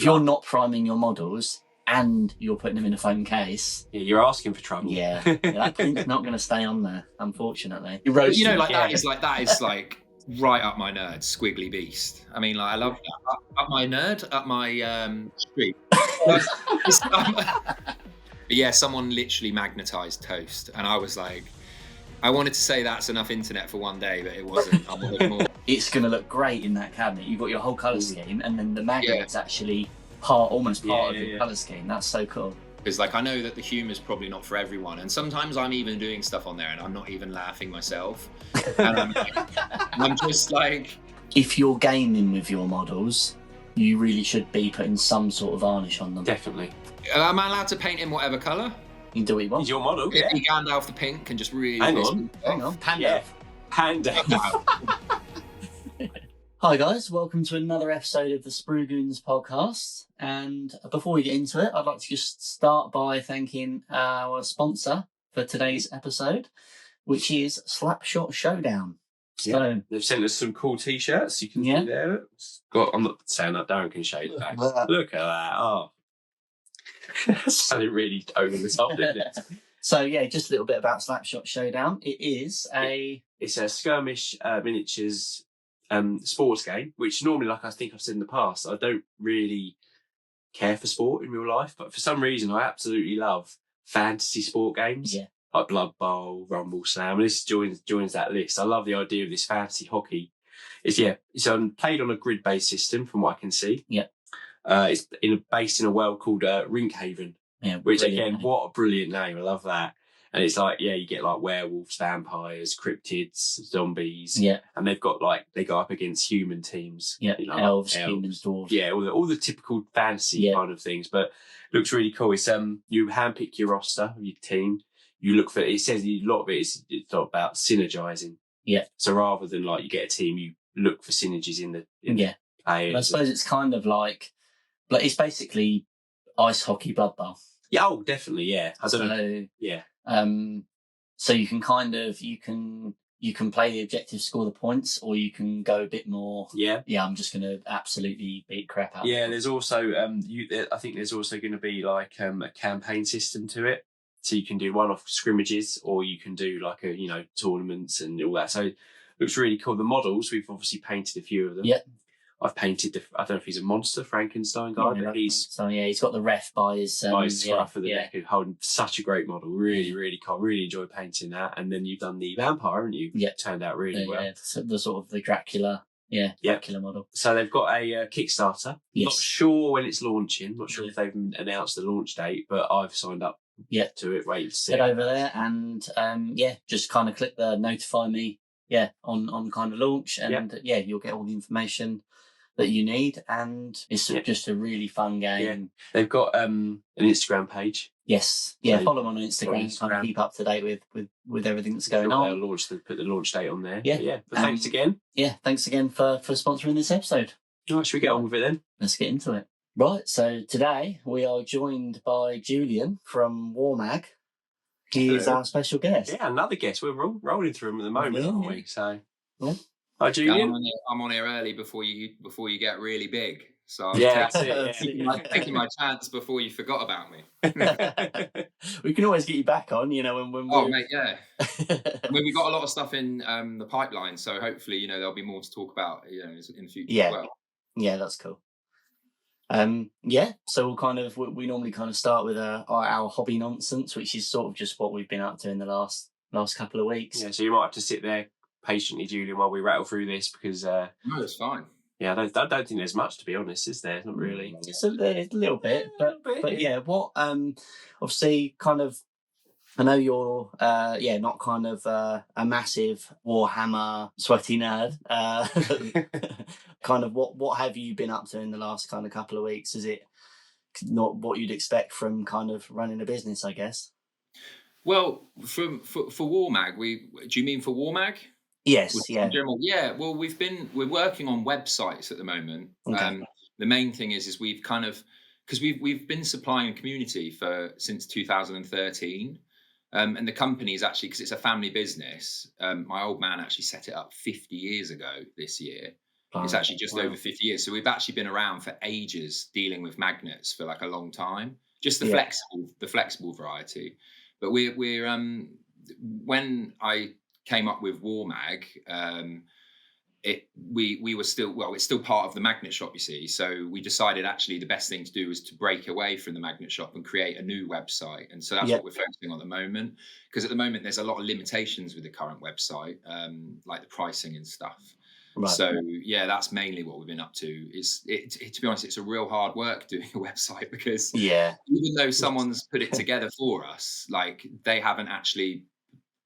if you're not priming your models and you're putting them in a foam case, you're asking for trouble. Yeah, that print's not going to stay on there, unfortunately. But, you know, like that is like right up my nerd, squiggly beast. I mean, like I love that. Up my nerd, up my street. But yeah, someone literally magnetized toast, and I was like, I wanted to say that's enough internet for one day, but it wasn't. I wanted more. It's going to look great in that cabinet. You've got your whole colour scheme, and then the magnet's actually almost part of the colour scheme. That's so cool. Because like I know that the humour's probably not for everyone, and sometimes I'm even doing stuff on there and I'm not even laughing myself. And I'm just like, if you're gaming with your models, you really should be putting some sort of varnish on them. Definitely. Am I allowed to paint in whatever colour? You can do what you want. It's your model. Yeah. You Gandalf the pink and just really hang on. Panda. Panda. Hi guys, welcome to another episode of the Sprue Goons Podcast. And before we get into it, I'd like to just start by thanking our sponsor for today's episode, which is Slapshot Showdown. So they've sent us some cool t-shirts. You can see there. I'm not saying that Darren can show you that. Look at that. Oh. That sounded really over the top, didn't it? So yeah, just a little bit about Slapshot Showdown. It's a skirmish miniatures sports game, which normally, like I think I've said in the past, I don't really care for sport in real life, but for some reason I absolutely love fantasy sport games. Yeah. Like Blood Bowl, Rumble Slam, and this joins that list. I love the idea of this fantasy hockey. It's played on a grid-based system from what I can see. Yeah. It's based in a world called Rinkhaven. Yeah. Which again, what a brilliant name. I love that. And it's like, you get like werewolves, vampires, cryptids, zombies. Yeah. And they've got they go up against human teams. Yeah. Elves, humans, dwarves. Yeah, all the typical fantasy kind of things. But it looks really cool. It's you handpick your roster of your team. You look for, it says a lot of it is it's about synergizing. Yeah. So rather than you get a team, you look for synergies in the players. I suppose it's kind of like it's basically ice hockey Blood Bowl. Yeah, definitely, yeah. I don't know. Yeah. So you can you can play the objective, score the points, or you can go a bit more. Yeah. Yeah, I'm just going to absolutely beat crap out. Yeah, there's also I think there's also going to be a campaign system to it. So you can do one-off scrimmages, or you can do tournaments and all that. So it looks really cool. The models, we've obviously painted a few of them. Yeah. I've painted I don't know if he's a monster, Frankenstein guy, but he's got the ref by his scruff of the neck, holding such a great model. Really, really cool. Really enjoy painting that. And then you've done the vampire, haven't you? Yeah. Turned out really well. Yeah, so the sort of the Dracula. Yeah, Dracula model. So they've got a Kickstarter. Yes. Not sure when it's launching. Not sure if they've announced the launch date, but I've signed up to it. Wait to see. Head over there and just kind of click the notify me. Yeah, on kind of launch, and you'll get all the information that you need, and it's just a really fun game. Yeah. They've got an Instagram page. Yes, follow them on Instagram. Kind of keep up to date with everything that's going on. Put the launch date on there. Yeah, But thanks again. Yeah, thanks again for sponsoring this episode. All right, should we get on with it then? Let's get into it. Right, so today we are joined by Julian from Warmag. He is our special guest. Yeah, another guest. We're rolling through him at the moment, aren't we? So, yeah. Hi, Julian. I'm on here early before you get really big. So I'm taking my chance before you forgot about me. We can always get you back on, when Oh, mate, yeah. I mean, we've got a lot of stuff in the pipeline, so hopefully, there'll be more to talk about, in the future as well. Yeah, that's cool. So we normally kind of start with our hobby nonsense, which is sort of just what we've been up to in the last couple of weeks. Yeah, so you might have to sit there patiently, Julian, while we rattle through this because no, it's fine. Yeah, I don't think there's much, to be honest, is there? Not really. It's a little bit, but what obviously kind of. I know you're, not kind of a massive Warhammer sweaty nerd. Kind of what have you been up to in the last kind of couple of weeks? Is it not what you'd expect from kind of running a business, I guess? Well, for Warmag, do you mean for Warmag? Yes, in general, yeah. Well, we're working on websites at the moment. Okay. The main thing is we've kind of, because we've been supplying community since 2013. And the company is actually, because it's a family business, my old man actually set it up 50 years ago this year. It's actually just over 50 years. So we've actually been around for ages dealing with magnets for like a long time. Just the flexible variety. But we're when I came up with Warmag, we were still, well, it's still part of the magnet shop, you see. So we decided actually the best thing to do was to break away from the magnet shop and create a new website. And so that's what we're focusing on at the moment. Because at the moment, there's a lot of limitations with the current website, like the pricing and stuff. Right. So yeah, that's mainly what we've been up to. To be honest, it's a real hard work doing a website, because even though someone's put it together for us, like they haven't actually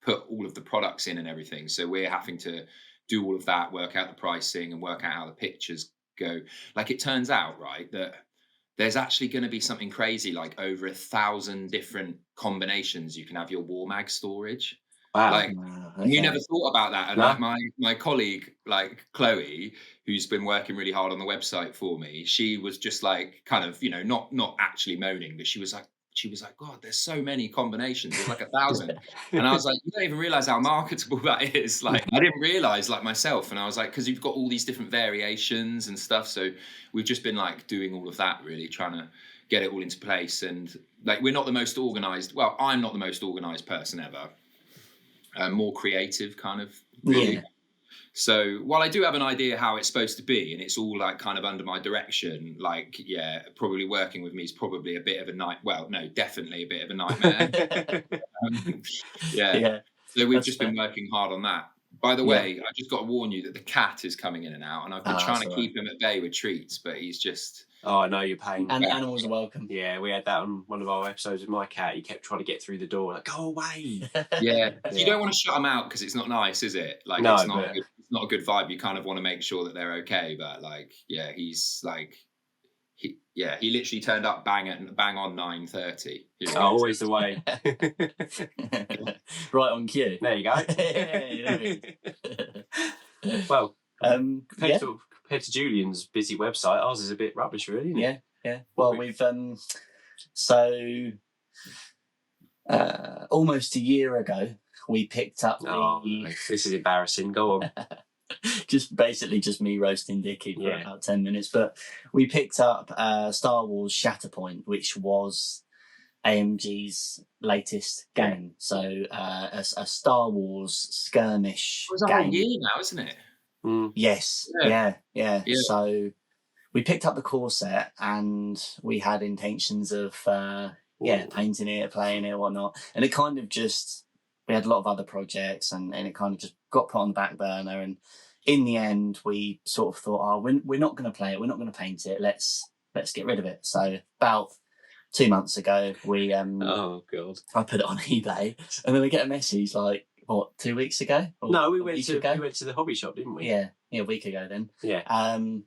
put all of the products in and everything. So we're having to do all of that, work out the pricing and work out how the pictures go. Like it turns out, right, that there's actually going to be something crazy, like over 1,000 different combinations you can have your Warmag storage. Wow. Like we never thought about that. And like my colleague, like Chloe, who's been working really hard on the website for me, she was just like kind of, not actually moaning, but she was like, God, there's so many combinations. There's like 1,000. And I was like, you don't even realize how marketable that is. Like, I didn't realize, like myself. And I was like, because you've got all these different variations and stuff. So we've just been like doing all of that, really trying to get it all into place. And like, we're not the most organized. Well, I'm not the most organized person ever. More creative kind of, really. Yeah. So while I do have an idea how it's supposed to be, and it's all like kind of under my direction, like, probably working with me is probably a bit of a definitely a bit of a nightmare. So we've just been working hard on that. By the way, I just got to warn you that the cat is coming in and out, and I've been trying to keep him at bay with treats, but he's just... Oh, I know your pain. And animals are welcome. Yeah, we had that on one of our episodes with my cat. He kept trying to get through the door, like, go away. You don't want to shut him out because it's not nice, is it? Like, no, it's not a good vibe. You kind of want to make sure that they're okay. But like, he's like, he literally turned up bang on 9:30. Always the way. Right on cue. There you go. Well, compared to Julian's busy website, ours is a bit rubbish, really, isn't it? Yeah. Well, we've almost a year ago, we picked up this is embarrassing. Go on. just me roasting Dickie for about 10 minutes. But we picked up Star Wars Shatterpoint, which was AMG's latest game. So a Star Wars skirmish game. It's a whole year now, isn't it? Mm. Yes. Yeah. So we picked up the core set, and we had intentions of painting it, playing it, whatnot. And it kind of just, we had a lot of other projects, and it kind of just got put on the back burner. And in the end, we sort of thought, we're not going to play it, we're not going to paint it. Let's get rid of it. So about 2 months ago, we I put it on eBay, and then we get a message like, 2 weeks ago? No, we went to the hobby shop, didn't we? Yeah, a week ago then. Yeah. I'm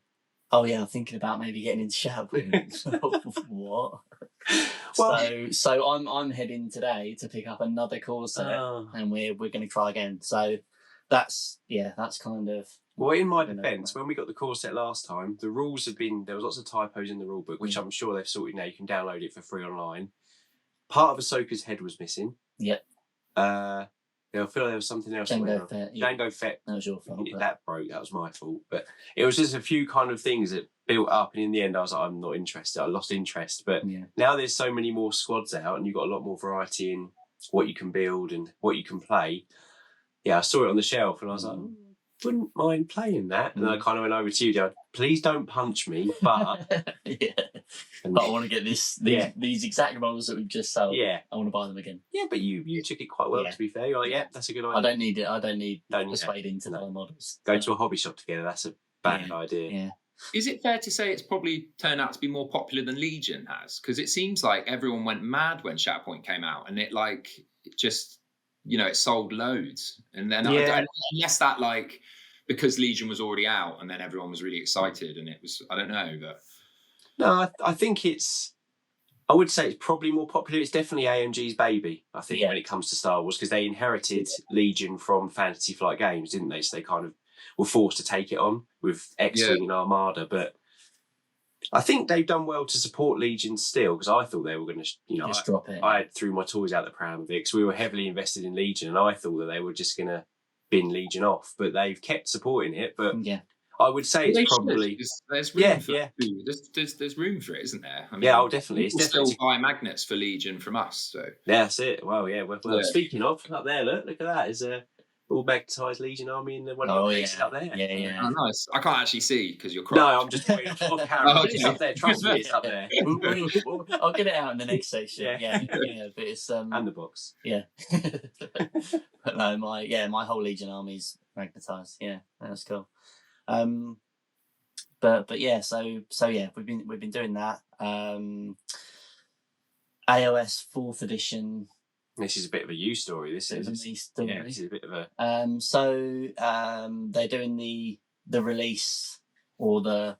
thinking about maybe getting into Shatterpoint. What? Well, so I'm heading today to pick up another core set, and we're going to try again. So that's kind of. Well, in my defence, when we got the core set last time, the rules there was lots of typos in the rule book, which I'm sure they've sorted now. You can download it for free online. Part of Ahsoka's head was missing. Yep. I feel like there was something else. Jango Fett. That was your fault. That broke. That was my fault. But it was just a few kind of things that built up, and in the end, I was like, I'm not interested. I lost interest. But now there's so many more squads out, and you've got a lot more variety in what you can build and what you can play. Yeah, I saw it on the shelf, and I was like, wouldn't mind playing that. And I kind of went over to you, Dad. Please don't punch me, but but I want to get these exact models that we've just sold. Yeah, I want to buy them again. Yeah, but you took it quite well. To be fair, you're like, that's a good idea. I don't need it. I don't need persuading to buy models. Go to a hobby shop together. That's a bad idea. Yeah. Is it fair to say it's probably turned out to be more popular than Legion has? Because it seems like everyone went mad when Shatterpoint came out, and it just. It sold loads, and then unless that because Legion was already out, and then everyone was really excited, and it was, I don't know, but no, I think I would say it's probably more popular. It's definitely AMG's baby, I think, when it comes to Star Wars, because they inherited Legion from Fantasy Flight Games, didn't they? So they kind of were forced to take it on with X-Wing and Armada, but I think they've done well to support Legion still, because I thought they were going to, just drop it. I threw my toys out the pram of it, because we were heavily invested in Legion, and I thought that they were just going to bin Legion off, but they've kept supporting it. But I would say it's probably there's room for there's room for it, isn't there? I mean, definitely. It's definitely still buy magnets for Legion from us. So that's it. Well, yeah. Well, speaking of up there, look at that. Is all magnetised Legion army in the one of your cases up there. Yeah. Oh, nice. I can't actually see because you're cropped. No, I'm just waiting off camera. It's up there. Trust me, it's up there. I'll get it out in the next section. Yeah. But it's and the box. Yeah. But no, my whole Legion army's magnetised. Yeah, that's cool. But yeah, so yeah, we've been doing that. AOS 4th edition. This is a bit of a you story. This is a bit of a. They're doing the release or the,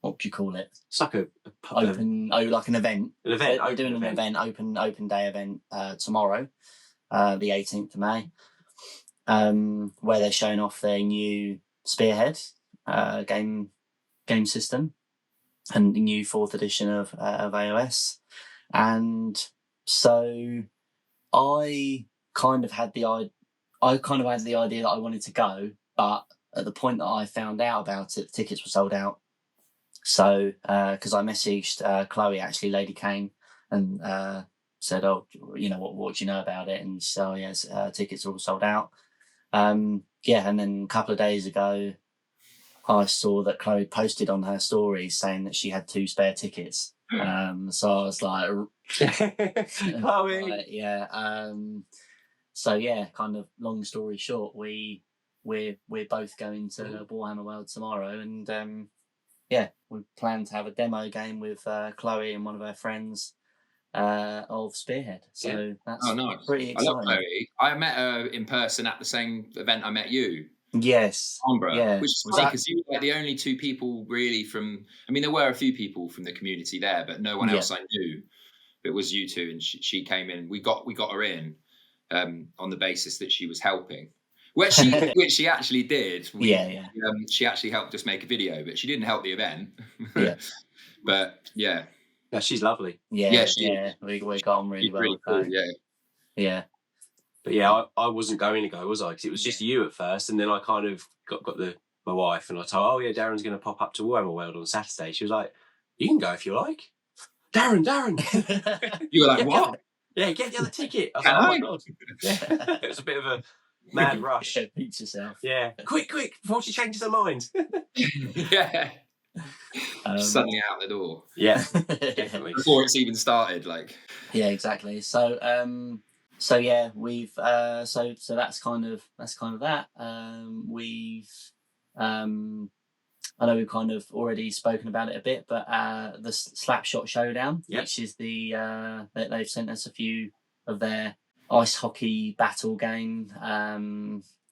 what do you call it? It's like like an event. An event. They're doing an event, open day event tomorrow, the 18th of May, where they're showing off their new Spearhead game system and the new 4th edition of AOS, and so I kind of had the idea that I wanted to go, but at the point that I found out about it, the tickets were sold out. So, because I messaged Chloe, actually, Lady Kane, and said, "Oh, what do you know about it?" And so, yes, tickets are all sold out. And then a couple of days ago, I saw that Chloe posted on her story saying that she had 2 spare tickets. So I was like, Chloe. So yeah, kind of long story short, we're both going to Warhammer World tomorrow, and we plan to have a demo game with Chloe and one of her friends of Spearhead. So that's pretty exciting. I love Chloe. I met her in person at the same event I met you. Yes. Which is funny because you were like the only 2 people really from. I mean, there were a few people from the community there, but no one else I knew. It was you 2, and she came in. We got her in on the basis that she was helping, which she actually did. She actually helped us make a video, but she didn't help the event. But yeah, she's lovely. We got on really well. Really cool, yeah. But yeah, I wasn't going to go, was I? Because it was just you at first, and then I kind of got my wife, and I told, Darren's going to pop up to Warhammer World on Saturday. She was like, "You can go if you like." Darren. You were like, "What?" Yeah, get the other ticket. I was like, "Oh my god!" Yeah. It was a bit of a mad rush. Beat yourself. Yeah, quick before she changes her mind. Yeah. Suddenly out the door. Yeah, definitely. Before it's even started, like. Yeah, exactly. So yeah, we've so that's kind of that. I know we've kind of already spoken about it a bit, but the Slapshot Showdown, which is they've sent us a few of their ice hockey battle game.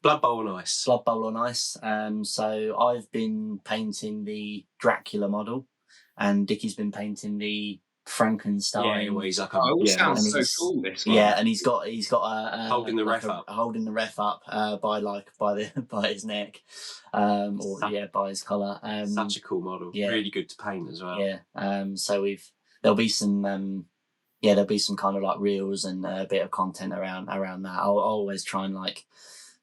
Blood Bowl on Ice. So I've been painting the Dracula model, and Dickie's been painting the Frankenstein. Yeah, he's like sounds so cool. This one. Yeah, and he's got a holding the ref up by his neck, by his collar. Such a cool model. Yeah, really good to paint as well. Yeah. So there'll be some kind of like reels and a bit of content around that. I'll always try and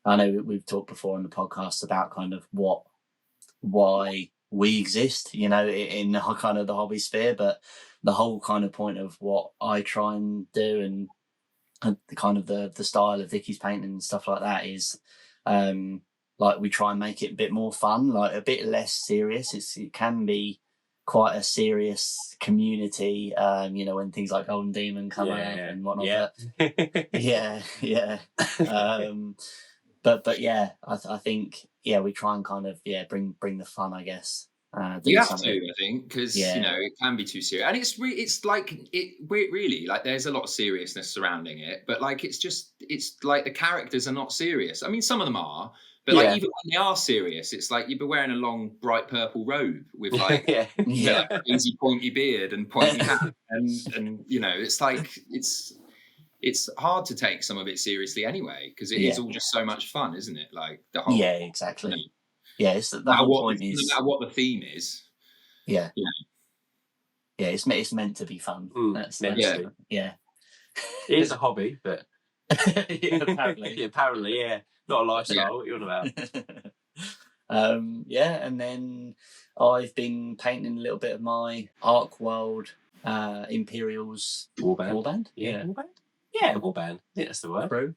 I know we've talked before on the podcast about kind of why we exist, in the kind of the hobby sphere, but the whole kind of point of what I try and do and the kind of the style of Dickie's painting and stuff like that is we try and make it a bit more fun, like a bit less serious. It can be quite a serious community, when things like Golden Demon come up and whatnot. Yeah. But yeah, I think we try and kind of bring the fun, I guess. You have to, I think, because it can be too serious, and it's like really like there's a lot of seriousness surrounding it, but it's like the characters are not serious. I mean, some of them are, but even when they are serious, it's like you'd be wearing a long bright purple robe with like crazy pointy beard and pointy hat, and it's like it's hard to take some of it seriously anyway, because it is all just so much fun, isn't it? Like the whole exactly. Yeah, it's the whole point is no matter what the theme is. Yeah, it's meant to be fun. That's it is a hobby, but apparently, not a lifestyle. What you're on about? And then I've been painting a little bit of my Arc World Imperials warband. Yeah, warband. Yeah, warband. Yeah, that's the word. Crew.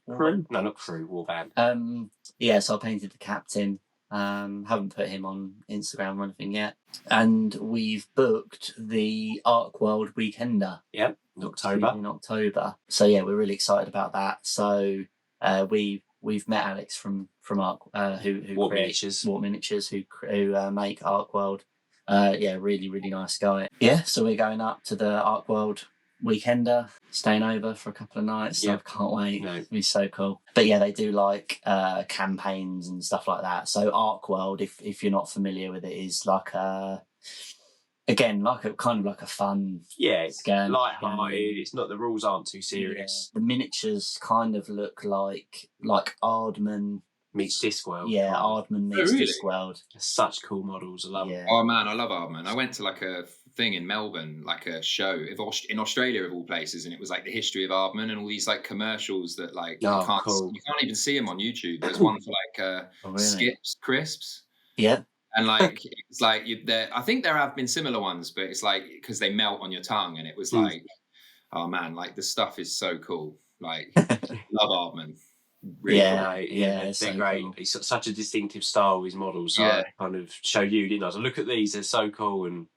No, not crew. Warband. So I painted the captain. Haven't put him on Instagram or anything yet. And we've booked the Arc World Weekender. Yep, in October. So yeah, we're really excited about that. So we've met Alex from Arc, who Warp Miniatures, who make Arc World. Really, really nice guy. Yeah, so we're going up to the Arc World Weekender, staying over for a couple of nights. So I can't wait. No. It'll be so cool. But yeah, they do like campaigns and stuff like that. So Arc World, if you're not familiar with it, is like a kind of like a fun. Yeah, it's light-hearted. It's not, the rules aren't too serious. Yeah. The miniatures kind of look like Aardman meets Discworld. Yeah, Aardman meets Discworld. Such cool models. I love them. Oh man, I love Aardman. I went to like a thing in Melbourne, like a show in Australia of all places, and it was like the history of Aardman and all these like commercials that like you can't even see them on YouTube. There's one for like Skips crisps. Yeah. And like it's like I think there have been similar ones, but it's like because they melt on your tongue, and it was like, oh man, like the stuff is so cool. Like love Aardman. Really they're so great. Cool. He's got such a distinctive style with his models. So I kind of showed you, didn't I? So look at these, they're so cool. And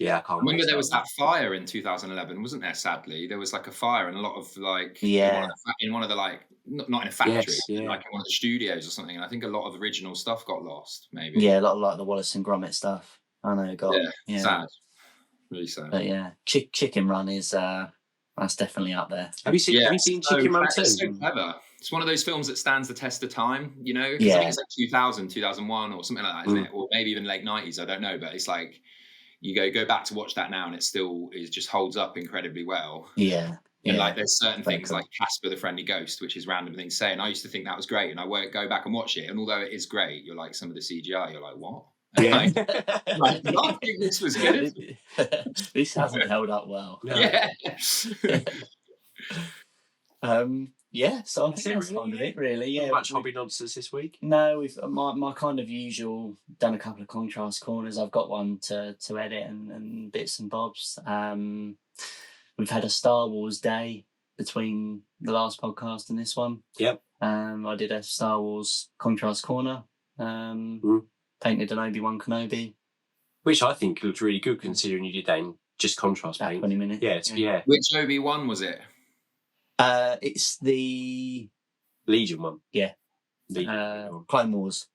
I can't remember there was that fire in 2011, wasn't there? Sadly, there was like a fire and a lot of like in one of the like not in a factory, like in one of the studios or something. And I think a lot of original stuff got lost. Maybe a lot of like the Wallace and Gromit stuff. I know, sad, really sad. But yeah, Chicken Run is that's definitely up there. Have you seen Chicken Run too? It's so clever. It's one of those films that stands the test of time, you know? Because I think it's like 2000, 2001 or something like that, isn't it? Or maybe even late 90s, I don't know. But it's like, you go back to watch that now and it just holds up incredibly well. Yeah. And like there's certain things like Casper the Friendly Ghost, which is random thing to say. And I used to think that was great. And I won't go back and watch it. And although it is great, you're like some of the CGI, you're like, what? And I think this was good. This hasn't held up well. No. Yeah. So I think that's kind of it, really. Yeah. Not much hobby nonsense this week? No, we've my kind of usual, done a couple of contrast corners. I've got one to edit and bits and bobs. We've had a Star Wars day between the last podcast and this one. Yep. I did a Star Wars contrast corner. Painted an Obi-Wan Kenobi, which I think looked really good considering you did that in just contrast paint. 20 minutes. Yeah. Which Obi-Wan was it? It's the Legion one. Yeah. Clone Wars.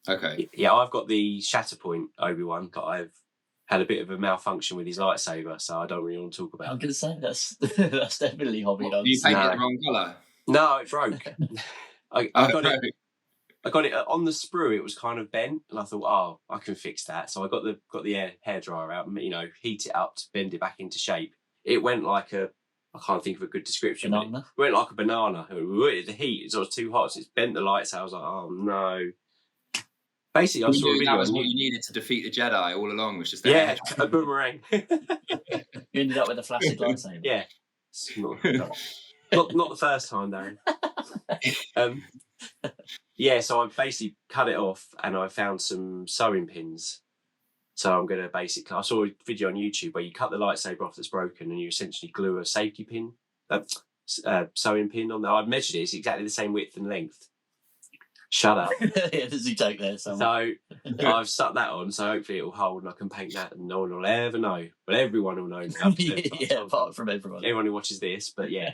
Okay. Yeah, I've got the Shatterpoint Obi-Wan that I've had a bit of a malfunction with his lightsaber, so I don't really want to talk about. I'm going to say that's definitely hobby dogs. You painted the wrong colour? No, it broke. I got it on the sprue. It was kind of bent, and I thought, I can fix that. So I got the hairdryer out, and heat it up to bend it back into shape. It went like I can't think of a good description. Banana. It went like a banana. The heat was too hot, so it's bent the lights out. I was like, oh no. Basically, I saw a video. That was what you needed to defeat the Jedi all along, was just a boomerang. You ended up with a flaccid lightsaber. Yeah, not the first time, Darren. So I basically cut it off and I found some sewing pins. So I'm going to I saw a video on YouTube where you cut the lightsaber off that's broken and you essentially glue a safety pin, sewing pin on there. I've measured it, it's exactly the same width and length. Shut up. There's a joke there somewhere. So I've stuck that on, so hopefully it'll hold and I can paint that and no one will ever know. But everyone will know now. Apart from everyone. Everyone who watches this, but yeah.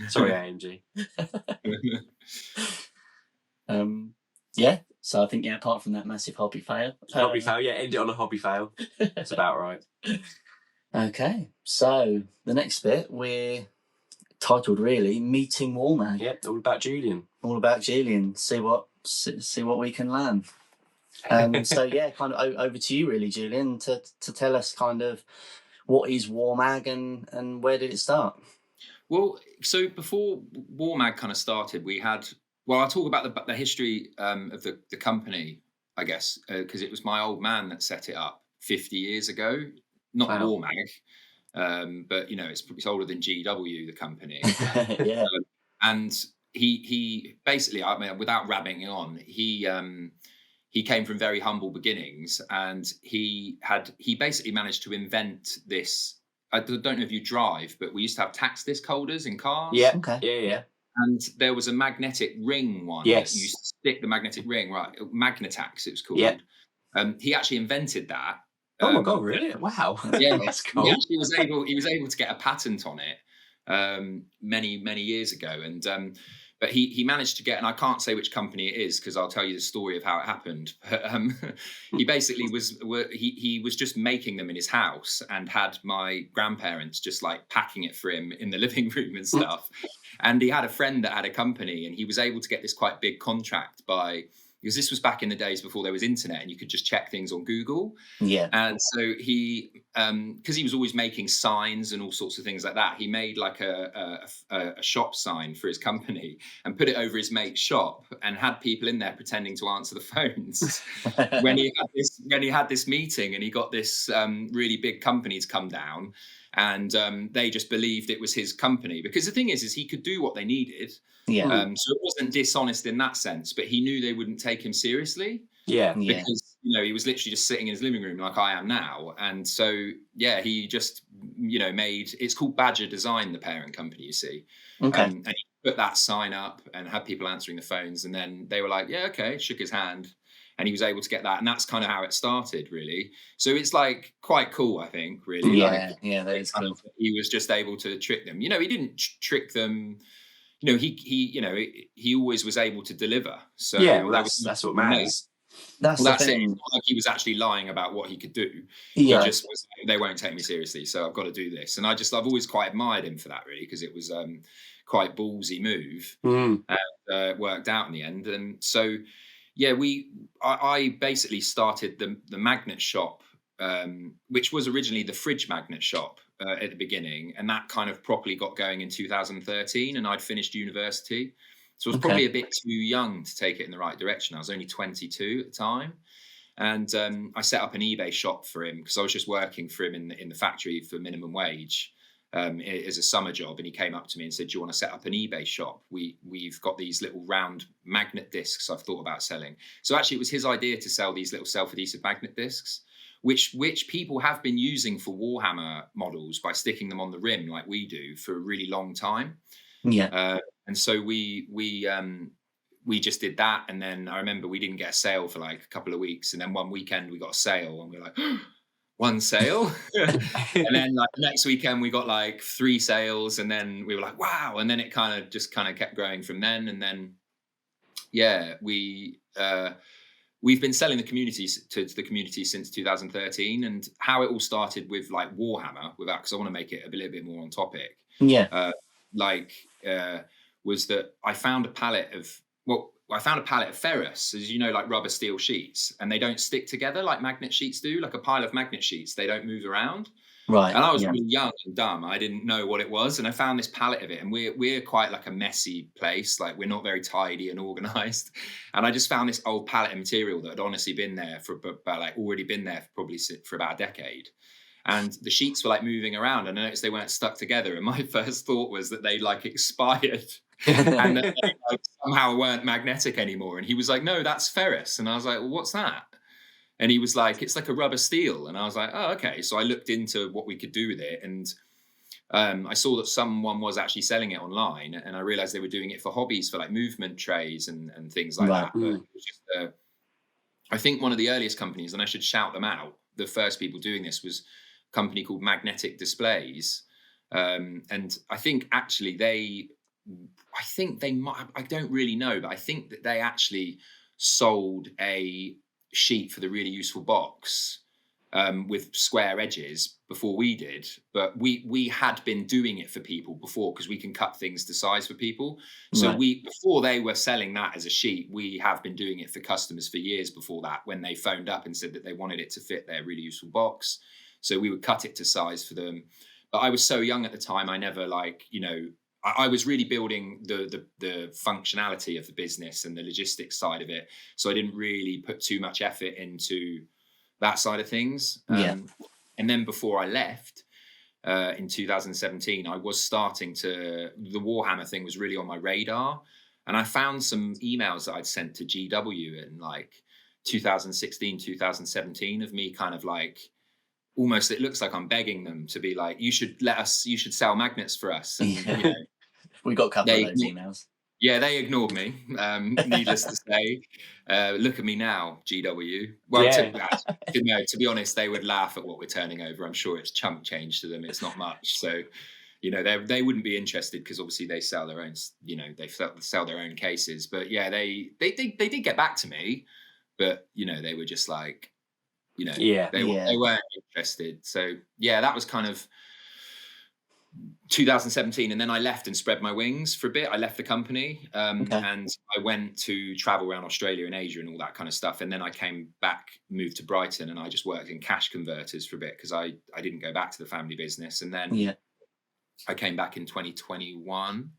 Sorry, AMG. So I think, apart from that massive hobby fail. End it on a hobby fail. That's about right. Okay, so the next bit, we're titled really Meeting Warmag. Yep, all about Julian. See what we can learn. So kind of over to you really, Julian, to tell us kind of what is Warmag and where did it start? Well, so before Warmag kind of started, we had. Well, I'll talk about the history of the company, I guess, because it was my old man that set it up 50 years ago. Not Warmag, but it's older than GW, the company. Yeah. And he basically, I mean, without rabbiting on, he he came from very humble beginnings, and he basically managed to invent this. I don't know if you drive, but we used to have tax disc holders in cars. Yeah. Okay. Yeah. And there was a magnetic ring one. Yes. That used to stick the magnetic ring, right? Magnetax, it was called. Yeah. He actually invented that. Oh my God! Really? Wow. Yeah, that's cool. He actually was able to get a patent on it many years ago, and but he managed to get, and I can't say which company it is because I'll tell you the story of how it happened. But, he basically he was just making them in his house and had my grandparents just like packing it for him in the living room and stuff. And he had a friend that had a company, and he was able to get this quite big contract because this was back in the days before there was internet and you could just check things on Google. Yeah. And so he, because he was always making signs and all sorts of things like that, he made like a shop sign for his company and put it over his mate's shop and had people in there pretending to answer the phones when he had this meeting, and he got this really big company to come down, and they just believed it was his company, because the thing is he could do what they needed. Yeah. So it wasn't dishonest in that sense, but he knew they wouldn't take him seriously. Yeah. Because, he was literally just sitting in his living room like I am now. And so, yeah, he just, made, it's called Badger Design, the parent company, you see. Okay. And he put that sign up and had people answering the phones. And then they were like, yeah, okay, shook his hand. And he was able to get that. And that's kind of how it started, really. So it's like quite cool, I think, really. Yeah, that is cool. He was just able to trick them. He didn't trick them. He always was able to deliver. So yeah, well, that's what matters. That's it. thing. It's not like he was actually lying about what he could do. Yeah. He just was, they won't take me seriously, so I've got to do this. And I've always quite admired him for that, really, because it was quite ballsy move, and worked out in the end. And so, yeah, I basically started the magnet shop, which was originally the fridge magnet shop. At the beginning, and that kind of properly got going in 2013, and I'd finished university, so I was probably a bit too young to take it in the right direction. I was only 22 at the time, and I set up an eBay shop for him because I was just working for him in the factory for minimum wage as a summer job, and he came up to me and said, do you want to set up an eBay shop? We've got these little round magnet discs I've thought about selling. So actually it was his idea to sell these little self-adhesive magnet discs, which people have been using for Warhammer models by sticking them on the rim like we do for a really long time. Yeah. And so we just did that. And then I remember we didn't get a sale for like a couple of weeks. And then one weekend we got a sale, and we were like, one sale. And then like next weekend we got like 3 sales. And then we were like, wow. And then it kind of kept growing from then. And then, yeah, we've been selling to the community since 2013, and how it all started with like Warhammer, with that, because I want to make it a little bit more on topic. Yeah. Was that I found a pallet of ferrous, as you know, like rubber steel sheets, and they don't stick together like magnet sheets do. Like a pile of magnet sheets, they don't move around. Right. And I was really young and dumb. I didn't know what it was. And I found this pallet of it. And we're quite like a messy place. Like we're not very tidy and organized. And I just found this old pallet of material that had honestly been there already been there probably for about a decade. And the sheets were like moving around. And I noticed they weren't stuck together. And my first thought was that they like expired and that they like, somehow weren't magnetic anymore. And he was like, no, that's ferrous. And I was like, well, what's that? And he was like, it's like a rubber steel. And I was like, oh, okay. So I looked into what we could do with it. And I saw that someone was actually selling it online. And I realized they were doing it for hobbies, for like movement trays and things like that. But it was just, I think one of the earliest companies, and I should shout them out, the first people doing this was a company called Magnetic Displays. And I think actually they might, I don't really know, but I think that they actually sold a sheet for the really useful box with square edges before we did, but we had been doing it for people before because we can cut things to size for people. So before they were selling that as a sheet, we have been doing it for customers for years before that, when they phoned up and said that they wanted it to fit their really useful box. So we would cut it to size for them. But I was so young at the time, I never I was really building the functionality of the business and the logistics side of it. So I didn't really put too much effort into that side of things. And then before I left in 2017, I was the Warhammer thing was really on my radar. And I found some emails that I'd sent to GW and like 2016, 2017 of me kind of like, almost, it looks like I'm begging them to be like, you should sell magnets for us. And, you know, we got a couple of those emails. Yeah, they ignored me. Needless to say, look at me now, GW. Well, to be honest, they would laugh at what we're turning over. I'm sure it's chump change to them. It's not much. So, you know, they wouldn't be interested because obviously they sell their own. You know, they sell their own cases. But yeah, they did get back to me, but you know, they were just like, you know, they weren't interested. So yeah, that was kind of 2017, and then I left and spread my wings for a bit. I left the company and I went to travel around Australia and Asia and all that kind of stuff. And then I came back, moved to Brighton, and I just worked in cash converters for a bit because I didn't go back to the family business. And then I came back in 2021.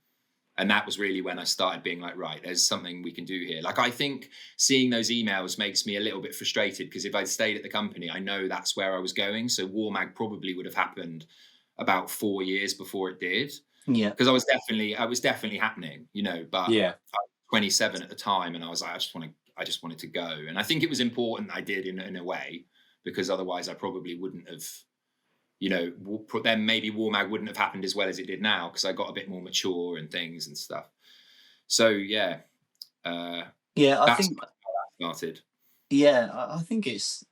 And that was really when I started being like, right, there's something we can do here. Like, I think seeing those emails makes me a little bit frustrated because if I'd stayed at the company, I know that's where I was going. So Warmag probably would have happened about 4 years before it did. Yeah. Because I was definitely happening, you know, but I was 27 at the time and I was like, I just wanted to go. And I think it was important I did in a way, because otherwise I probably wouldn't have, you know, then maybe Warmag wouldn't have happened as well as it did now because I got a bit more mature and things and stuff. So I think how that started. Yeah, I think it's,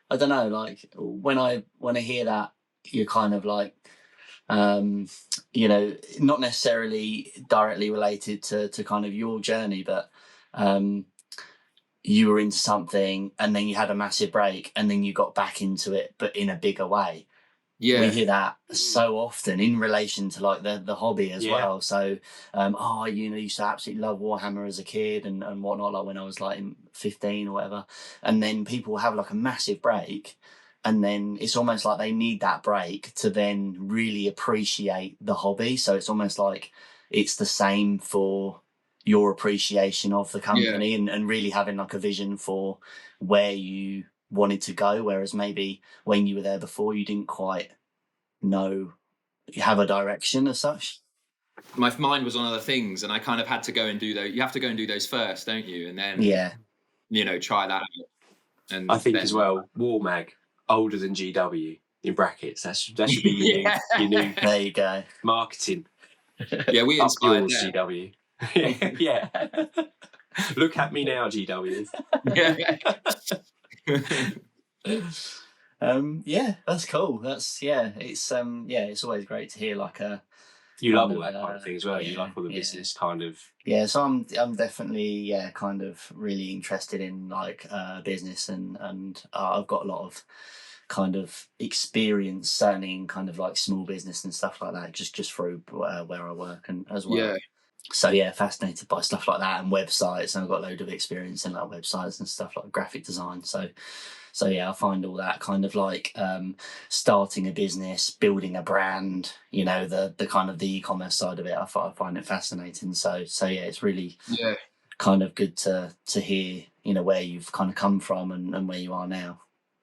I don't know, like when I hear that, you're kind of like, you know, not necessarily directly related to kind of your journey, but you were into something and then you had a massive break and then you got back into it, but in a bigger way. Yeah, we hear that so often in relation to like the hobby as well. So, you know, used to absolutely love Warhammer as a kid and whatnot, like when I was like 15 or whatever. And then people have like a massive break. And then it's almost like they need that break to then really appreciate the hobby. So it's almost like it's the same for your appreciation of the company and really having like a vision for where you wanted to go. Whereas maybe when you were there before, you didn't quite know, you have a direction as such. My mind was on other things and I kind of had to go and do those. You have to go and do those first, don't you? And then, you know, try that out. And I think as well, Warmag, older than GW in brackets. That should be your new there you go. Marketing. Yeah, we inspired GW. Yeah. Look at me now, GW. Yeah, that's cool. That's it's always great to hear like a. You love all that kind of thing as well. You like all the business kind of. Yeah, so I'm definitely kind of really interested in like business and I've got a lot of kind of experience certainly in kind of like small business and stuff like that just through where I work and as well. Yeah. So fascinated by stuff like that and websites, and I've got a load of experience in like websites and stuff like graphic design. So I find all that kind of like starting a business, building a brand, you know, the kind of the e-commerce side of it, I find it fascinating. So it's really kind of good to hear, you know, where you've kind of come from and where you are now.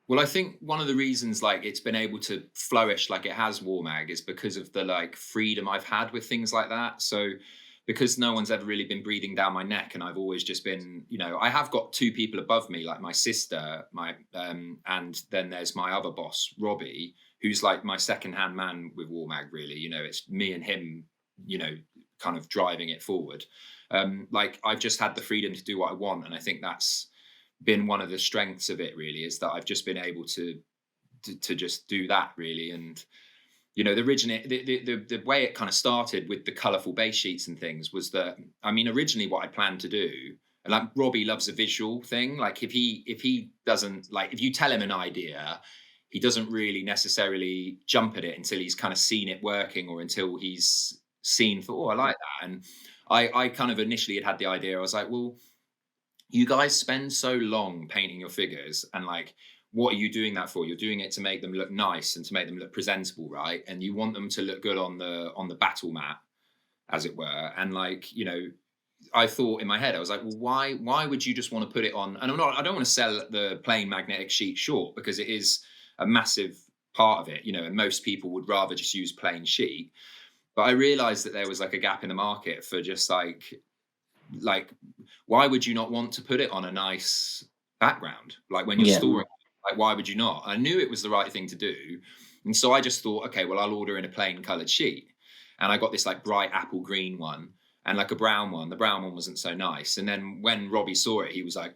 Well, I think one of the reasons like it's been able to flourish like it has, Warmag, is because of the like freedom I've had with things like that. So because no one's ever really been breathing down my neck and I've always just been, you know, I have got two people above me, like my sister, and then there's my other boss, Robbie, who's like my second-hand man with Warmag, really. You know, it's me and him, you know, kind of driving it forward. Like I've just had the freedom to do what I want. And I think that's been one of the strengths of it, really, is that I've just been able to just do that, really. And you know, the way it kind of started with the colourful base sheets and things was that, I mean, originally what I planned to do, and like Robbie loves a visual thing. Like if he doesn't, like if you tell him an idea, he doesn't really necessarily jump at it until he's kind of seen it working or until he's seen, I like that. And I kind of initially had the idea. I was like, well, you guys spend so long painting your figures and like, what are you doing that for? You're doing it to make them look nice and to make them look presentable, right? And you want them to look good on the battle mat, as it were. And like, you know, I thought in my head, I was like, well, why would you just want to put it on? And I don't want to sell the plain magnetic sheet short because it is a massive part of it, you know, and most people would rather just use plain sheet. But I realized that there was like a gap in the market for just like, why would you not want to put it on a nice background. Like when you're storing, like why would you not? I knew it was the right thing to do, and so I just thought, okay, well, I'll order in a plain coloured sheet, and I got this like bright apple green one and like a brown one. The brown one wasn't so nice, and then when Robbie saw it, he was like,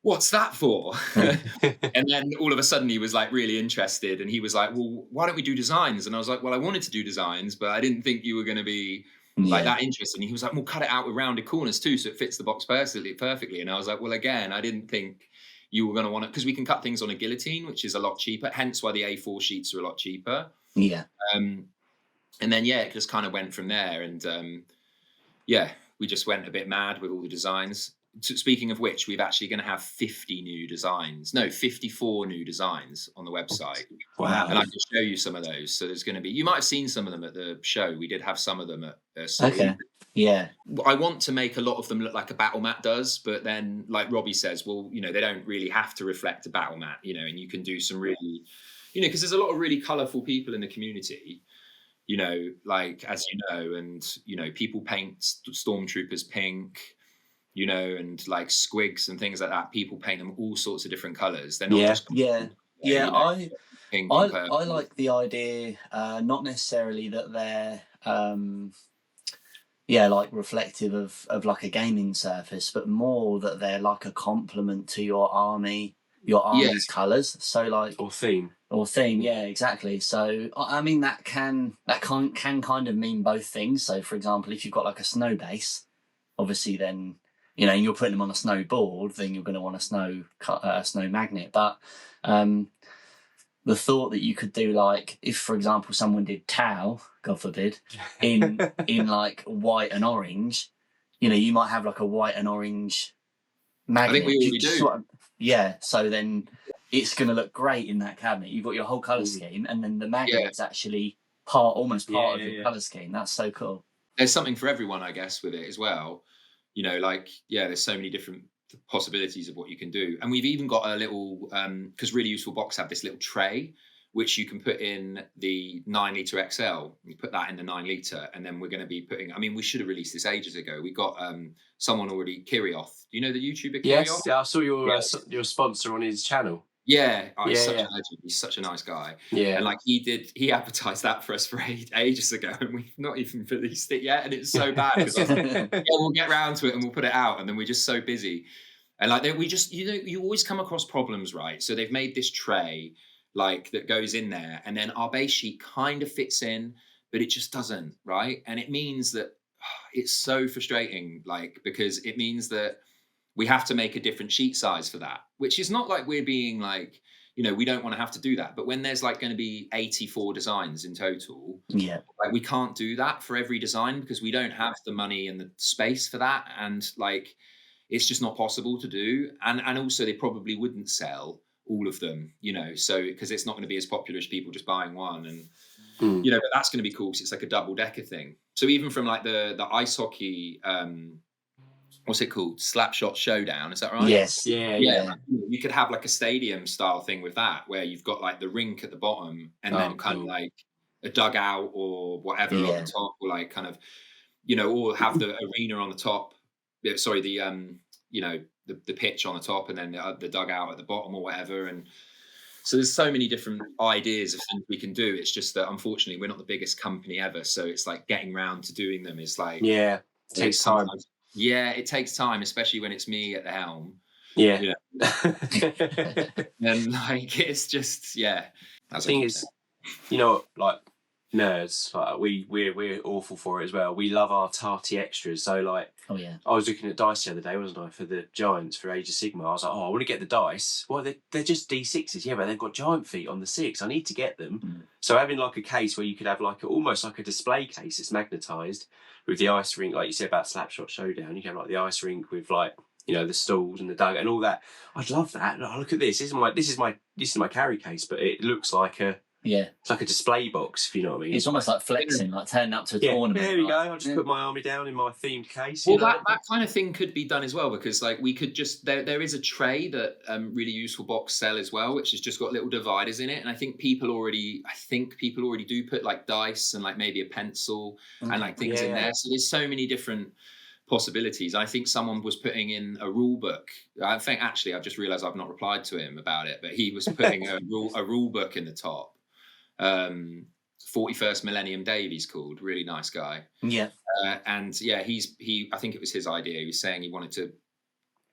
what's that for? And then all of a sudden he was like really interested, and he was like, well, why don't we do designs? And I was like, well, I wanted to do designs, but I didn't think you were going to be like that interested. And he was like, well, cut it out with rounded corners too, so it fits the box perfectly. And I was like, well, again, I didn't think you were going to want it, because we can cut things on a guillotine, which is a lot cheaper, hence why the A4 sheets are a lot cheaper. And then it just kind of went from there, and we just went a bit mad with all the designs. Speaking of which, we're actually going to have 54 new designs on the website. Wow. And I can show you some of those. So there's going to be, you might have seen some of them at the show. We did have some of them at Okay. Yeah. I want to make a lot of them look like a battle mat does, but then like Robbie says, well, they don't really have to reflect a battle mat, and you can do some really, because there's a lot of really colourful people in the community, like, as and, people paint stormtroopers pink, and like squigs and things like that. People paint them all sorts of different colours. They're not just pink. I like the idea, not necessarily that they're like reflective of like a gaming surface, but more that they're like a complement to your army's colours. So like or theme, yeah, exactly. So I mean that can kind of mean both things. So for example, if you've got like a snow base, obviously then and you're putting them on a snowboard, then you're going to want a snow magnet. But the thought that you could do, like, if, for example, someone did Tau, God forbid, in like white and orange, you might have like a white and orange magnet. I think we already do. So then it's going to look great in that cabinet. You've got your whole colour scheme, and then the magnet's actually almost part of your colour scheme. That's so cool. There's something for everyone, I guess, with it as well. There's so many different possibilities of what you can do. And we've even got a little, because Really Useful Box have this little tray, which you can put in the 9 litre XL. You put that in the 9 litre, and then we're going to be putting, we should have released this ages ago. We got someone already, Kirioth. Do you know the YouTuber Kirioth? Yes, I saw your sponsor on his channel. Yeah, he's such a legend. He's such a nice guy. Yeah, and like he advertised that for us for ages ago, and we've not even released it yet. And it's so bad because we'll get round to it and we'll put it out, and then we're just so busy. And like we just you always come across problems, right? So they've made this tray like that goes in there, and then our base sheet kind of fits in, but it just doesn't, right? And it means that it's so frustrating, like, because it means that we have to make a different sheet size for that, which is not like we're being like, we don't want to have to do that. But when there's like going to be 84 designs in total, like we can't do that for every design because we don't have the money and the space for that. And like, it's just not possible to do. And also they probably wouldn't sell all of them, so because it's not going to be as popular as people just buying one. And, but that's going to be cool because it's like a double decker thing. So even from like the ice hockey, what's it called? Slapshot Showdown, is that right? Yes. Yeah. You could have like a stadium style thing with that, where you've got like the rink at the bottom and then kind of like a dugout or whatever on the top, or like kind of, or have the arena on the top. Sorry, the pitch on the top and then the dugout at the bottom or whatever. And so there's so many different ideas of things we can do. It's just that unfortunately we're not the biggest company ever, so it's like getting round to doing them is like it takes time. Yeah, it takes time, especially when it's me at the helm. Yeah. And like it's just The thing is, like nerds, like we're awful for it as well. We love our tarty extras. So like, I was looking at dice the other day, wasn't I, for the Giants for Age of Sigmar. I was like, I want to get the dice. Well, they're just D6s, but they've got giant feet on the 6. I need to get them. So having like a case where you could have like almost like a display case, it's magnetised with the ice rink, like you said about Slapshot Showdown. You can have like the ice rink with like the stalls and the dug and all that. I'd love that. Oh, look at this. This is my carry case, but it looks like it's like a display box, if you know what I mean. It's almost like flexing, like turning up to a tournament. There we go. I'll just put my army down in my themed case. Well, that kind of thing could be done as well, because like we could just there is a tray that Really Useful Box sell as well, which has just got little dividers in it, and I think people already do put like dice and like maybe a pencil and like things in there. So there's so many different possibilities. I think someone was putting in a rule book. I think actually I've just realized I've not replied to him about it, but he was putting a rule book in the top. 41st Millennium Dave, he's called, really nice guy. Yeah. And yeah, I think it was his idea. He was saying he wanted to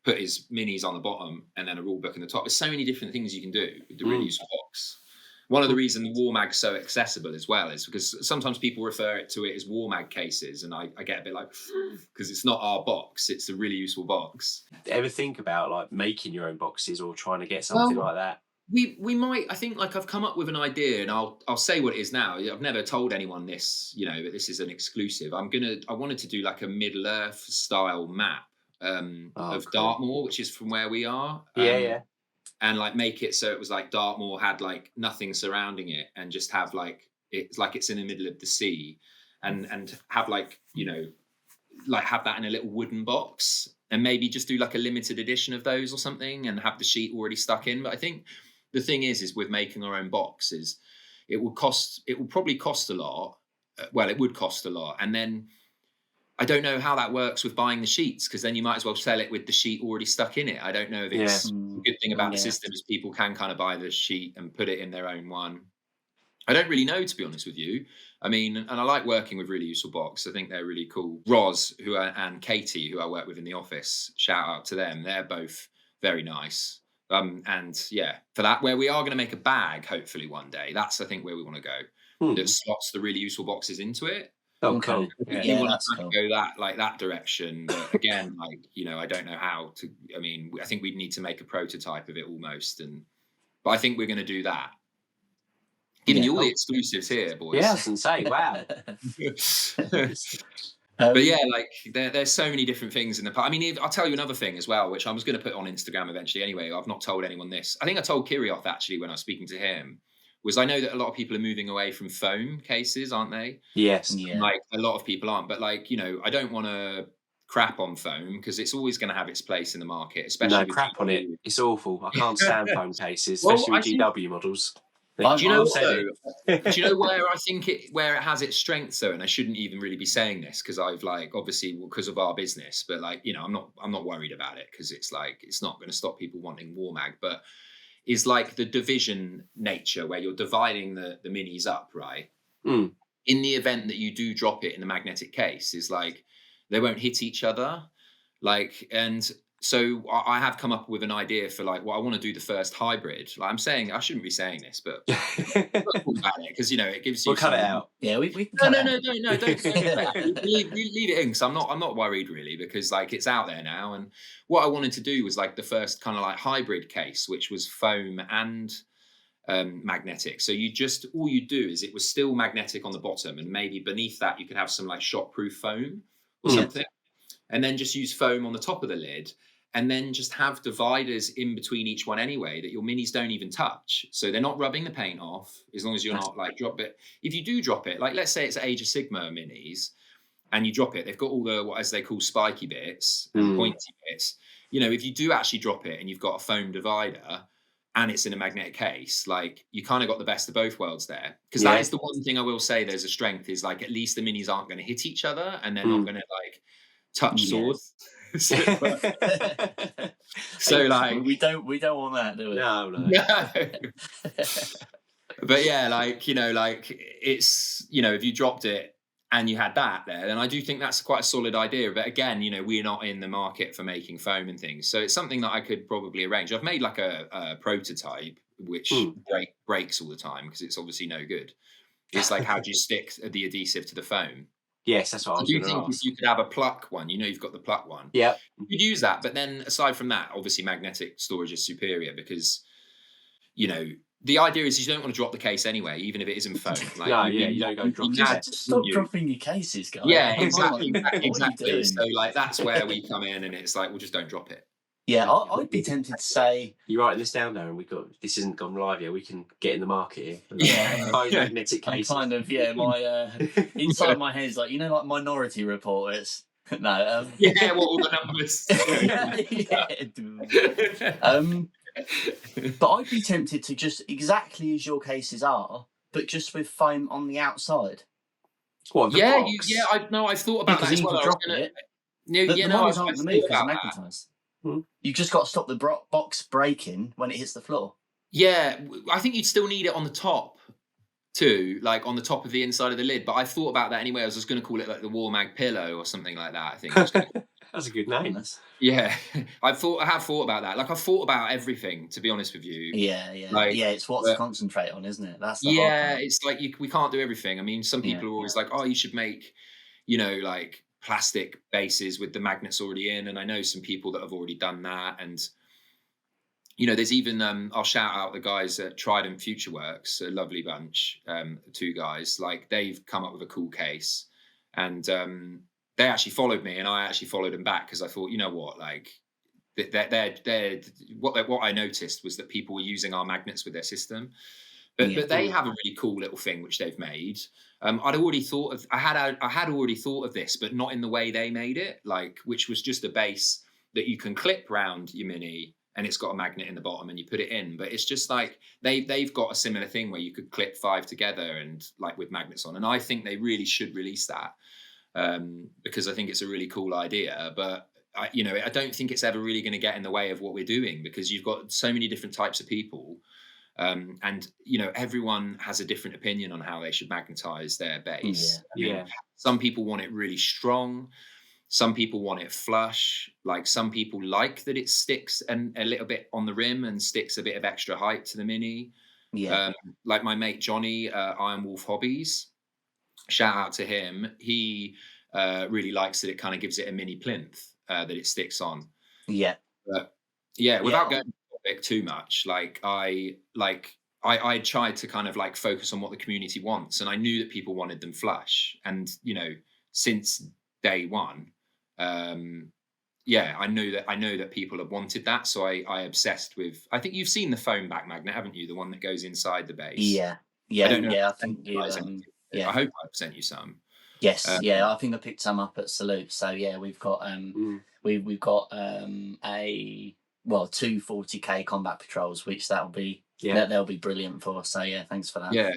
put his minis on the bottom and then a rule book in the top. There's so many different things you can do with the really useful box. One of the reasons Warmag's so accessible as well is because sometimes people refer to it as Warmag cases, and I get a bit like, because it's not our box, it's a really useful box. Ever think about like making your own boxes or trying to get something like that? We might. I think like I've come up with an idea, and I'll say what it is now. I've never told anyone this, but this is an exclusive. I wanted to do like a Middle Earth style map of cool. Dartmoor, which is from where we are. And like make it so it was like Dartmoor had like nothing surrounding it, and just have like it's in the middle of the sea, and have like like have that in a little wooden box, and maybe just do like a limited edition of those or something, and have the sheet already stuck in. But I think the thing is with making our own boxes, it will probably cost a lot. Well, it would cost a lot, and then I don't know how that works with buying the sheets, because then you might as well sell it with the sheet already stuck in it. I don't know if it's the good thing about the system is people can kind of buy the sheet and put it in their own one. I don't really know, to be honest with you. I mean, and I like working with really useful box. I think they're really cool. Roz, and Katie, who I work with in the office, shout out to them. They're both very nice. And yeah, for that, where we are going to make a bag, hopefully one day. That's, I think, where we want to go. That slots the really useful boxes into it. Oh, cool. You want to go that direction, but again, I don't know how to. I mean, I think we'd need to make a prototype of it almost, but I think we're going to do that. Giving you all the exclusives here, boys. Yeah, I was insane. Wow. But yeah, like there's so many different things in the past. I mean, I'll tell you another thing as well, which I was going to put on Instagram eventually. Anyway, I've not told anyone this. I think I told Kirioth actually when I was speaking to him. Was I know that a lot of people are moving away from foam cases, aren't they? Yes. Yeah. Like a lot of people aren't, but like, I don't want to crap on foam because it's always going to have its place in the market, especially no crap on it. It's awful. I can't stand foam cases, Well, especially with GW models. Do you know where I think where it has its strengths though? And I shouldn't even really be saying this because I've obviously because of our business, but I'm not worried about it because it's not going to stop people wanting Warmag, but is like the division nature where you're dividing the minis up, right? In the event that you do drop it in the magnetic case, is like they won't hit each other. And so I have come up with an idea for I want to do the first hybrid. I'm saying, I shouldn't be saying this, but talk about it because it gives you. We'll cut it out. Yeah, we No, don't say that. leave it in because I'm not worried really because it's out there now. And what I wanted to do was the first kind of hybrid case, which was foam and magnetic. So all you do is it was still magnetic on the bottom, and maybe beneath that you could have some shockproof foam or something, and then just use foam on the top of the lid. And then just have dividers in between each one anyway that your minis don't even touch. So they're not rubbing the paint off as long as you're not drop it. If you do drop it, let's say it's Age of Sigma minis and you drop it, they've got all the, what as they call spiky bits and pointy bits. If you do actually drop it and you've got a foam divider and it's in a magnetic case, you kind of got the best of both worlds there. Because that is the one thing I will say there's a strength is at least the minis aren't going to hit each other and they're not going to touch swords. So we don't want that, do we? No. But yeah, it's if you dropped it and you had that there, then I do think that's quite a solid idea. But again, we're not in the market for making foam and things, so it's something that I could probably arrange. I've made a prototype which breaks all the time because it's obviously no good. It's how do you stick the adhesive to the foam? Yes, that's what I was going to ask. If you could have a pluck one, you've got the pluck one. Yeah. You could use that. But then aside from that, obviously magnetic storage is superior because, the idea is you don't want to drop the case anyway, even if it isn't foam. You don't go drop it. Stop dropping your cases, guys. Yeah, exactly. So that's where we come in and it's just don't drop it. Yeah, I'd be tempted to say... You're writing this down now, and this isn't gone live yet. We can get in the market here. Yeah. Magnetic cases. I'm kind of, my... inside my head is Minority Report. It's... No. What all the numbers... But I'd be tempted to just exactly as your cases are, but just with foam on the outside. What, I've thought about that as well. The models aren't the move because they're magnetised. You've just got to stop the box breaking when it hits the floor. Yeah, I think you'd still need it on the top too, like on the top of the inside of the lid. But I thought about that anyway. I was just going to call it like the Warmag pillow or something like that. I think that's a good name. Yeah, I have thought about that. Like I've thought about everything, to be honest with you. Yeah. Like, it's what to concentrate on, isn't it? That's the hard part. It's like we can't do everything. I mean, some people are always like, oh, you should make, like plastic bases with the magnets already in. And I know some people that have already done that. And there's even I'll shout out the guys at Trident FutureWorks, a lovely bunch, 2 guys. Like they've come up with a cool case, and they actually followed me, and I actually followed them back because I thought, you know what, like they're what I noticed was that people were using our magnets with their system, but they have a really cool little thing which they've made. I had already thought of this, but not in the way they made it, like which was just a base that you can clip round your Mini. And it's got a magnet in the bottom and you put it in. But it's just like they've got a similar thing where you could clip 5 together and like with magnets on. And I think they really should release that because I think it's a really cool idea. But, I don't think it's ever really going to get in the way of what we're doing because you've got so many different types of people. And, everyone has a different opinion on how they should magnetize their base. Some people want it really strong. Some people want it flush. Like some people like that it sticks and a little bit on the rim and sticks a bit of extra height to the Mini. Like my mate Johnny, Iron Wolf Hobbies. Shout out to him. He really likes that it kind of gives it a mini plinth that it sticks on. Without going too much, I tried to kind of like focus on what the community wants, and I knew that people wanted them flush. And since day one. I know that people have wanted that, so I obsessed with. I think you've seen the foam back magnet, haven't you? The one that goes inside the base. I don't know. I think I hope I've sent you some. Yes, I think I picked some up at Salute. So we've got we've got 2 40k combat patrols, which they'll be brilliant for. So thanks for that. Yeah.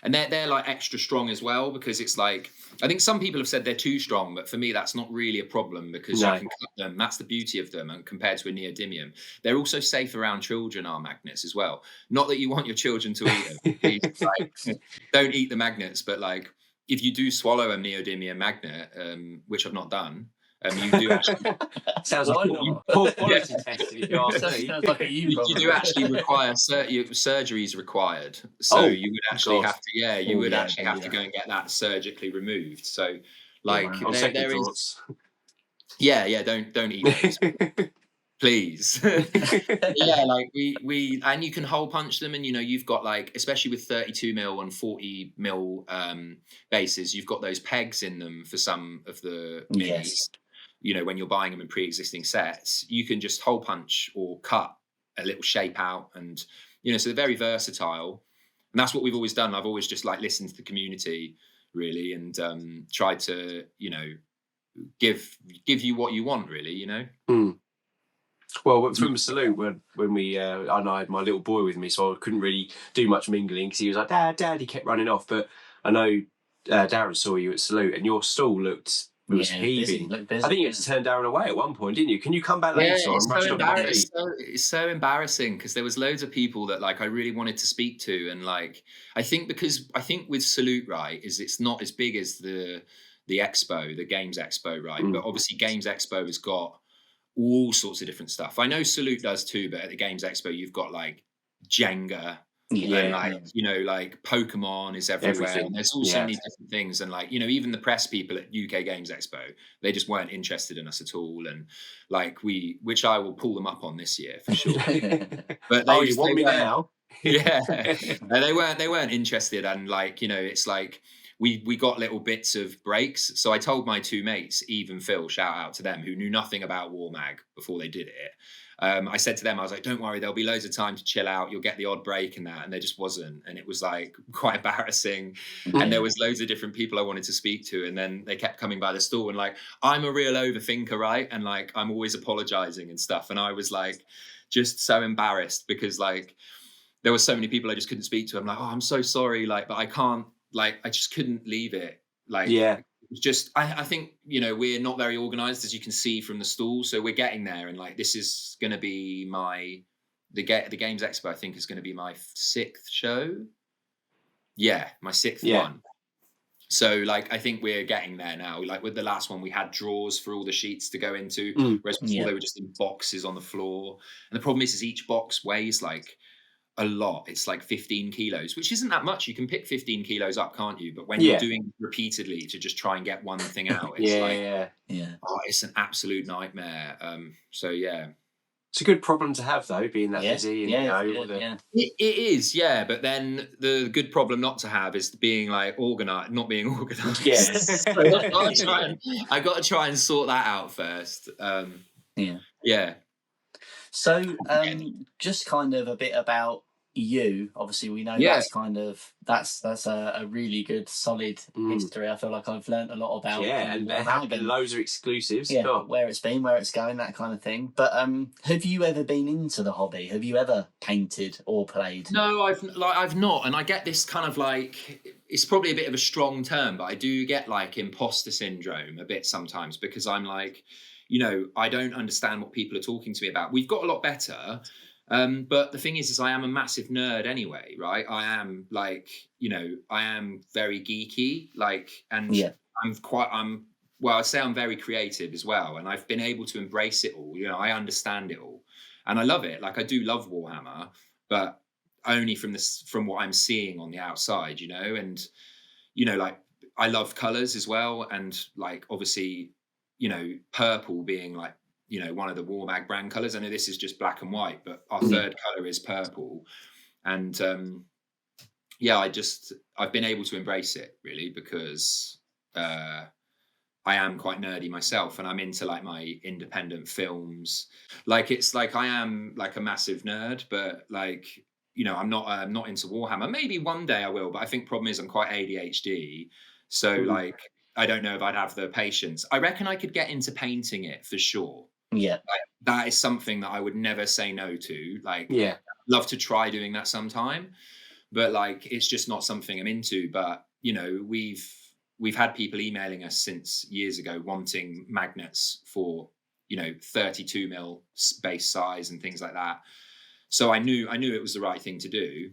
And they're like extra strong as well, because it's like, I think some people have said they're too strong, but for me, that's not really a problem because you can cut them. That's the beauty of them. And compared to a neodymium, they're also safe around children, our magnets as well. Not that you want your children to eat them. Don't eat the magnets, but like if you do swallow a neodymium magnet, which I've not done, you do actually sounds like poor quality test. Sounds like you do actually require surgeries required. So you would actually have to, you would actually have to go and get that surgically removed. So, like, there is, don't eat those, please. Like we and you can hole punch them, and you've got like, especially with 32 mil and 40 mil bases, you've got those pegs in them for some of the minis. When you're buying them in pre-existing sets, you can just hole punch or cut a little shape out, and so they're very versatile. And that's what we've always done. I've always just like listened to the community really, and tried to give you what you want really. Well, from Salute, when we I had my little boy with me, so I couldn't really do much mingling because he was like, Dad, he kept running off. But I know Darren saw you at Salute, and your stall looked. It was heaving. Busy. I think you had to turn Darren away at one point, didn't you? Can you come back later? It's so embarrassing because there was loads of people that like I really wanted to speak to, and like I think with Salute, right, is it's not as big as the expo, the Games Expo, right? But obviously Games Expo has got all sorts of different stuff. I know Salute does too, but at the Games Expo you've got like Jenga. And like Pokemon is everywhere. And there's all so many different things, and like even the press people at UK Games Expo, they just weren't interested in us at all. And like which I will pull them up on this year for sure. But you want me now? They weren't interested, and like it's like we got little bits of breaks. So I told my 2 mates, Eve and Phil, shout out to them, who knew nothing about Warmag before they did it. I said to them, I was like, don't worry, there'll be loads of time to chill out. You'll get the odd break and that. And there just wasn't. And it was like quite embarrassing. And there was loads of different people I wanted to speak to. And then they kept coming by the stall and like, I'm a real overthinker, right? And like, I'm always apologizing and stuff. And I was like, just so embarrassed because like, there were so many people I just couldn't speak to. I'm like, oh, I'm so sorry. Like, but I can't, like, I just couldn't leave it. Like, just, I think, we're not very organized, as you can see from the stall. So we're getting there. And like, this is going to be the Games Expo, I think, is going to be my 6th show. Yeah, my 6th one. So like, I think we're getting there now. Like with the last one, we had drawers for all the sheets to go into, whereas before they were just in boxes on the floor. And the problem is each box weighs like a lot. It's like 15 kilos, which isn't that much. You can pick 15 kilos up, can't you? But when you're doing it repeatedly to just try and get one thing out, it's it's an absolute nightmare. So yeah. It's a good problem to have, though, being that busy. And, It is, yeah. But then the good problem not to have is being like not being organised. Yes. So I got to try and sort that out first. Yeah. So, just kind of a bit about you. Obviously, we know that's a really good, solid history. I feel like I've learned a lot about. Yeah, and there have been loads of exclusives. Yeah, where it's been, where it's going, that kind of thing. But have you ever been into the hobby? Have you ever painted or played? No, I've not, and I get this kind of like, it's probably a bit of a strong term, but I do get like imposter syndrome a bit sometimes, because I'm like, I don't understand what people are talking to me about. We've got a lot better. But the thing is I am a massive nerd anyway, right? I am like, I am very geeky, like, and I'd say I'm very creative as well. And I've been able to embrace it all. I understand it all and I love it. Like, I do love Warhammer, but only from what I'm seeing on the outside, and, like, I love colors as well. And like, obviously, purple being like, one of the Warmag brand colors. I know this is just black and white, but our third color is purple. And I've been able to embrace it really, because I am quite nerdy myself, and I'm into like my independent films. Like, it's like I am like a massive nerd, but like, I'm not into Warhammer. Maybe one day I will, but I think problem is I'm quite ADHD. So like, I don't know if I'd have the patience. I reckon I could get into painting it for sure. Yeah. Like, that is something that I would never say no to. Like, love to try doing that sometime, but like, it's just not something I'm into. But, we've had people emailing us since years ago wanting magnets for, 32 mil base size and things like that. So I knew it was the right thing to do.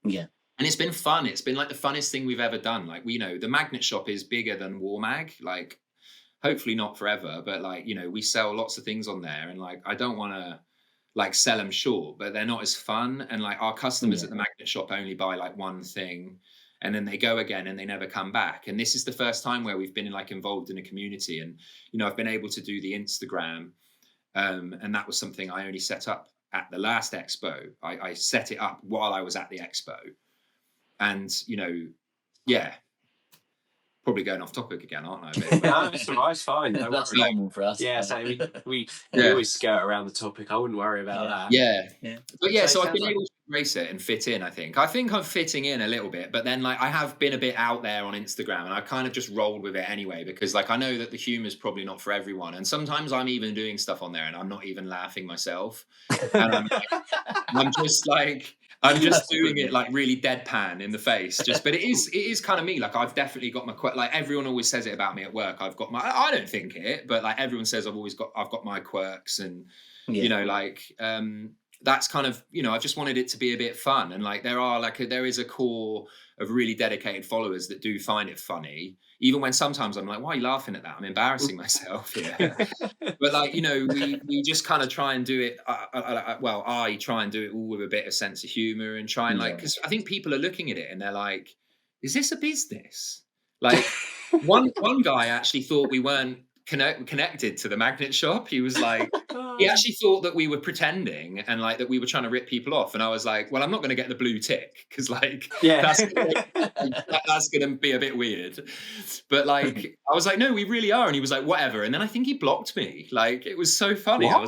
Yeah. And it's been fun. It's been like the funnest thing we've ever done. Like, the magnet shop is bigger than Warmag. Like, hopefully not forever, but like, we sell lots of things on there, and like, I don't want to like sell them short, but they're not as fun. And like, our customers at the magnet shop only buy like one thing, and then they go again and they never come back. And this is the first time where we've been like involved in a community, and I've been able to do the Instagram, and that was something I only set up at the last expo. I set it up while I was at the expo, and probably going off topic again, aren't I? No, it's all right, it's fine. That's normal for us. Yeah, so we always skirt around the topic. I wouldn't worry about that. Yeah. But so I've been able to embrace it and fit in, I think. I think I'm fitting in a little bit, but then like, I have been a bit out there on Instagram, and I kind of just rolled with it anyway, because like, I know that the humor is probably not for everyone. And sometimes I'm even doing stuff on there and I'm not even laughing myself. And I'm just doing it like really deadpan in the face, but it is kind of me. Like, I've definitely got my, like, everyone always says it about me at work. I've got I don't think it, but like, everyone says I've got my quirks, and that's kind of, I just wanted it to be a bit fun. And like, there is a core of really dedicated followers that do find it funny, even when sometimes I'm like, why are you laughing at that? I'm embarrassing myself here. But like, we just kind of try and do it. I try and do it all with a bit of sense of humor, and try and like, because I think people are looking at it and they're like, is this a business? Like, one guy actually thought we weren't connected to the magnet shop. He was like, he actually thought that we were pretending, and like, that we were trying to rip people off. And I was like, well, I'm not going to get the blue tick, because like, that's going to be a bit weird. But like, I was like, no, we really are. And he was like, whatever. And then I think he blocked me. Like, it was so funny. What? I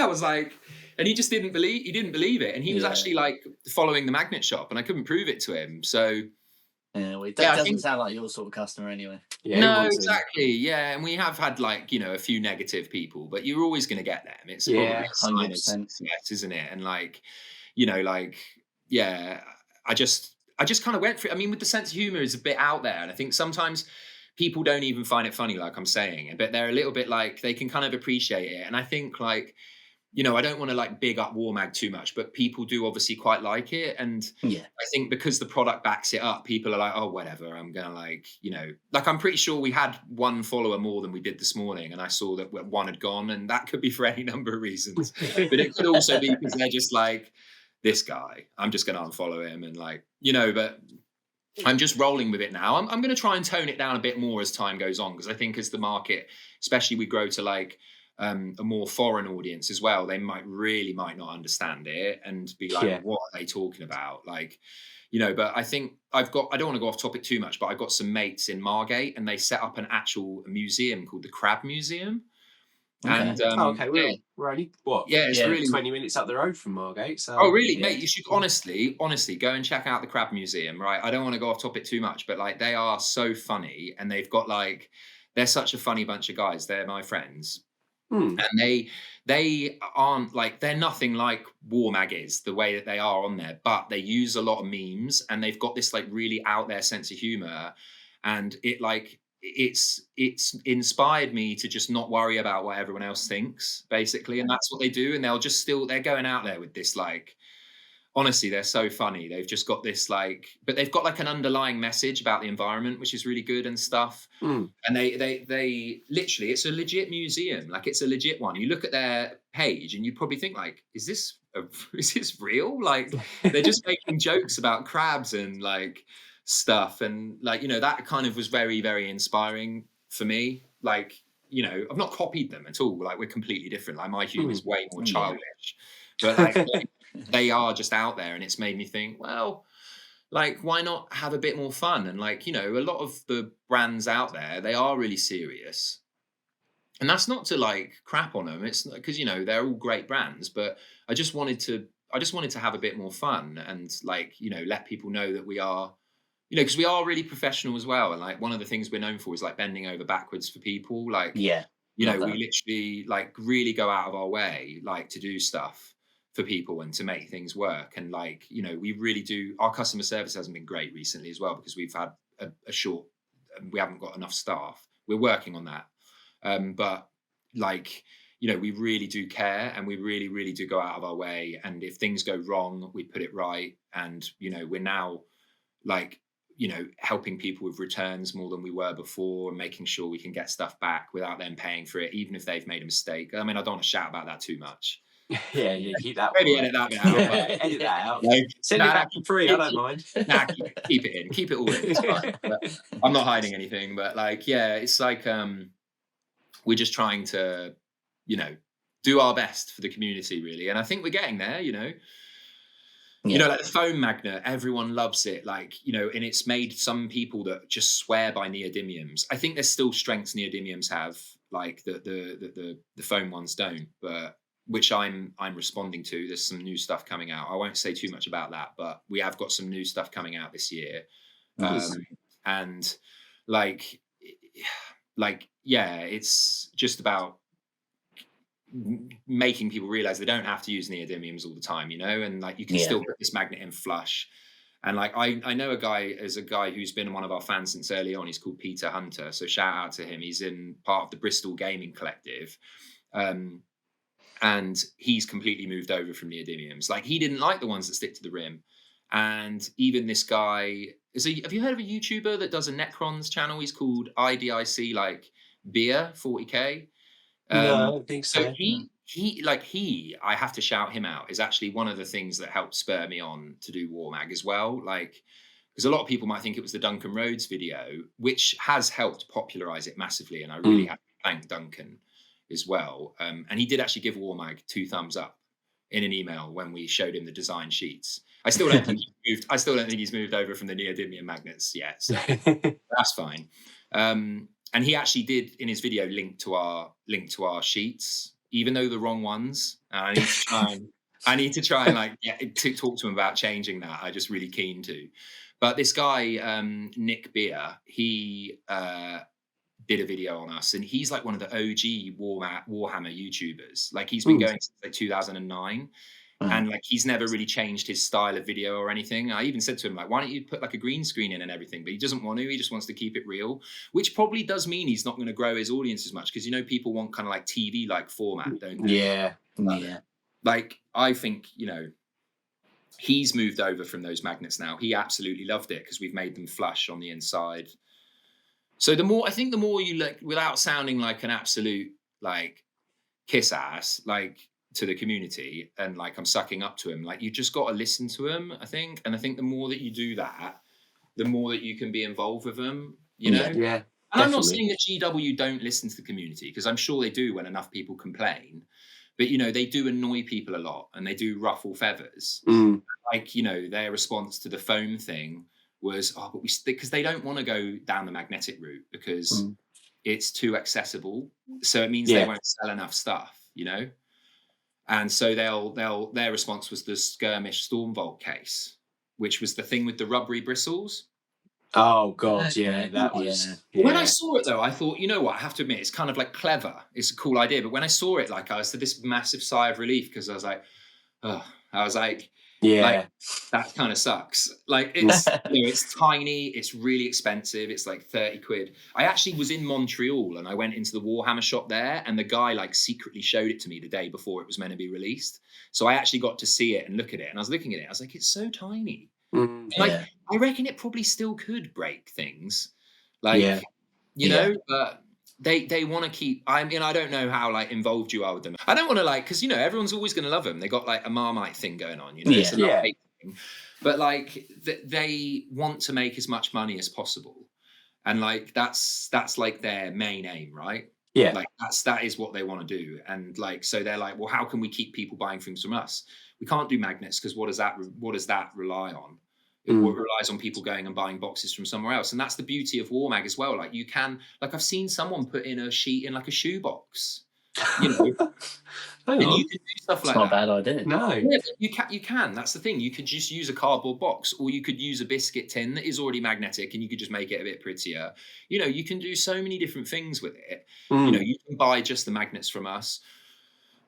was like, and he just didn't believe it. And he was actually like following the magnet shop, and I couldn't prove it to him. So it doesn't sound like your sort of customer anyway. No, exactly. Yeah, and we have had like, a few negative people, but you're always going to get them. It's probably a sign of success, isn't it? And like, I just kind of went for it. I mean, with the sense of humor is a bit out there, and I think sometimes people don't even find it funny, like I'm saying, but they're a little bit like, they can kind of appreciate it. And I think like, you know, I don't want to like big up Warmag too much, but people do obviously quite like it. And I think because the product backs it up, people are like, oh, whatever, I'm going to like, you know, like I'm pretty sure we had one follower more than we did this morning. And I saw that one had gone, and that could be for any number of reasons. But it could also be because they're just like, this guy, I'm just going to unfollow him. And like, you know, but I'm just rolling with it now. I'm going to try and tone it down a bit more as time goes on, because I think as the market, especially we grow to like, a more foreign audience as well, they might not understand it and be like, what are they talking about? Like, you know, but I think I don't want to go off topic too much, but I've got some mates in Margate, and they set up an actual museum called the Crab Museum. And we're only it's really 20 minutes up the road from Margate. So really, mate, you should honestly go and check out the Crab Museum, right? I don't want to go off topic too much, but like, they are so funny, and they've got like, they're such a funny bunch of guys. They're my friends. And they aren't like, they're nothing like Warmag is, the way that they are on there, but they use a lot of memes, and they've got this like really out there sense of humor, and it like, it's inspired me to just not worry about what everyone else thinks, basically. And that's what they do. And they're going out there with this like, honestly, they're so funny. They've just got this like, but they've got like an underlying message about the environment, which is really good and stuff. And they literally, it's a legit museum. Like, it's a legit one. You look at their page and you probably think like, is this real? Like, they're just making jokes about crabs and like stuff. And like, you know, that kind of was very, very inspiring for me. Like, you know, I've not copied them at all. Like, we're completely different. Like, my humor is way more childish, but like, they are just out there, and it's made me think, well, like, why not have a bit more fun? And like, you know, a lot of the brands out there, they are really serious, and that's not to like crap on them. It's because, you know, they're all great brands, but I just wanted to have a bit more fun, and like, you know, let people know that we are, you know, because we are really professional as well. And like, one of the things we're known for is like bending over backwards for people. Like, you know, we literally like really go out of our way, like, to do stuff for people and to make things work. And like, you know, we really do. Our customer service hasn't been great recently as well, because we've had we haven't got enough staff. We're working on that. But like, you know, we really do care, and we really, really do go out of our way. And if things go wrong, we put it right. And, you know, we're now like, you know, helping people with returns more than we were before, and making sure we can get stuff back without them paying for it, even if they've made a mistake. I mean, I don't want to shout about that too much. Keep that. Maybe edit that bit out. Edit that out. Like, send it back for free. I don't mind. Keep it in. Keep it all in. It's fine. But I'm not hiding anything. But like, it's like we're just trying to, you know, do our best for the community, really. And I think we're getting there. You know. You know, like the foam magnet, everyone loves it. Like, you know, and it's made some people that just swear by neodymiums. I think there's still strengths neodymiums have, like the foam ones don't, but which I'm responding to. There's some new stuff coming out. I won't say too much about that, but we have got some new stuff coming out this year. And like, it's just about making people realize they don't have to use neodymiums all the time, you know, and like, you can still put this magnet in flush. And like, I know a guy who's been one of our fans since early on. He's called Peter Hunter, so shout out to him. He's in part of the Bristol Gaming Collective, and he's completely moved over from neodymiums. Like, he didn't like the ones that stick to the rim. And even this guy have you heard of a YouTuber that does a Necrons channel? He's called IDIC, like Beer 40k. No, I don't think so. So he I have to shout him out, is actually one of the things that helped spur me on to do Warmag as well. Like, because a lot of people might think it was the Duncan Rhodes video, which has helped popularize it massively. And I really have to thank Duncan as well. And he did actually give Warmag 2 thumbs up in an email when we showed him the design sheets. I still don't think he's moved over from the neodymium magnets yet. So that's fine. And he actually did in his video link to our sheets, even though the wrong ones. I need to try and like to talk to him about changing that. I'm just really keen to. But this guy, Nick Beer, he did a video on us, and he's like one of the OG Warhammer YouTubers. Like, he's been going since like 2009, And like, he's never really changed his style of video or anything. I even said to him, like, why don't you put like a green screen in and everything? But he doesn't want to. He just wants to keep it real, which probably does mean he's not going to grow his audience as much, because, you know, people want kind of like TV like format, don't they? Yeah. Like, I think, you know, he's moved over from those magnets now. He absolutely loved it because we've made them flush on the inside. So the more you look, without sounding like an absolute like kiss ass, like, to the community, and like I'm sucking up to him, like, you just got to listen to him, I think. And I think the more that you do that, the more that you can be involved with them, you know? Yeah. And I'm not saying that GW don't listen to the community, because I'm sure they do when enough people complain. But, you know, they do annoy people a lot, and they do ruffle feathers. Like, you know, their response to the foam thing was, but because they don't want to go down the magnetic route, because it's too accessible. So it means they won't sell enough stuff, you know? And so their response was the Skirmish Stormvolt case, which was the thing with the rubbery bristles. Oh God, yeah, that was. Yeah. When I saw it though, I thought, you know what? I have to admit, it's kind of like clever. It's a cool idea. But when I saw it, like, I was to this massive sigh of relief, because I was like, like, that kind of sucks. Like, it's you know, it's tiny, it's really expensive, it's like 30 quid. I actually was in Montreal, and I went into the Warhammer shop there, and the guy like secretly showed it to me the day before it was meant to be released. So I actually got to see it and look at it, and I was looking at it, I was like, it's so tiny. Like, I reckon it probably still could break things, like, you know, but they want to keep. I mean, I don't know how like involved you are with them. I don't want to, like, because, you know, everyone's always going to love them. They got like a Marmite thing going on, you know. It's a love-hate thing. But like, they want to make as much money as possible, and like that's like their main aim, right? Yeah, like that is what they want to do. And like, so they're like, well, how can we keep people buying things from us? We can't do magnets, because what does that rely on? It relies on people going and buying boxes from somewhere else. And that's the beauty of Warmag as well. Like, you can, like, I've seen someone put in a sheet in like a shoebox, you know, and you can do stuff like that. It's not a bad idea. No. Yeah, you can. That's the thing. You could just use a cardboard box, or you could use a biscuit tin that is already magnetic, and you could just make it a bit prettier. You know, you can do so many different things with it. You know, you can buy just the magnets from us,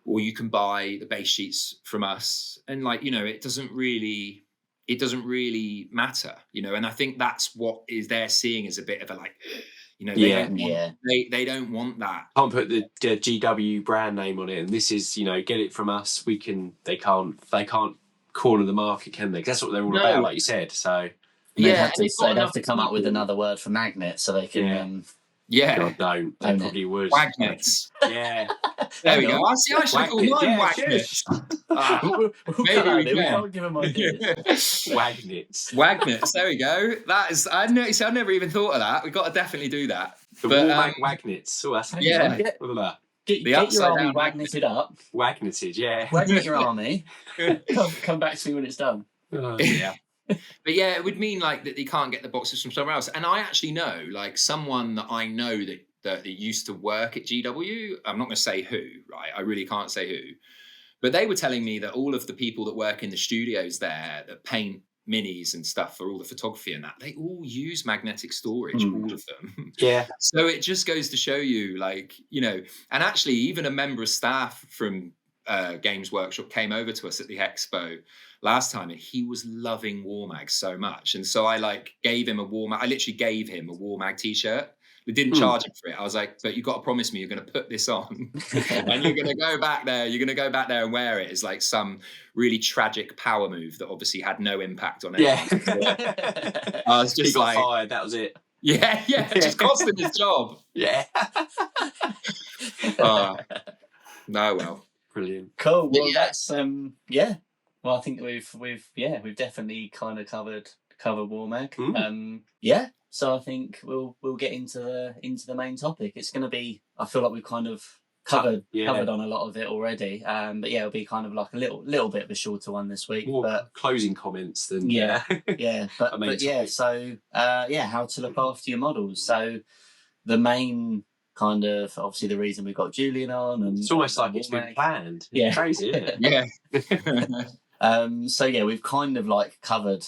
or you can buy the base sheets from us. And like, you know, it doesn't really matter, you know. And I think that's what they're seeing as a bit of a, like, you know, they don't want that. Can't put the GW brand name on it, and this is, you know, get it from us. They can't corner the market, can they? 'Cause that's what they're all about, like you said. So they'd have to come up with another word for magnet, so they can. God, don't. They probably would. Wagnets. Yeah. There we go. I should have called mine Wagnets. Maybe we can't give them ideas. Wagnets. There we go. That is. I've never even thought of that. We've got to definitely do that. The Warmag Wagnets. Oh, that's Get your army wagneted up. Wagneted, yeah. Wagnet your army. Come back to me when it's done. Yeah. But yeah, it would mean like that they can't get the boxes from somewhere else. And I actually know like someone that I know that used to work at GW. I'm not going to say who, right? I really can't say who. But they were telling me that all of the people that work in the studios there that paint minis and stuff for all the photography and that, they all use magnetic storage, all of them. Yeah. So it just goes to show you, like, you know, and actually even a member of staff from Games Workshop came over to us at the expo last time, and he was loving Warmag so much. And so I gave him a Warmag t-shirt. We didn't charge him for it. I was like, but you've got to promise me you're going to put this on and you're going to go back there. You're going to go back there and wear it as like some really tragic power move that obviously had no impact on anyone. Yeah. I was just he got fired. That was it. Yeah. Just cost him his job. Yeah. No, well. Brilliant. Cool. Well, that's Well, I think we've definitely kind of covered Warmag. So I think we'll get into the main topic. It's going to be, I feel like we've kind of covered on a lot of it already. But yeah, it'll be kind of like a little bit of a shorter one this week. More but closing comments than But yeah. So how to look after your models. So the main kind of, obviously the reason we've got Julian on, and it's almost like it's been planned. Yeah, crazy, isn't it? Yeah. So yeah, we've kind of like covered,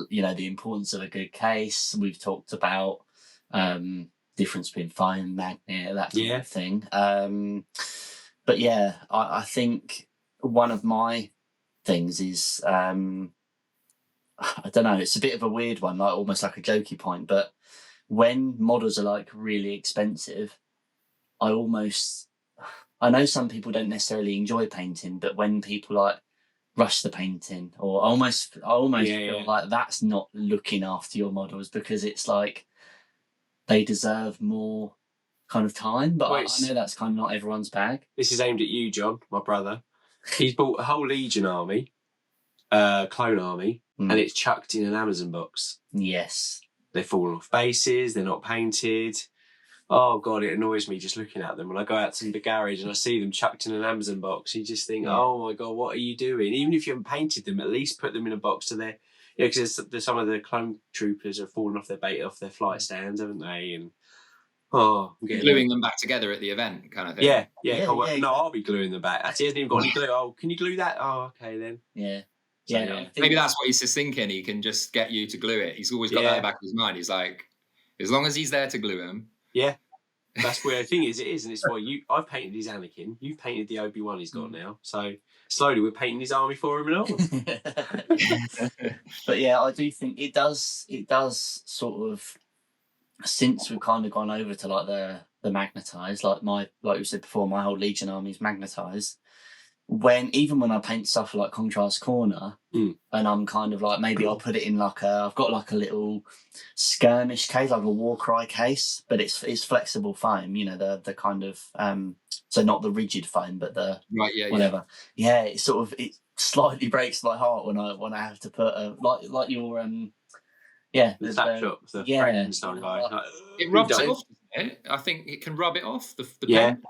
you know, the importance of a good case. We've talked about difference between foam, magnet, that sort of thing. But yeah, I think one of my things is, I don't know, it's a bit of a weird one, like almost like a jokey point, but when models are like really expensive, I know some people don't necessarily enjoy painting, but when people like rush the painting, or I almost feel like that's not looking after your models, because it's like they deserve more kind of time. But I know that's kind of not everyone's bag. This is aimed at you, John, my brother. He's bought a whole Legion army, clone army, and it's chucked in an Amazon box. Yes. They've fallen off bases, they're not painted. Oh, God, it annoys me just looking at them. When I go out to the garage and I see them chucked in an Amazon box, you just think, oh, my God, what are you doing? Even if you haven't painted them, at least put them in a box so they're... Yeah, because some of the clone troopers have fallen off their flight stands, haven't they? And, I'm getting... Gluing them back together at the event kind of thing. Yeah. No, I'll be gluing them back. Actually, he hasn't even got any glue. Oh, can you glue that? Oh, okay, then. Yeah. So, maybe that's what he's just thinking. He can just get you to glue it. He's always got that in the back of his mind. He's like, as long as he's there to glue them. Yeah. That's where the thing is, and it's why I've painted his Anakin, you've painted the Obi-Wan he's got now. So slowly we're painting his army for him and all. But yeah, I do think it does sort of, since we've kind of gone over to like the magnetized, like we said before, my whole Legion army is magnetized. Even when I paint stuff like Contrast Corner, and I'm kind of like, maybe I'll put it in I've got like a little skirmish case, like a war cry case, but it's flexible foam, the kind of, so not the rigid foam, but the whatever. Yeah, it slightly breaks my heart when I have to put like your the Slapshot, the Frankenstein guy. It rubs it off, doesn't it? I think it can rub it off the pen.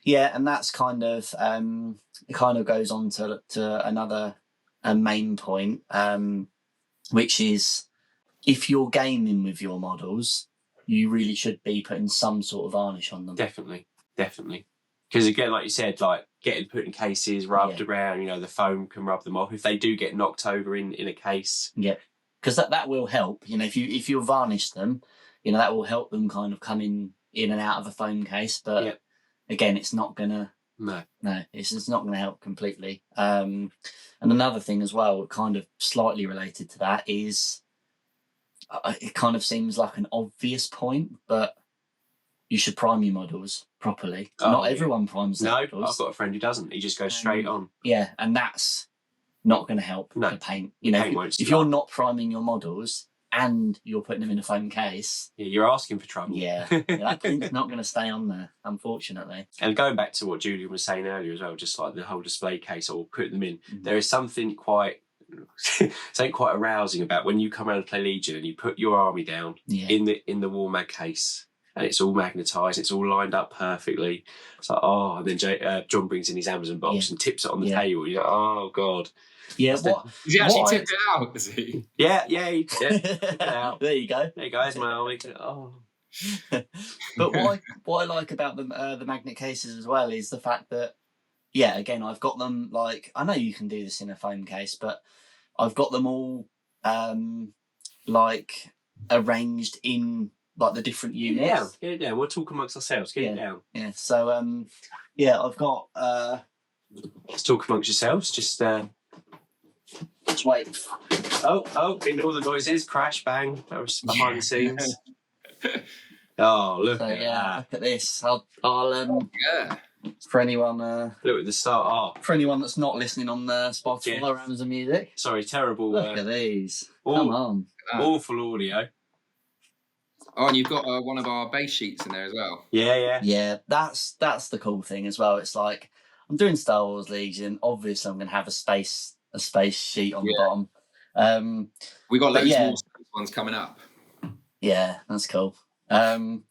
Yeah, and that's kind of it kind of goes on to another main point, which is, if you're gaming with your models, you really should be putting some sort of varnish on them. Definitely. Because again, like you said, like getting put in cases, rubbed around, the foam can rub them off if they do get knocked over in a case. Yeah, because that will help. If you varnish them, that will help them kind of come in and out of a foam case, but. Yeah. Again, it's not gonna. No, it's not gonna help completely. And another thing as well, kind of slightly related to that, is it kind of seems like an obvious point, but you should prime your models properly. Not everyone primes their models. I've got a friend who doesn't. He just goes straight on. Yeah, and that's not going to help the paint. If you're not priming your models and you're putting them in a foam case, you're asking for trouble. That paint's not going to stay on there, unfortunately. And going back to what Julian was saying earlier as well, just like the whole display case or putting them in, there is something quite arousing about when you come around to play Legion and you put your army down in the Warmag case, and it's all magnetised, it's all lined up perfectly. It's like, and then John brings in his Amazon box and tips it on the table. You're like, oh God. Yeah, Does he actually tip it out? Does he? Yeah, tip it out. There you go. There you go, my army. But what I like about the magnet cases as well is the fact that, again, I've got them like, I know you can do this in a foam case, but I've got them all like arranged in like the different units. Get it down. We'll talk amongst ourselves. Get it down. Yeah. So I've got. Let's talk amongst yourselves. Just wait. Oh! In all the noises, crash, bang. That was behind the scenes. Oh, look! Look at this. I'll for anyone look at the start. For anyone that's not listening on Spotify or Amazon Music. Sorry, terrible. Look at these. Come on. Awful audio. Oh, and you've got one of our base sheets in there as well. Yeah. That's the cool thing as well. It's like, I'm doing Star Wars Legion. Obviously, I'm going to have a space sheet on the bottom. We got loads more ones coming up. Yeah, that's cool. So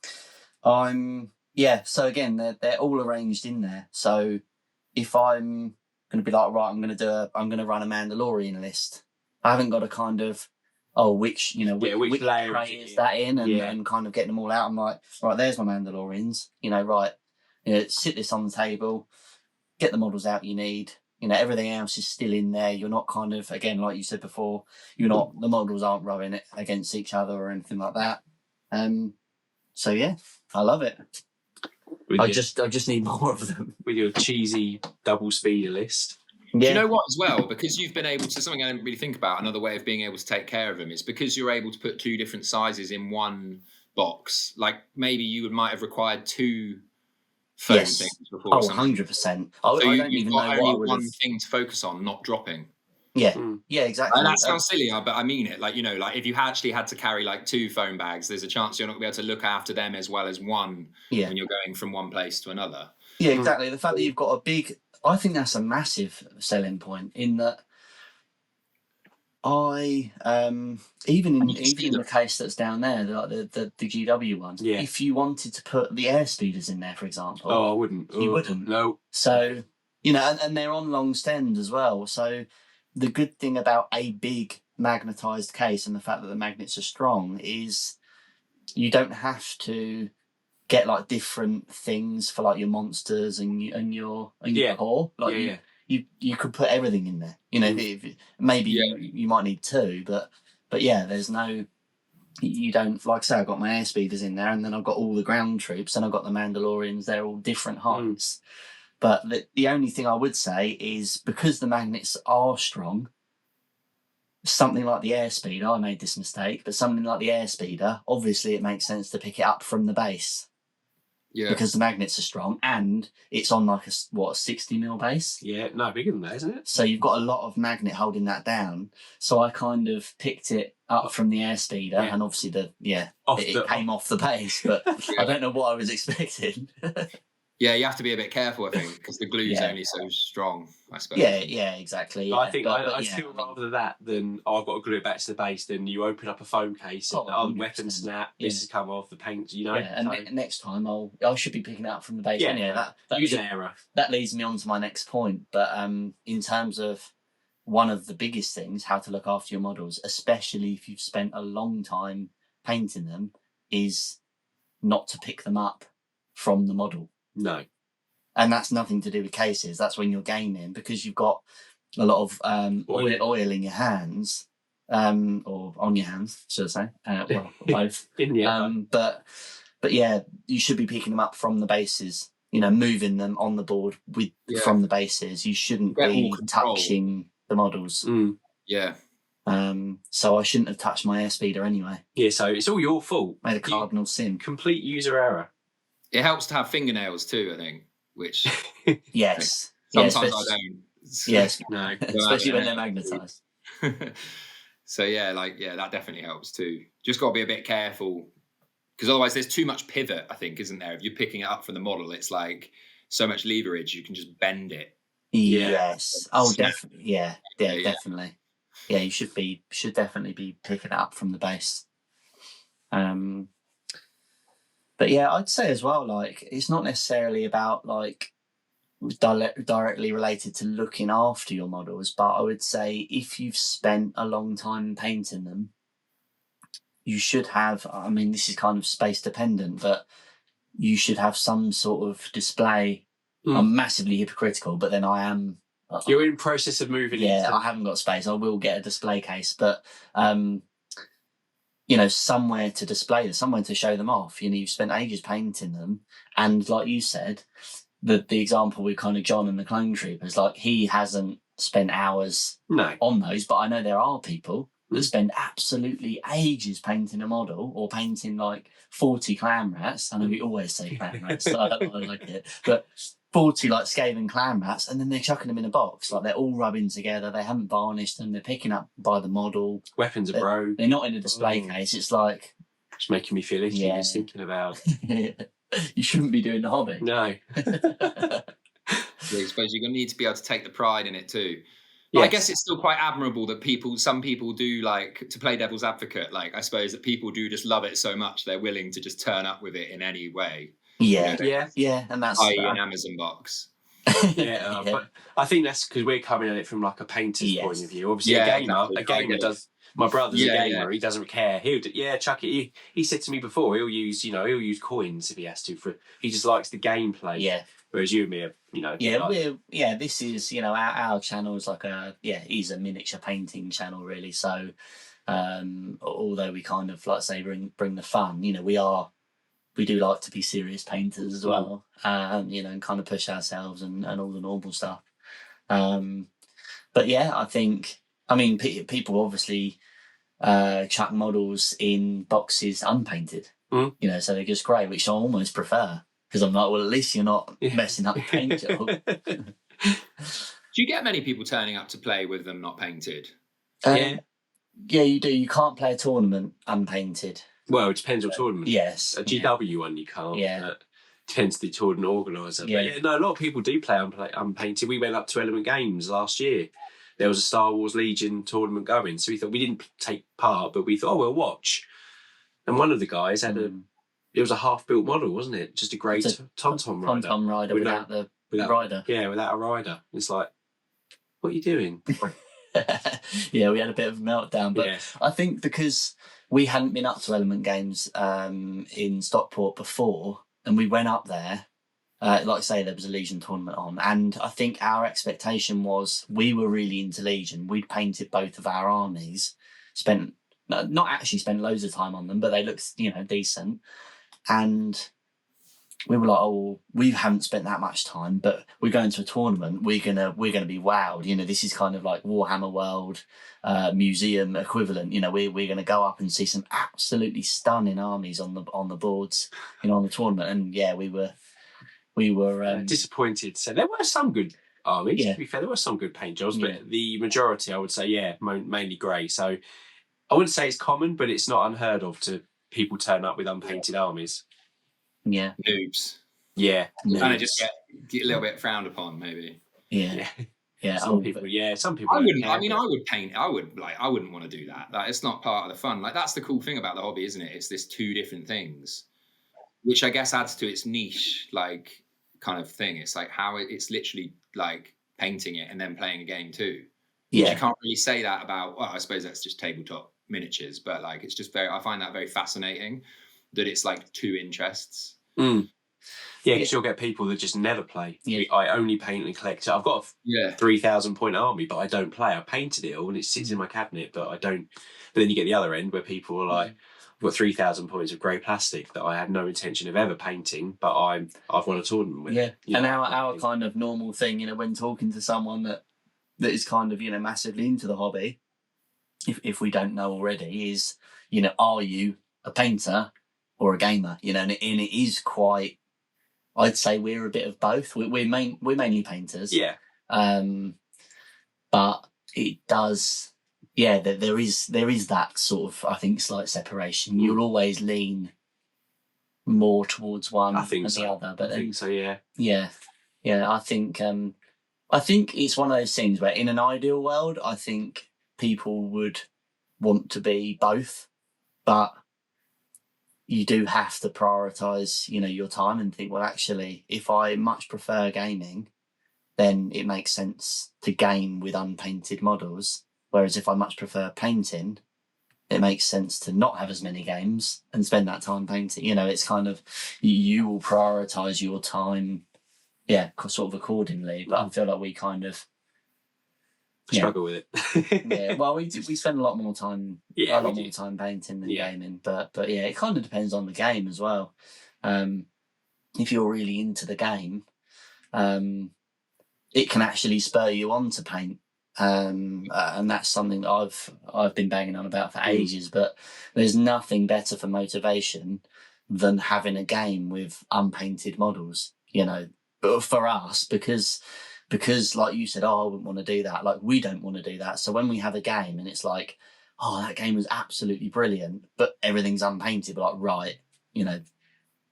again, they're all arranged in there. So if I'm going to be like, right, I'm going to run a Mandalorian list, I haven't got a kind of, which layer is that in, and kind of getting them all out. I'm like, right, there's my Mandalorians. Sit this on the table, get the models out you need. Everything else is still in there. You're not kind of, again, like you said before, the models aren't rowing it against each other or anything like that. So yeah, I love it. I just need more of them. With your cheesy double speeder list. Do you know what as well? Because you've been able to, something I didn't really think about, another way of being able to take care of them is because you're able to put 2 different sizes in one box. Like maybe you might have required 2 foam things before. Oh, 100%. So I don't even know only one thing to focus on, not dropping. Yeah, yeah, exactly. And that sounds silly, but I mean it. Like, you know, like if you actually had to carry like 2 foam bags, there's a chance you're not going to be able to look after them as well as one when you're going from one place to another. Yeah, exactly. The fact that you've got a big, I think that's a massive selling point in that even in the case that's down there, like the GW one, if you wanted to put the air speeders in there, for example, I wouldn't. You wouldn't. No. So, you know, and they're on long stems as well. So the good thing about a big magnetized case and the fact that the magnets are strong is you don't have to get like different things for like your monsters and your core. Like you could put everything in there. You know, maybe you might need 2, but yeah, there's no. You don't, like I say, I've got my air speeders in there, and then I've got all the ground troops, and I've got the Mandalorians. They're all different heights. But the only thing I would say is because the magnets are strong, something like the airspeeder, I made this mistake, but something like the airspeeder, obviously it makes sense to pick it up from the base. Yeah. Because the magnets are strong and it's on like a 60mm base? Yeah, no, bigger than that, isn't it? So you've got a lot of magnet holding that down. So I kind of picked it up from the airspeeder and obviously it came off the base, but I don't know what I was expecting. Yeah, you have to be a bit careful, I think, because the glue's only so strong, I suppose. Yeah, exactly. Yeah. I think I feel rather that than I've got to glue it back to the base, then you open up a foam case and the weapon snap, this has come off, the paint, you know. Yeah, and next time I should be picking it up from the base. Yeah, that use an error. That leads me on to my next point. But in terms of one of the biggest things, how to look after your models, especially if you've spent a long time painting them, is not to pick them up from the model. No. And that's nothing to do with cases. That's when you're gaming because you've got a lot of oil in your hands, or on your hands, should I say? Well, both. But yeah, you should be picking them up from the bases. You know, moving them on the board from the bases. You shouldn't be touching the models. Yeah. So I shouldn't have touched my airspeeder anyway. Yeah. So it's all your fault. Made a cardinal sin. Complete user error. It helps to have fingernails too, I think, which... Yes. Sometimes I don't. Yes. No. Especially when they're magnetised. So, that definitely helps too. Just got to be a bit careful, because otherwise there's too much pivot, I think, isn't there? If you're picking it up from the model, it's like so much leverage, you can just bend it. Yes. Oh, definitely. Yeah, definitely. Yeah, you should definitely be picking it up from the base. But yeah, I'd say as well, like, it's not necessarily about like directly related to looking after your models, but I would say if you've spent a long time painting them, you should have, I mean, this is kind of space dependent, but you should have some sort of display. I'm massively hypocritical, but then I am. You're in process of moving. Yeah, I haven't got space. I will get a display case, but you know, somewhere to display them, somewhere to show them off. You know, you've spent ages painting them. And like you said, the example with kind of John and the Clone Troopers, like he hasn't spent hours on those, but I know there are people that spend absolutely ages painting a model or painting like 40 clan rats. I know we always say clan rats, so I like it. But 40 like Skaven clan rats, and then they're chucking them in a box. Like they're all rubbing together. They haven't varnished them. They're picking up by the model. Weapons are broke. They're not in a display case. It's like it's making me feel icky just thinking about. You shouldn't be doing the hobby. No. I suppose you're going to need to be able to take the pride in it too. Yes. I guess it's still quite admirable that some people do, like, to play devil's advocate. Like, I suppose that people do just love it so much they're willing to just turn up with it in any way. Yeah, and that's an Amazon box. But I think that's because we're coming at it from like a painter's point of view. Obviously, a gamer does. My brother's a gamer. He doesn't care. He'll chuck it. He said to me before, he'll use coins if he has to. He just likes the gameplay. Yeah. Whereas you and me are, this is, our channel is like is a miniature painting channel really. So, although we kind of, like say, bring the fun, we do like to be serious painters as well, and kind of push ourselves and all the normal stuff. But yeah, I mean, people obviously chuck models in boxes unpainted, you know, so they're just grey, which I almost prefer, because I'm like, well, at least you're not messing up the paint job. Do you get many people turning up to play with them not painted? Yeah, you do. You can't play a tournament unpainted. Well, it depends what tournament. Yes. A GW one you can't. Yeah. But depends the tournament organiser. Yeah. But no, a lot of people do play unpainted. We went up to Element Games last year. There was a Star Wars Legion tournament going, so we thought, we didn't take part, but we thought, we'll watch. And one of the guys had it was a half-built model, wasn't it? Just a grey Tom rider. Tom rider without the rider. Yeah, without a rider. It's like, what are you doing? Yeah, we had a bit of a meltdown, but I think because we hadn't been up to Element Games in Stockport before, and we went up there, like I say, there was a Legion tournament on, and I think our expectation was we were really into Legion. We'd painted both of our armies, not actually spent loads of time on them, but they looked, you know, decent, and we were like, oh, we haven't spent that much time, but we're going to a tournament. We're gonna be wowed. You know, this is kind of like Warhammer World museum equivalent. You know, we're gonna go up and see some absolutely stunning armies on the boards, you know, on the tournament. And yeah, we were disappointed. So there were some good armies. To be fair, there were some good paint jobs, but the majority, I would say, mainly grey. So I wouldn't say it's common, but it's not unheard of to people turn up with unpainted armies. Yeah. Noobs. Yeah. Kind of just get a little bit frowned upon, maybe. Yeah. Some people. I wouldn't. I mean, I would paint. I wouldn't want to do that. Like, it's not part of the fun. Like, that's the cool thing about the hobby, isn't it? It's this two different things, which I guess adds to its niche, like, kind of thing. It's like how it's literally like painting it and then playing a game too. Yeah. You can't really say that about. Well, I suppose that's just tabletop miniatures, but like, it's just I find that very fascinating that it's like two interests. Yeah, because you'll get people that just never play. I only paint and collect. I've got a 3,000 point army, but I don't play. I painted it all and it sits in my cabinet, but I don't. But then you get the other end where people are like, I've got 3,000 points of grey plastic that I have no intention of ever painting, but I've won a tournament with. Yeah, and our kind of normal thing, you know, when talking to someone that is kind of, you know, massively into the hobby, if we don't know already, is, you know, are you a painter or a gamer? You know, and it is quite. I'd say we're a bit of both. We're mainly painters. Yeah. But it does. Yeah, there is that sort of, I think, slight separation. You'll always lean more towards one than the other. But I think so. Yeah. Yeah. I think it's one of those things where, in an ideal world, I think people would want to be both, but you do have to prioritise, you know, your time and think, well, actually, if I much prefer gaming, then it makes sense to game with unpainted models. Whereas if I much prefer painting, it makes sense to not have as many games and spend that time painting. You know, it's kind of, you will prioritise your time, sort of accordingly. But I feel like we kind of struggle with it. Well, we spend a lot more time, more time painting than gaming. But yeah, it kind of depends on the game as well. If you're really into the game, it can actually spur you on to paint. And that's something I've been banging on about for ages, but there's nothing better for motivation than having a game with unpainted models, you know, but for us, because like you said, I wouldn't want to do that. Like, we don't want to do that. So when we have a game and it's like, oh, that game was absolutely brilliant, but everything's unpainted, but like, right, you know,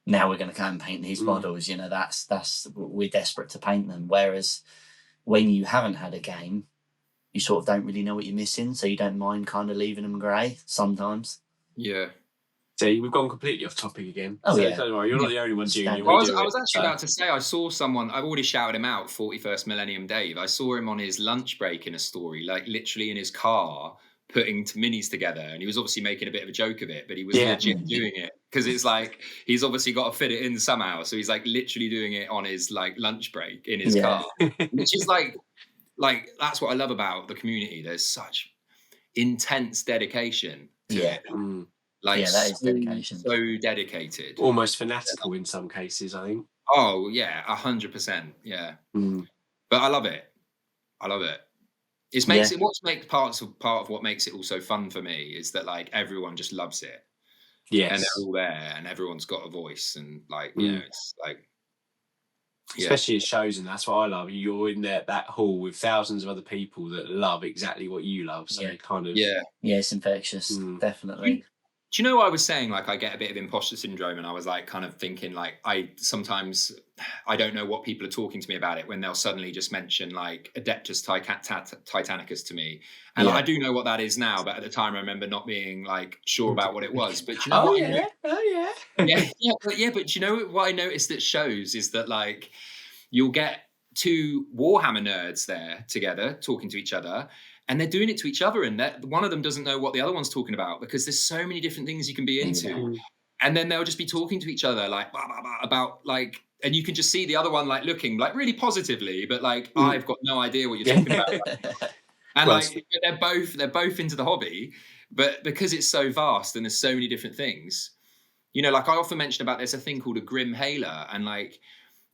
now we're going to go and paint these models, you know, that's we're desperate to paint them. Whereas when you haven't had a game, you sort of don't really know what you're missing, so you don't mind kind of leaving them grey sometimes. Yeah. So we've gone completely off topic again. Oh, yeah. Don't worry, you're not the only one doing it. Well, I was actually about to say, I saw someone, I've already shouted him out, 41st Millennium Dave. I saw him on his lunch break in a story, like literally in his car, putting minis together. And he was obviously making a bit of a joke of it, but he was legit doing it. Because it's like, he's obviously got to fit it in somehow. So he's like literally doing it on his like lunch break in his car, which is like, that's what I love about the community. There's such intense dedication to it. Like, that is dedication. So dedicated. Almost fanatical in some cases, I think. Oh, yeah, 100%. Yeah. But I love it. It makes it part of what makes it also fun for me is that like everyone just loves it. Yes. And they're all there and everyone's got a voice and like, you know, it's like, especially at shows, and that's what I love. You're in that hall with thousands of other people that love exactly what you love. So it kind of it's infectious, definitely. Do you know what I was saying? Like, I get a bit of imposter syndrome, and I was like, kind of thinking, like, I don't know what people are talking to me about it when they'll suddenly just mention like Adeptus Titanicus to me, and I do know what that is now, but at the time I remember not being like sure about what it was. But you know but you know what I noticed at shows is that like you'll get two Warhammer nerds there together talking to each other. And they're doing it to each other, and one of them doesn't know what the other one's talking about because there's so many different things you can be into. And then they'll just be talking to each other like blah, blah, blah, about like, and you can just see the other one like looking like really positively, but like I've got no idea what you're talking about. And like they're both into the hobby, but because it's so vast and there's so many different things, you know, like I often mention about there's a thing called a Grim Hailer, and like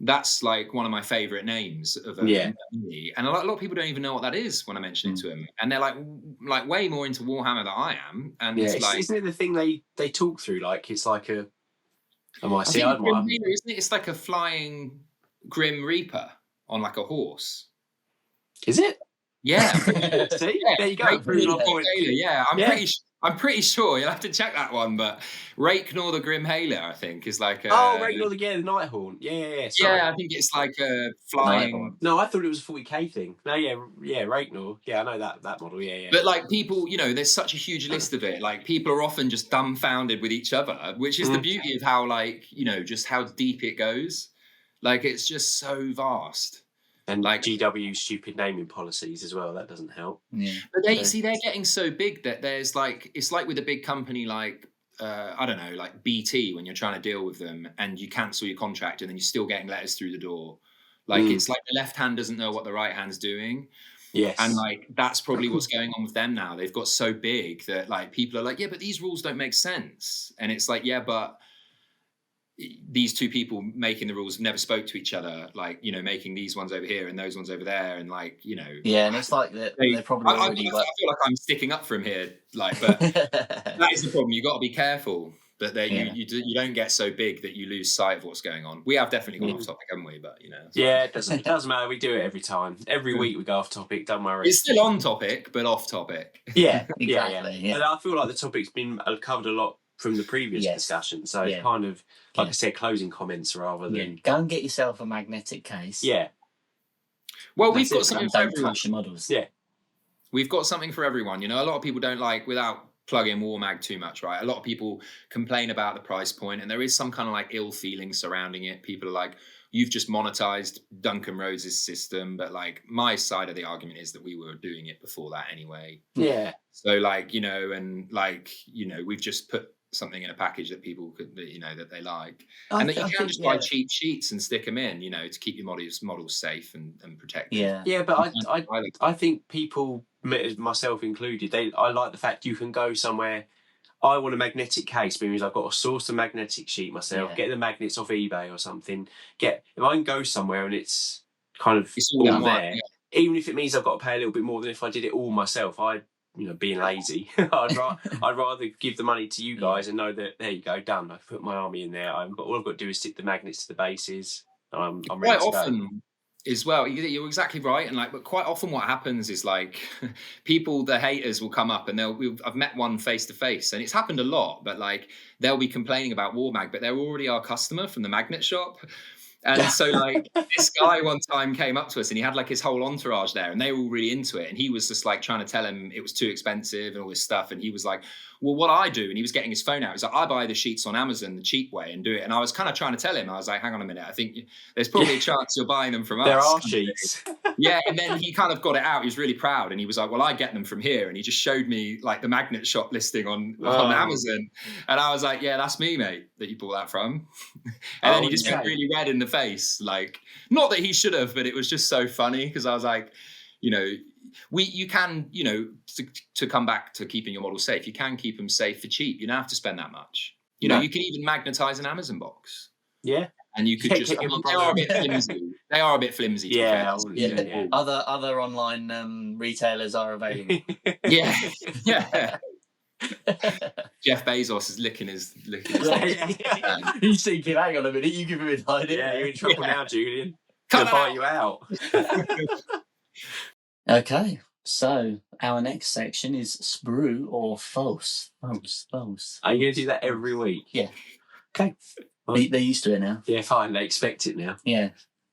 that's like one of my favorite names of a movie. And a lot of people don't even know what that is when I mention it to them. And they're like way more into Warhammer than I am. And it's like, isn't it the thing they talk through? Like, it's like isn't it? It's like a flying Grim Reaper on like a horse. Is it? Yeah. See? There you go. Yeah. I'm pretty sure you'll have to check that one, but Rakenor the Grim Hailer, I think, is like Rakenor the Nighthaunt. Yeah. Sorry. Yeah, I think it's like a flying. No, I thought it was a 40k thing. No, Rakenor. Yeah, I know that model. Yeah. But like people, you know, there's such a huge list of it. Like people are often just dumbfounded with each other, which is the beauty of how like, you know, just how deep it goes. Like it's just so vast. And like GW's stupid naming policies as well, that doesn't help. Yeah. But they're getting so big that there's like, it's like with a big company like, I don't know, like BT, when you're trying to deal with them and you cancel your contract and then you're still getting letters through the door. Like it's like the left hand doesn't know what the right hand's doing. Yes. And like, that's probably what's going on with them now. They've got so big that like people are like, yeah, but these rules don't make sense. And it's like, yeah, but these two people making the rules never spoke to each other, like, you know, making these ones over here and those ones over there, and like, you know, and it's like they're probably I feel like I'm sticking up from here, like, but that is the problem. You got to be careful that you don't get so big that you lose sight of what's going on. We have definitely gone off topic, haven't we? But you know, it doesn't matter. We do it every time. Every week we go off topic. Don't worry. It's still on topic, but off topic. Yeah, exactly. Yeah. And I feel like the topic's been covered a lot from the previous discussion, so it's kind of like I said, closing comments rather than go and get yourself a magnetic case. Well, we've got something for everyone. Touch your models. We've got something for everyone. You know, a lot of people don't like, without plugging Warmag too much, right? A lot of people complain about the price point, and there is some kind of like ill feeling surrounding it. People are like, you've just monetized Duncan Rose's system, but like my side of the argument is that we were doing it before that anyway. So like, you know, and like, you know, we've just put something in a package that people could, you know, that they like, and that you can just buy cheap sheets and stick them in, you know, to keep your models safe and protected. But I think people, myself included, I like the fact you can go somewhere. I want a magnetic case, means I've got to source a magnetic sheet myself, get the magnets off eBay or something. If I can go somewhere and it's kind of all there, even if it means I've got to pay a little bit more than if I did it all myself, being lazy, I'd rather give the money to you guys and know that there you go, done. I've put my army in there. All I've got to do is stick the magnets to the bases. I'm ready to go. As well, you're exactly right, and like, but quite often what happens is like, people, the haters will come up and I've met one face to face, and it's happened a lot, but like they'll be complaining about Warmag, but they're already our customer from the magnet shop. And so like this guy one time came up to us and he had like his whole entourage there and they were all really into it. And he was just like trying to tell him it was too expensive and all this stuff. And he was like, well, what I do, and he was getting his phone out. He's like, I buy the sheets on Amazon the cheap way and do it. And I was kind of trying to tell him, I was like, hang on a minute, I think there's probably a chance you're buying them from us. There are sheets. And then he kind of got it out. He was really proud. And he was like, well, I get them from here. And he just showed me like the magnet shop listing on Amazon. And I was like, yeah, that's me, mate, that you bought that from. And then he just got really red in the face. Like, not that he should have, but it was just so funny because I was like, you know, you can, you know, to come back to keeping your models safe, you can keep them safe for cheap. You don't have to spend that much. You know, you can even magnetize an Amazon box. Yeah. and you could just. They are a bit flimsy. They are a bit flimsy. Yeah. Other online retailers are available. Yeah. Jeff Bezos is licking his. You see, hang on a minute. You give him an idea. Yeah, you're in trouble now, Julian. Gonna buy you out. Okay, so our next section is Sprue or false. False. Are you going to do that every week? Yeah. Okay. They're used to it now. Yeah, fine. They expect it now. Yeah.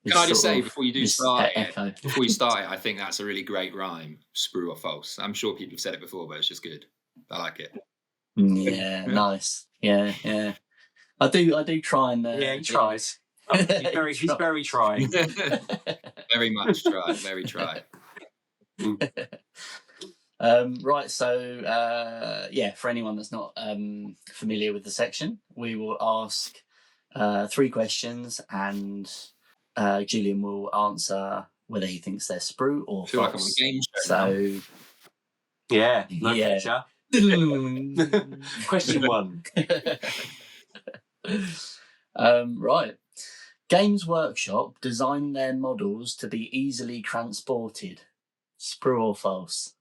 Can I just say before you start it, I think that's a really great rhyme, Sprue or false. I'm sure people have said it before, but it's just good. I like it. Yeah, nice. Yeah. I do try and. Yeah, he tries. He's very trying. Very much try. Very try. Right, so for anyone that's not familiar with the section, we will ask 3 questions, and Julian will answer whether he thinks they're Sprue or false. I feel like I'm on a game show. So pressure. Question 1. Right. Games Workshop designed their models to be easily transported. Sprue or false?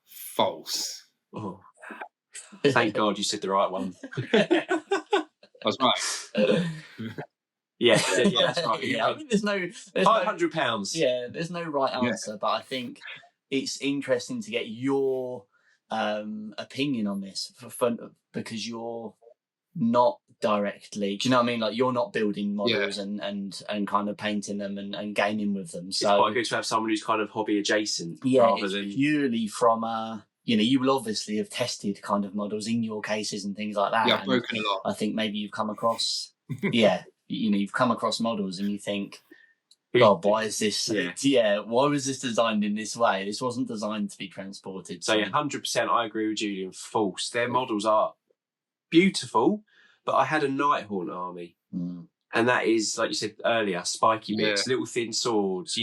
False. Oh. Thank God you said the right one. I was right. Yeah, that's right. Yeah, I think there's £500. Yeah, there's no right answer, but I think it's interesting to get your opinion on this because you're not directly, do you know what I mean? Like, you're not building models and kind of painting them and gaming with them. So it's quite good to have someone who's kind of hobby adjacent. Yeah, rather than purely from you will obviously have tested kind of models in your cases and things like that. Yeah, I've broken a lot. I think maybe you've come across you've come across models and you think, God, why is this? Why was this designed in this way? This wasn't designed to be transported. So 100%, I agree with Julian. False. Their models are beautiful, but I had a Nighthaunt army, and that is, like you said earlier, spiky bits, little thin swords,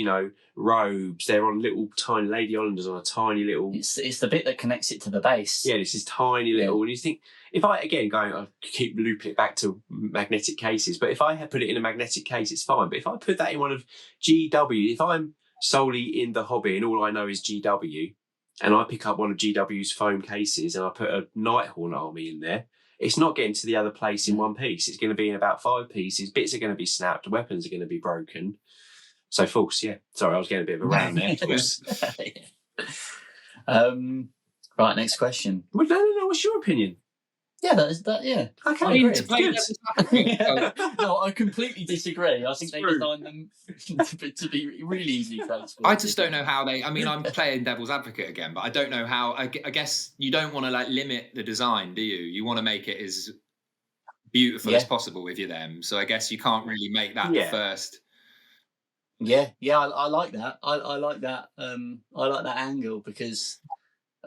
robes. They're on little tiny Lady Hollanders on a tiny little. It's the bit that connects it to the base. Yeah, this is tiny little, and you think, if I keep looping it back to magnetic cases, but if I had put it in a magnetic case, it's fine. But if I put that in one of GW, if I'm solely in the hobby and all I know is GW, and I pick up one of GW's foam cases and I put a Nighthaunt army in there, it's not getting to the other place in one piece. It's going to be in about 5 pieces. Bits are going to be snapped. Weapons are going to be broken. So false, yeah. Sorry, I was getting a bit of a round there. Right, next question. Well, no. What's your opinion? Yeah, Okay, I need to play No, I completely disagree. I think they designed them to be really easy transported. I just don't know how they. I mean, I'm playing devil's advocate again, but I don't know how. I guess you don't want to limit the design, do you? You want to make it as beautiful as possible with them. So I guess you can't really make that the first. Yeah, I like that. I like that. I like that angle because.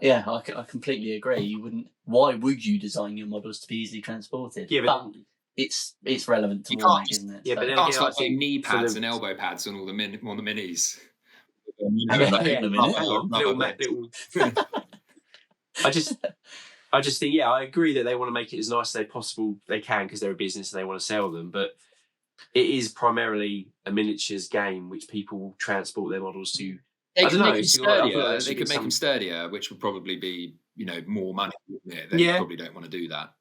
Yeah, I completely agree. You wouldn't. Why would you design your models to be easily transported? Yeah, but it's relevant to Warmag, isn't it? Yeah, but then you can't start putting knee pads and elbow pads on all the minis. I just think, I agree that they want to make it as nice as they can because they're a business and they want to sell them. But it is primarily a miniatures game which people transport their models to. They could make them sturdier. They could make them sturdier, which would probably be, more money. They probably don't want to do that.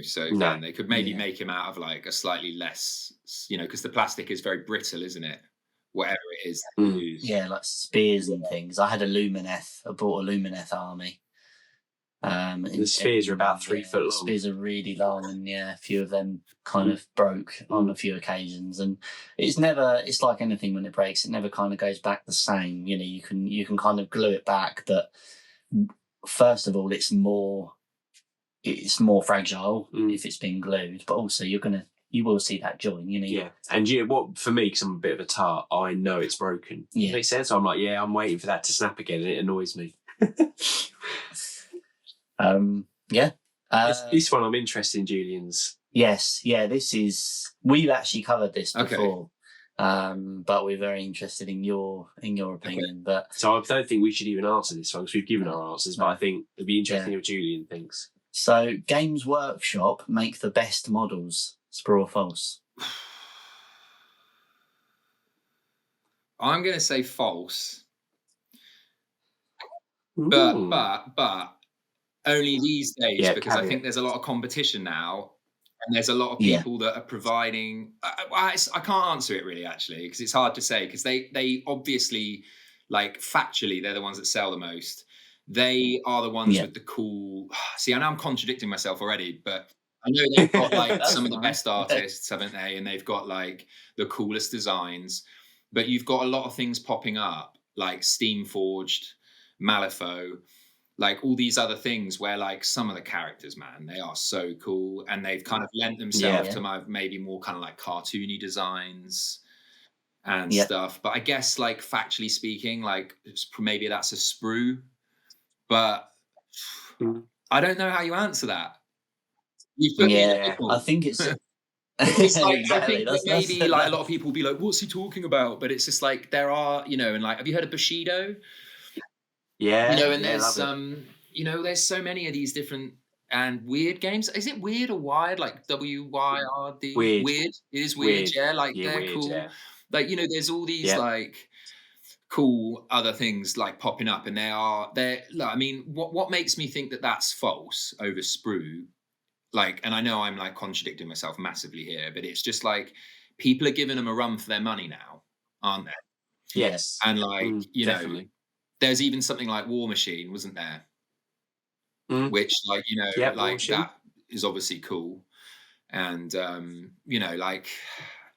So then they could maybe make him out of a slightly less, because the plastic is very brittle, isn't it? Whatever it is. Yeah, like spears and things. I had a Lumineth. I bought a Lumineth army. The spears are about 3 foot long. Spears are really long, and a few of them kind of broke on a few occasions. And it's like anything when it breaks, it never kind of goes back the same. You can kind of glue it back, but first of all, it's more fragile if it's been glued, but also you will see that join. Yeah, and what for me, because I'm a bit of a tart, I know it's broken. Yeah, makes sense. So I'm like, I'm waiting for that to snap again, and it annoys me. This one I'm interested in, Julian's. Yes, we've actually covered this before, but we're very interested in your opinion. But so I don't think we should even answer this one because we've given our answers. But I think it'd be interesting if Julian thinks. So, Games Workshop make the best models. Sprue or false? I'm going to say false. But only these days, because I think there's a lot of competition now, and there's a lot of people that are providing. I can't answer it really, actually, because it's hard to say, because they obviously, like, factually, they're the ones that sell the most. They are the ones with the cool. See, I know I'm contradicting myself already, but I know they've got like some of the best artists, haven't they? And they've got like the coolest designs. But you've got a lot of things popping up, like Steamforged, Malifaux, like all these other things where, like, some of the characters, man, they are so cool, and they've kind of lent themselves to maybe more kind of like cartoony designs and stuff. But I guess, like, factually speaking, like, maybe that's a Sprue, but I don't know how you answer that. I think it's. It's like, exactly. I think that maybe like a lot of people will be like, what's he talking about? But it's just like, there are, and like, have you heard of Bushido? Yeah. And there's there's so many of these different and weird games. Is it weird or wired? Like WYRD? Weird. It is weird, yeah. Like, they're weird, cool. Yeah. Like, there's all these like cool other things like popping up, and I mean, what makes me think that that's false over Sprue? Like, and I know I'm like contradicting myself massively here, but it's just like, people are giving them a run for their money now, aren't they? Yes. And like, definitely. There's even something like War Machine, wasn't there? Which, like, like, that is obviously cool. And, like,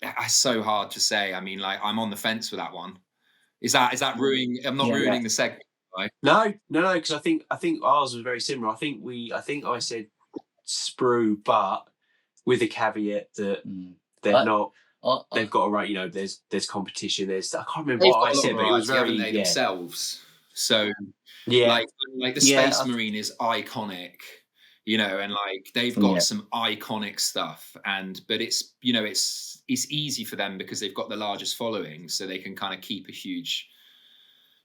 it's so hard to say. I mean, like, I'm on the fence with that one. Is that ruining? I'm not ruining the segment, right? No, because I think ours was very similar. I think I said Sprue, but with a caveat that they're not. They've got a right. There's competition. I can't remember what I said, but it was very themselves. So like the Space Marine is iconic, and like they've got some iconic stuff, but it's it's easy for them because they've got the largest following, so they can kind of keep a huge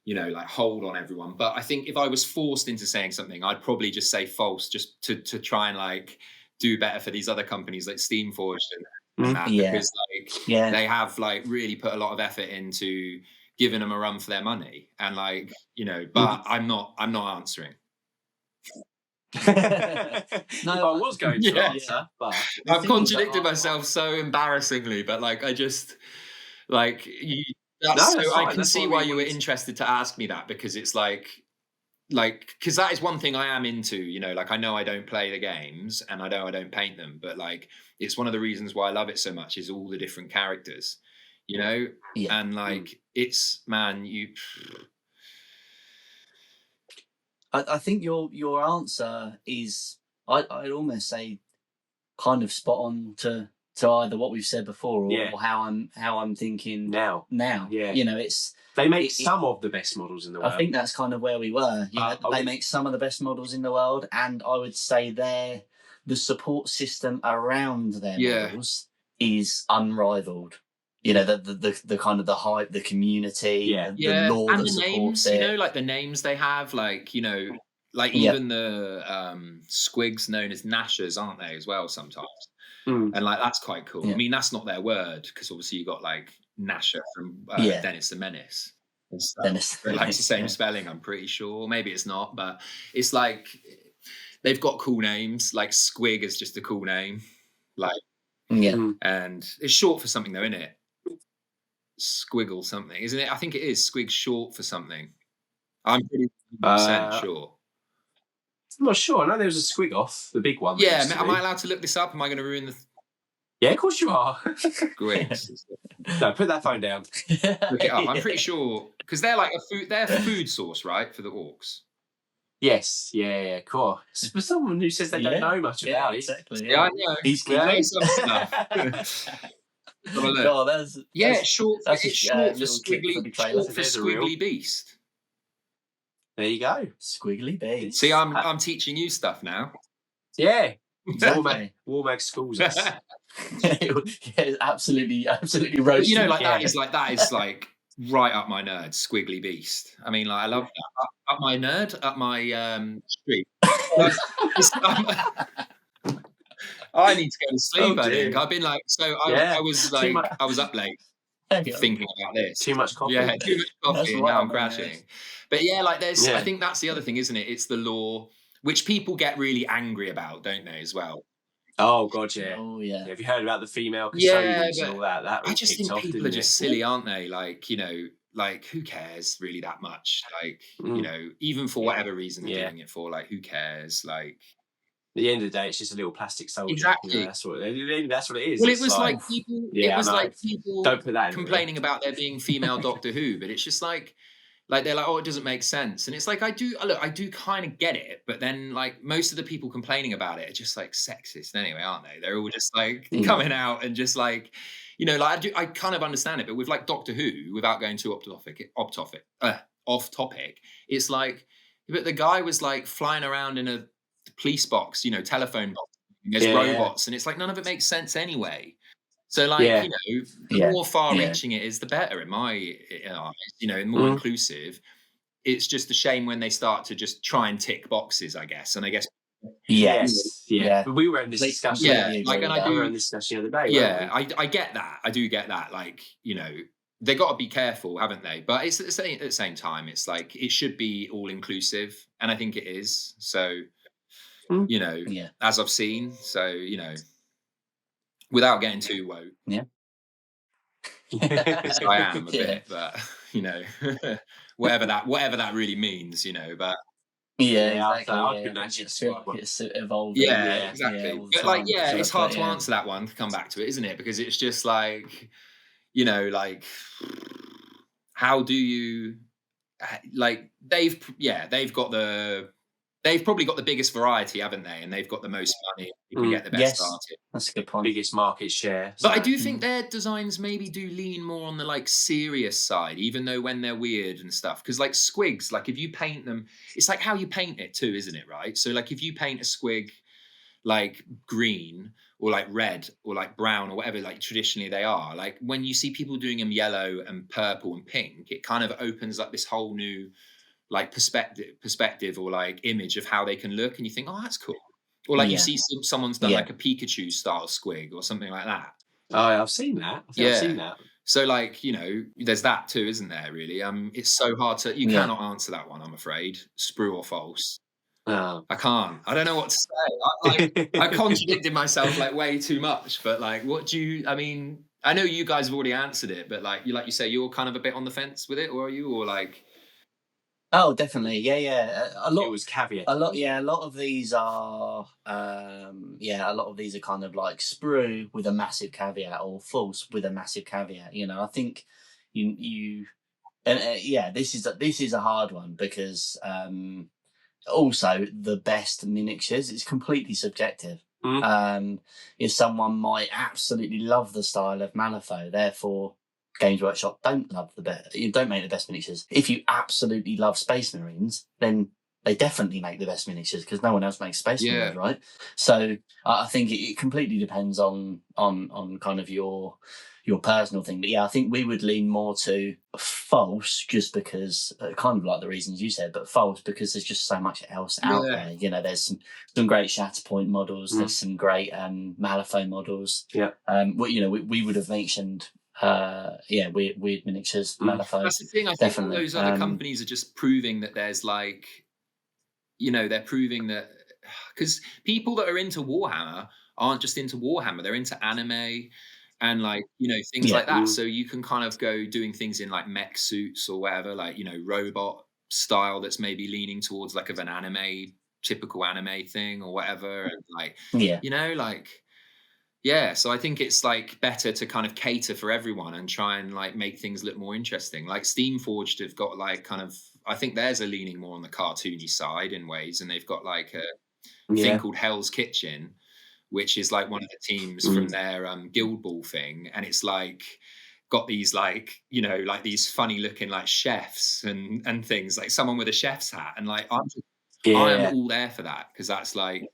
like hold on everyone. But I think if I was forced into saying something, I'd probably just say false, just to try and like do better for these other companies like Steamforged and that, because like they have like really put a lot of effort into giving them a run for their money, and like but I'm not answering. No, I was going to answer, but I've contradicted myself so embarrassingly. But like, I just like I can see why you were interested to ask me that, because it's like because that is one thing I am into. Like, I know I don't play the games, and I know I don't paint them, but like, it's one of the reasons why I love it so much is all the different characters. And like, it's, man, I think your answer is, I'd almost say, kind of spot on to either what we've said before or how I'm thinking now. Yeah, it's they make some of the best models in the world. I think that's kind of where we were. They make some of the best models in the world, and I would say the support system around their models is unrivaled. The kind of the hype, the community, the lore and that the names, like the names they have, like, like even the squigs known as Nashers, aren't they, as well sometimes? And like, that's quite cool. I mean, that's not their word, because obviously you got like Nasher from Dennis the Menace. Dennis, like, it's the same spelling, I'm pretty sure. Maybe it's not, but it's like they've got cool names. Like Squig is just a cool name, like and it's short for something though, isn't it? Squiggle something, isn't it? I think it is. Squig's short for something. I'm pretty sure. I'm not sure. I know there was a Squig off, the big one. Yeah, am I allowed to look this up? Am I going to ruin the? Yeah, of course you are. Squigs. No, put that phone down. Look it up. I'm pretty sure, because they're like they're a food source, right, for the orcs. Yes, yeah, cool. For someone who says they don't know much about it. Exactly. Yeah, I know. He's some stuff. It's short. It's short for Squiggly Beast. There you go, Squiggly Beast. See, I'm teaching you stuff now. Yeah, Warmag schools us. absolutely roasting. Like that is like right up my nerd, Squiggly Beast. I mean, like, I love that. Up my nerd, up my street. I need to go to sleep. I think I've been like, so I was like, I was up late thinking about this. Too much coffee. Yeah, too much coffee. Now I'm crashing. But yeah, like there's, I think that's the other thing, isn't it? It's the law, which people get really angry about, don't they, as well? Oh God, yeah. Oh yeah. Have you heard about the female custodians and all that? That I just think people are just silly, aren't they? Like, you know, like who cares really that much? Like, you know, even for whatever reason they're doing it for, like who cares? Like, at the end of the day, it's just a little plastic soldier. Exactly. You know, that's what it is. Well, it was like people. Yeah, it was like people Don't put that complaining about there being female Doctor Who, but it's just like they're like, oh, it doesn't make sense, and it's like I do kind of get it, but then like most of the people complaining about it are just like sexist anyway, aren't they? They're all just like coming out and just like, you know, like I kind of understand it, but with like Doctor Who, without going too off topic, it's like, but the guy was like flying around in a police box, you know, telephone box. There's robots, and it's like none of it makes sense anyway. So, like, you know, the more far-reaching it is, the better in my eyes, you know, and more inclusive. It's just a shame when they start to just try and tick boxes, I guess. And I guess But we were in this discussion. We were in this discussion the other day. I get that. I do get that. Like, you know, they got to be careful, haven't they? But it's at the same time, it's like it should be all-inclusive, and I think it is. So, you know, as I've seen, so you know. Without getting too woke, I am a bit, but you know, whatever that really means, you know. But it's evolving. Yeah, exactly. But like, it's hard to answer that one. To come back to it, isn't it? Because it's just like, you know, like how do you like they've probably got the biggest variety, haven't they? And they've got the most money. You can get the best artists. That's a good point. Biggest market share. But I do think their designs maybe do lean more on the like serious side, even though when they're weird and stuff. Because like squigs, like if you paint them, it's like how you paint it too, isn't it? Right. So like if you paint a squig like green or like red or like brown or whatever, like traditionally they are, like when you see people doing them yellow and purple and pink, it kind of opens up this whole new like perspective or like image of how they can look, and you think, oh, that's cool. Or like you see someone's done like a Pikachu style squig or something like that. Oh, I've seen that. I've seen that. So like, you know, there's that too, isn't there? Really, it's so hard to. You cannot answer that one, I'm afraid. Sprue or false? Oh. I can't. I don't know what to say. I contradicted myself like way too much. But like, what do you? I mean, I know you guys have already answered it, but like you say, you're kind of a bit on the fence with it, or are you, or like? Oh, definitely. Yeah. A lot. It was caveat. A lot of these are. A lot of these are kind of like Sprue with a massive caveat or false with a massive caveat. You know, I think you this is a hard one because also the best miniatures is completely subjective. If someone might absolutely love the style of Malifaux, therefore Games Workshop don't make the best miniatures. If you absolutely love Space Marines, then they definitely make the best miniatures because no one else makes Space Marines, right? So I think it completely depends on kind of your personal thing. But yeah, I think we would lean more to false just because, kind of like the reasons you said, but false because there's just so much else out there. You know, there's some great Shatterpoint models. There's some great Malifaux models. Yeah. We would have mentioned weird miniatures, Malifaux. That's the thing. I think all those other companies are just proving that there's like, you know, they're proving that because people that are into Warhammer aren't just into Warhammer; they're into anime and like, you know, things like that. So you can kind of go doing things in like mech suits or whatever, like, you know, robot style that's maybe leaning towards like of an typical anime thing or whatever, and like, you know, like. Yeah, so I think it's like better to kind of cater for everyone and try and like make things look more interesting. Like Steamforged have got like kind of, I think theirs are leaning more on the cartoony side in ways, and they've got like a thing called Hell's Kitchen, which is like one of the teams from their Guild Ball thing, and it's like got these like, you know, like these funny looking like chefs and things, like someone with a chef's hat, and like I am all there for that because that's like.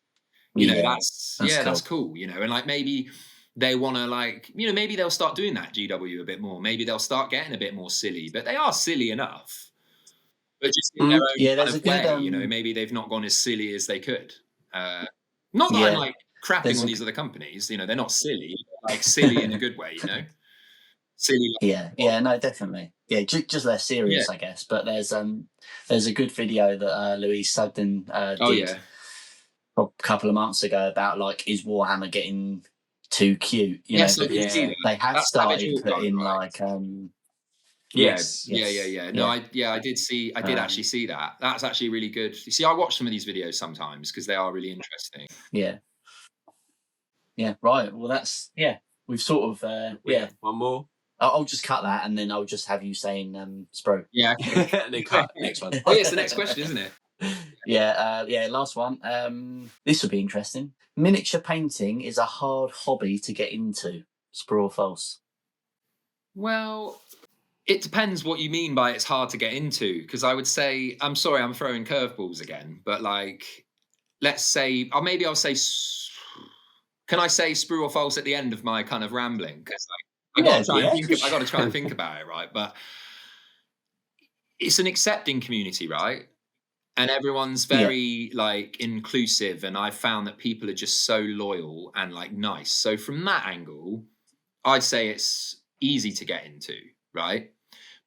You know, that's cool, you know, and like maybe they want to like, you know, maybe they'll start doing that GW a bit more. Maybe they'll start getting a bit more silly, but they are silly enough. But just in their own kind of way, you know, maybe they've not gone as silly as they could. Not that I'm like crapping on these other companies. They're not silly, like silly in a good way, silly. No, definitely. Yeah, just less serious, I guess. But there's a good video that Louise Sugden did a couple of months ago about like, is Warhammer getting too cute? They have started putting like Yes. No, I did actually see that. That's actually really good. You see, I watch some of these videos sometimes because they are really interesting. Yeah, right. Well, that's we've sort of one more. I'll just cut that, and then I'll just have you saying Sprue. Yeah, and then cut next one. Oh, it's the next question, isn't it? Last one. This would be interesting. Miniature painting is a hard hobby to get into. Sprue or false? Well, it depends what you mean by it's hard to get into, because I would say, I'm sorry, I'm throwing curveballs again, but like, let's say, or maybe I'll say, can I say Sprue or false at the end of my kind of rambling? Because I got to try and think about it, right? But it's an accepting community, right? And everyone's very like inclusive, and I've found that people are just so loyal and like nice. So from that angle, I'd say it's easy to get into, right?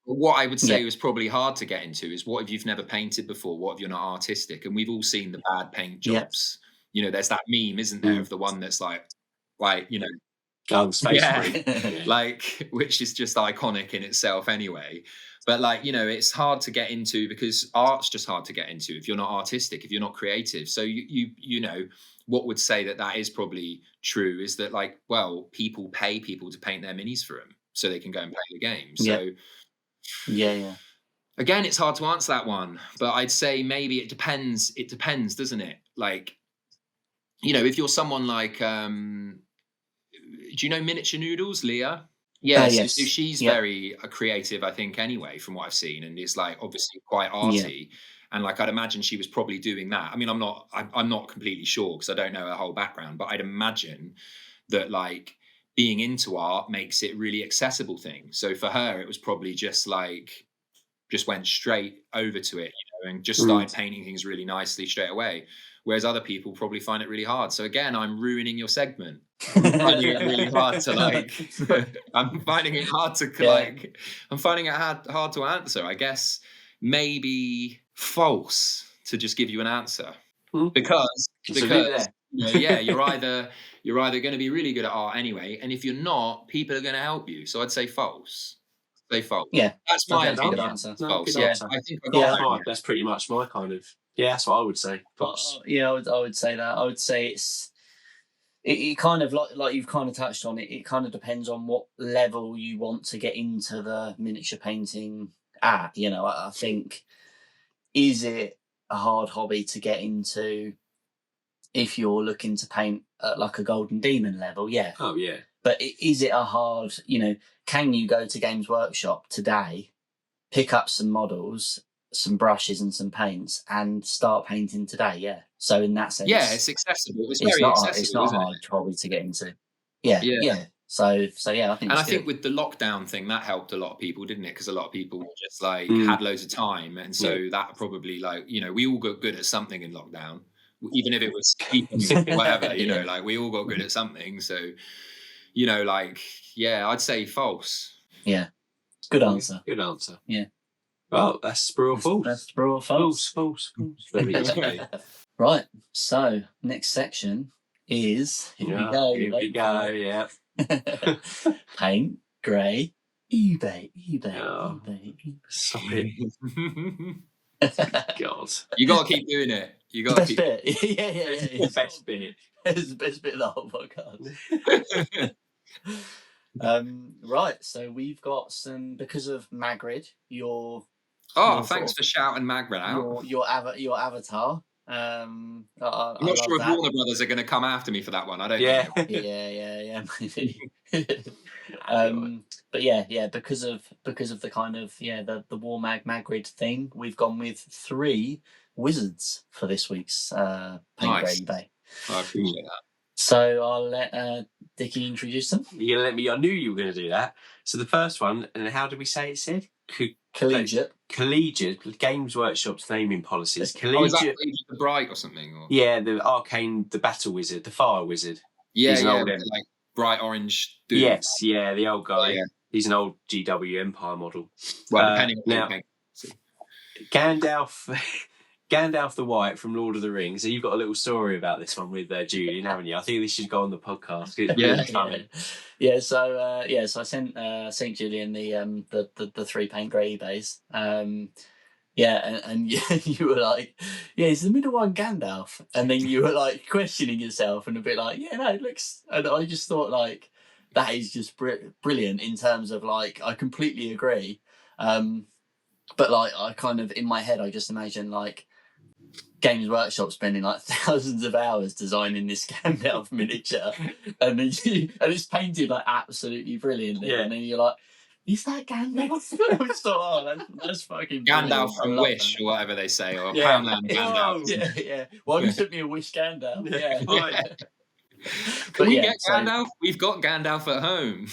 But what I would say was probably hard to get into is, what if you've never painted before? What if you're not artistic? And we've all seen the bad paint jobs. There's that meme, isn't there, of the one that's like space like, which is just iconic in itself anyway. But like, it's hard to get into because art's just hard to get into if you're not artistic, if you're not creative. So what would say that is probably true is that, like, well, people pay people to paint their minis for them so they can go and play the game. So again, it's hard to answer that one, but I'd say maybe it depends, doesn't it? Like, if you're someone like do you know Miniature Noodles, Leah? Yes. So she's very creative, I think, anyway, from what I've seen, and it's like obviously quite arty. And like, I'd imagine she was probably doing that. I mean, I'm not completely sure because I don't know her whole background, but I'd imagine that like being into art makes it really accessible thing. So for her, it was probably just went straight over to it, and just started painting things really nicely straight away. Whereas other people probably find it really hard. So again, I'm ruining your segment. I'm finding it really hard to I'm finding it hard to answer. I guess maybe false, to just give you an answer. Because you're either going to be really good at art anyway, and if you're not, people are going to help you. So I'd say false. Say false. Yeah, that's my answer. False. Yeah, I think I got that's pretty much my kind of. Yeah, that's what I would say. False. I would say that. I would say it kind of like you've kind of touched on it. It kind of depends on what level you want to get into the miniature painting at. I think, is it a hard hobby to get into if you're looking to paint at like a Golden Demon level? Yeah. Oh yeah. But is it a hard? Can you go to Games Workshop today, pick up some models, some brushes and some paints, and start painting today? Yeah. So in that sense, it's accessible. It's very accessible. It's not a hard hobby to get into. Yeah. So I think. And I think with the lockdown thing, that helped a lot of people, didn't it? Because a lot of people just had loads of time, and so that probably we all got good at something in lockdown, even if it was whatever. Like we all got good at something. So I'd say false. Yeah. Good answer. Good answer. Yeah. Well, that's Sprue or false. That's Sprue or false. False. Very easy. Right. So next section is here we go. Yeah. Paint, grey, eBay. Sorry. God. You got to keep doing it. You got to keep. Bit. Yeah. The best bit. It's the best bit of the whole podcast. Right. So we've got some, because of Magrid, thanks for shouting Magrid out. Your avatar. I'm not sure if Warner Brothers are going to come after me for that one. I don't know. Yeah. But because of the kind of the Warmag Magrid thing, we've gone with 3 wizards for this week's Paint Grey eBay. I appreciate that. So I'll let Dickie introduce them. You're gonna let me? I knew you were going to do that. So the first one, and how did we say it said? Collegiate. Games Workshop's naming policies. Collegiate. Is that the Bright or something? Or? Yeah, the Arcane, the Battle Wizard, the Fire Wizard. Yeah, like bright orange dude. Yes, yeah, the old guy. Yeah. He's an old GW Empire model. Well, depending on now, Gandalf the White from Lord of the Rings. So you've got a little story about this one with Julian, haven't you? I think this should go on the podcast. So I sent Julian the 3 paint grey eBays. And you were like, yeah, is the middle one Gandalf? And then you were like questioning yourself and a bit like, yeah, no, it looks. And I just thought like that is just brilliant in terms of like I completely agree. But like I kind of in my head I just imagine like Games Workshop spending like thousands of hours designing this Gandalf miniature, and it's painted like absolutely brilliantly. Yeah. And then you're like, is that Gandalf? I just thought, that's fucking Gandalf from Wish or whatever they say, or Poundland Gandalf. Yeah. Why have you took me a Wish Gandalf? Yeah. Can we get Gandalf? We've got Gandalf at home.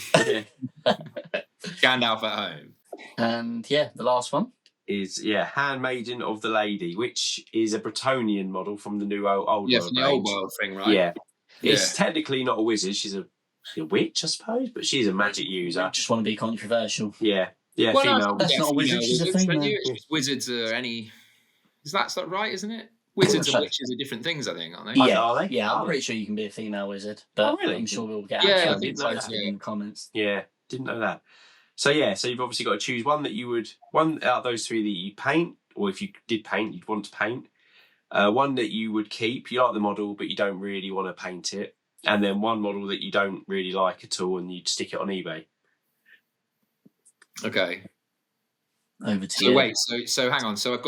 Gandalf at home. And the last one is Handmaiden of the Lady, which is a Bretonian model from the new old world. From the old world thing, right? Yeah. It's technically not a wizard, she's a witch, I suppose, but she's a magic user. I just want to be controversial. Yeah, well, female. That's not a wizard, she's a female. Wizards are any... Is that right, isn't it? Wizards and witches are different things, I think, aren't they? Yeah, are they? Yeah, I'm pretty sure you can be a female wizard, but really? I'm sure we'll get in the comments. Yeah, didn't know that. So you've obviously got to choose one out of those 3 that you paint, or if you did paint, you'd want to paint. One that you would keep, you like the model, but you don't really want to paint it. And then one model that you don't really like at all, and you'd stick it on eBay. Okay. Over to you. Wait, so hang on. So I've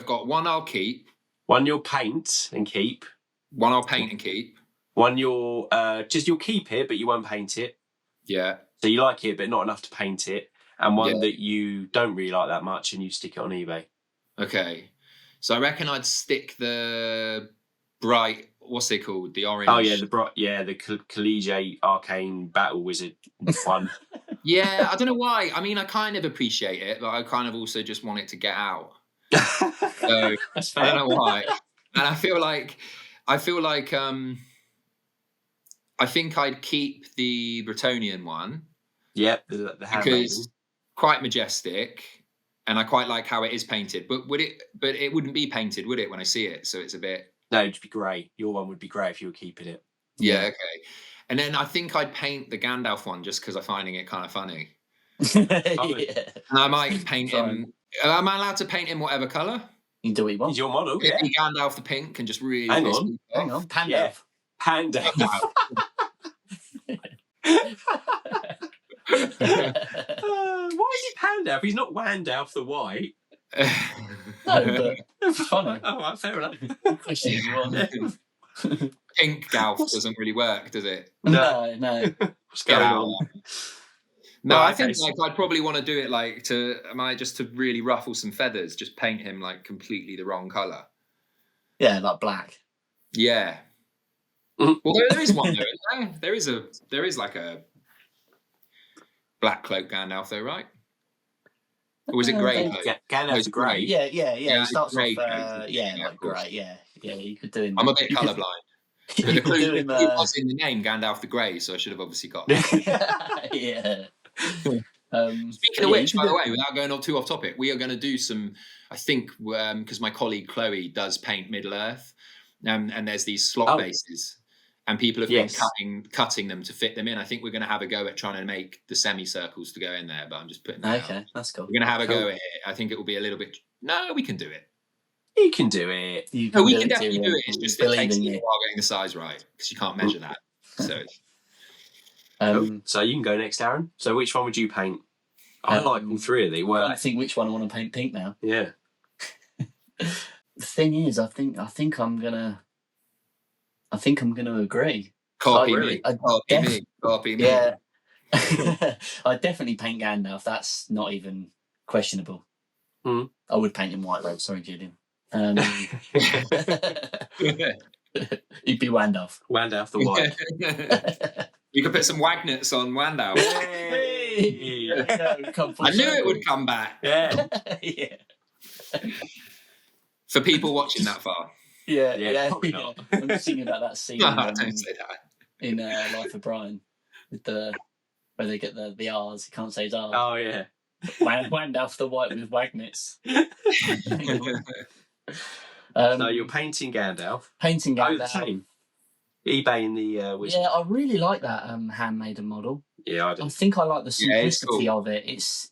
got one I'll keep. One you'll paint and keep. One I'll paint and keep. One you'll keep it, but you won't paint it. Yeah. So you like it, but not enough to paint it. And one that you don't really like that much, and you stick it on eBay. Okay. So I reckon I'd stick the bright, what's it called? The orange. Oh, yeah, the Collegiate Arcane Battle Wizard one. Yeah, I don't know why. I mean, I kind of appreciate it, but I kind of also just want it to get out. So I don't know why. And I feel like I think I'd keep the Bretonian one. Yep, the because quite majestic, and I quite like how it is painted. But it wouldn't be painted, would it, when I see it? So it's a bit. No, it'd be grey. Your one would be grey if you were keeping it. Yeah, okay. And then I think I'd paint the Gandalf one just because I'm finding it kind of funny. Yeah. And I might paint him. Am I allowed to paint him whatever colour? You can do what you want. He's your model. Yeah. Gandalf the pink and just really. Hang on. Pandalf. Yeah. Pandalf. Why is he Pandalf? He's not Wandalf the White. No, but funny. All right, fair enough. Pink Galf doesn't really work, does it? No. What's going on? No, I think I'd probably want to do it to really ruffle some feathers, just paint him like completely the wrong colour. Yeah, like black. Yeah. Well, there is one though. There is like a black cloak Gandalf though, right? Or was it grey? Gandalf's grey. Yeah. It starts off, like grey. Yeah. You could do him. I'm a bit colourblind. But the clue was in the name, Gandalf the Grey, so I should have obviously got that. Yeah. Speaking of which, by the way, without going on too off topic, we are going to do some, I think, because my colleague Chloe does paint Middle Earth, and there's these slot bases, and people have been cutting them to fit them in. I think we're going to have a go at trying to make the semicircles to go in there, but I'm just putting that out. That's cool. We're going to have a go at it. I think it will be a little bit... No, we can do it. You can do it. We can definitely do it. It's just it takes a while getting the size right, because you can't measure that. So so you can go next, Aaron. So which one would you paint? I like all 3 of these. Well, I think which one I want to paint pink now. Yeah. The thing is, I think I'm gonna agree. Copy me. Copy me. Yeah. I definitely paint Gandalf. That's not even questionable. I would paint him white robe. Sorry, Julian. He'd be Wandalf. Wandalf the White. You could put some Wagnets on Wandalf. Hey! Hey! I knew it would come back. Yeah. Yeah. For people watching that far. Yeah. Probably not. I'm just thinking about that scene Don't say that. in Life of Brian with where they get the R's. You can't say his R's. Oh, yeah. Wandalf the White with Wagnitz. So you're painting Gandalf. Painting Gandalf. Oh, the same. eBaying the wizard. Yeah, I really like that handmade model. Yeah, I do. I think I like the simplicity cool. of it. It's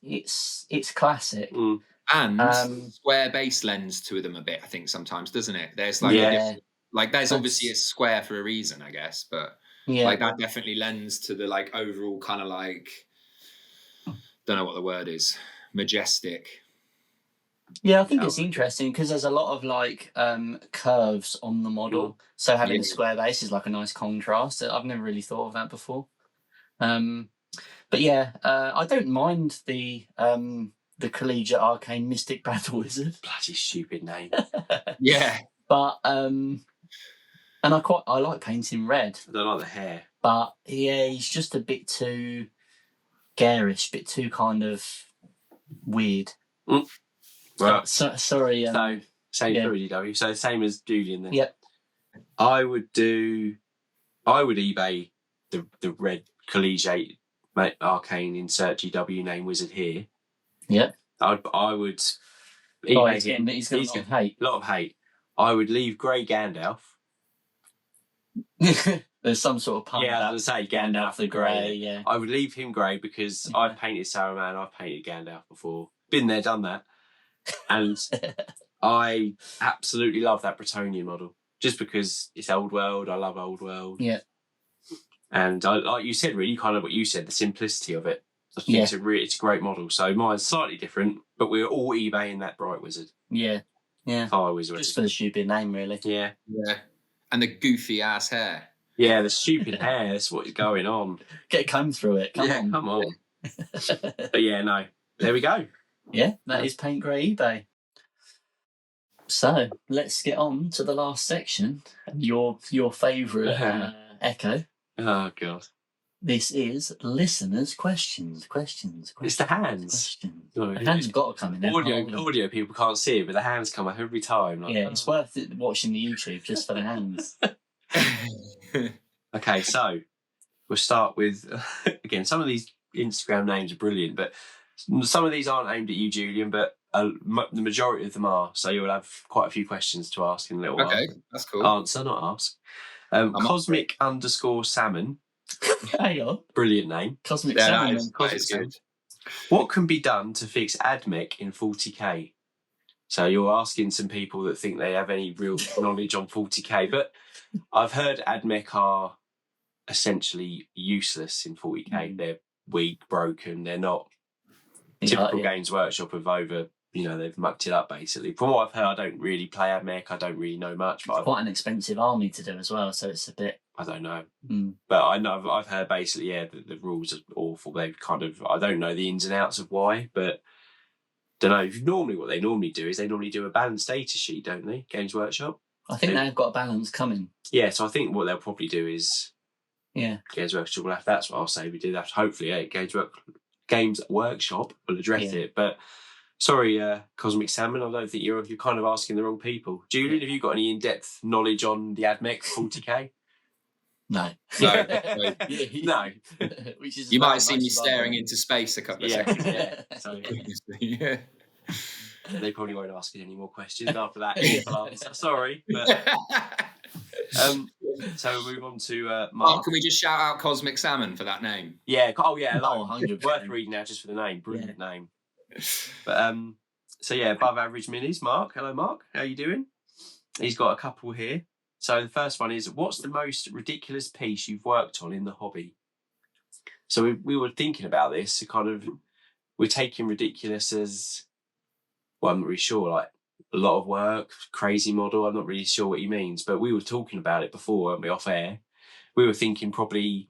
classic. Mm. And square base lends to them a bit, I think, sometimes, doesn't it? There's like a different, like there's obviously a square for a reason, I guess, but like that definitely lends to the like overall kind of like, don't know what the word is, majestic. Yeah, I think it's interesting because there's a lot of like curves on the model. So having a square base is like a nice contrast. I've never really thought of that before. But yeah, I don't mind the Collegiate Arcane Mystic Battle Wizard. Bloody stupid name. Yeah. But and I like painting red. I don't like the hair. But yeah, he's just a bit too garish, bit too kind of weird. Right. Sorry. So same for EDW. So same as Julian then. Yep. I would eBay the red Collegiate Arcane insert GW name wizard here. Yep. I would eBay him. He's got a lot of hate. A lot of hate. I would leave Grey Gandalf. There's some sort of pun. Yeah, I would say Gandalf the Grey. Yeah. I would leave him grey because I've painted Saruman, I've painted Gandalf before. Been there, done that. And I absolutely love that Bretonian model. Just because it's old world, I love old world. Yeah. And I, like you said, really kind of what you said, the simplicity of it. I think it's a great model. So mine's slightly different, but we're all eBaying that Bright Wizard. Yeah. Yeah. Fire Wizard. Just for the stupid name, really. Yeah. Yeah. And the goofy ass hair. Yeah, the stupid hair. That's what is going on. Get a comb through it. Come on. But yeah, no. There we go. Yeah, that is Paint Grey eBay. So let's get on to the last section. Your favourite Echo. Oh God. This is listeners' questions. It's the hands. The hands have got to come in. Audio people can't see it, but the hands come up every time. Like, it's worth it watching the YouTube just for the hands. Okay, so we'll start with again. Some of these Instagram names are brilliant, but some of these aren't aimed at you, Julian. But the majority of them are. So you'll have quite a few questions to ask in a little while. Okay, that's cool. Answer, not ask. Cosmic_salmon. Hang on. Brilliant name. Cosmic Salmon. That is good. What can be done to fix AdMech in 40k? So you're asking some people that think they have any real knowledge on 40k, but I've heard AdMech are essentially useless in 40k. They're weak, broken. They're not typical Games Workshop of over. They've mucked it up basically. From what I've heard, I don't really play AdMech. I don't really know much. But it's quite an expensive army to do as well, so it's a bit. I don't know, but I know I've heard basically, the rules are awful. They've I don't know the ins and outs of why, but don't know. Normally, what they normally do is they normally do a balanced data sheet, don't they? Games Workshop. I think they've got a balance coming. Yeah, so I think what they'll probably do is, Games Workshop will have. That's what I'll say. We do that. Hopefully, Games Workshop will address it, but. Sorry, Cosmic Salmon, I don't think you're kind of asking the wrong people. Julian, have you got any in-depth knowledge on the AdMech 40k? No. No. No. Which is you might have seen me staring into space a couple of seconds. Yeah. So, they probably won't ask you any more questions after that answer. Sorry. But, so we'll move on to Mark. Can we just shout out Cosmic Salmon for that name? Yeah. Oh, yeah. 100%. Worth reading out just for the name. Brilliant name. But so above average minis. Mark, hello Mark, how are you doing? He's got a couple here. So the first one is, what's the most ridiculous piece you've worked on in the hobby? So we were thinking about this. So kind of, we're taking ridiculous as, well, I'm not really sure, like a lot of work, crazy model. I'm not really sure what he means, but we were talking about it before, weren't we, off air? We were thinking probably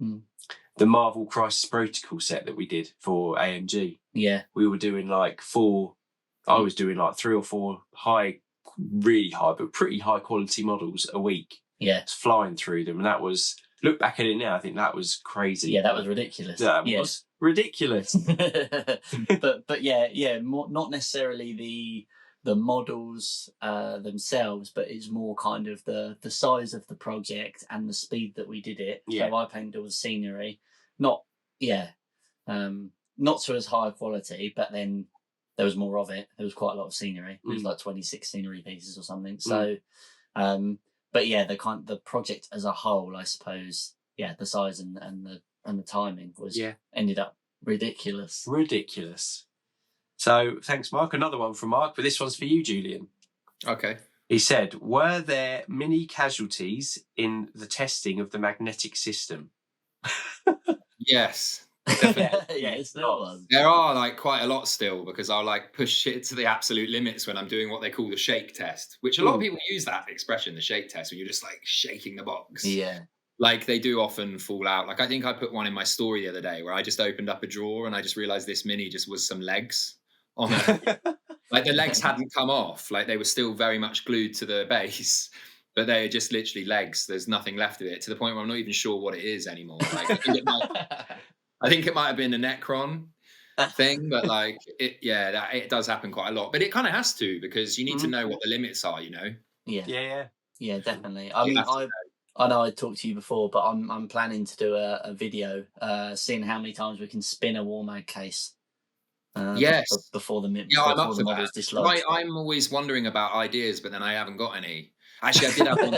the Marvel Crisis Protocol set that we did for AMG. Yeah. We were doing like I was doing like 3 or 4 really high, but pretty high quality models a week. Yeah. Flying through them. And that was look back at it now, I think that was crazy. Yeah, that was ridiculous. That was ridiculous. but yeah, more, not necessarily the models themselves, but it's more kind of the size of the project and the speed that we did it. Yeah. So I painted all the scenery, not to as high quality, but then there was more of it. There was quite a lot of scenery. It was like 26 scenery pieces or something. So, but yeah, the project as a whole, I suppose, the size and the timing was ended up ridiculous. So thanks, Mark. Another one from Mark, but this one's for you, Julian. Okay. He said, were there many casualties in the testing of the magnetic system? Yes. Definitely. Yes, there was. There are like quite a lot still, because I'll like push it to the absolute limits when I'm doing what they call the shake test, which a lot of people use that expression, the shake test, when you're just like shaking the box. Yeah. Like they do often fall out. Like I think I put one in my story the other day where I just opened up a drawer and I just realized this mini just was some legs on it. Like the legs hadn't come off. Like they were still very much glued to the base, but they are just literally legs. There's nothing left of it, to the point where I'm not even sure what it is anymore. Like I think it might have been a Necron thing, but like it does happen quite a lot. But it kind of has to, because you need to know what the limits are, you know? Yeah, definitely. I mean, I know I talked to you before, but I'm planning to do a video seeing how many times we can spin a Warmag case. Before the model's dislodged. I'm always wondering about ideas, but then I haven't got any. Actually, I did have one.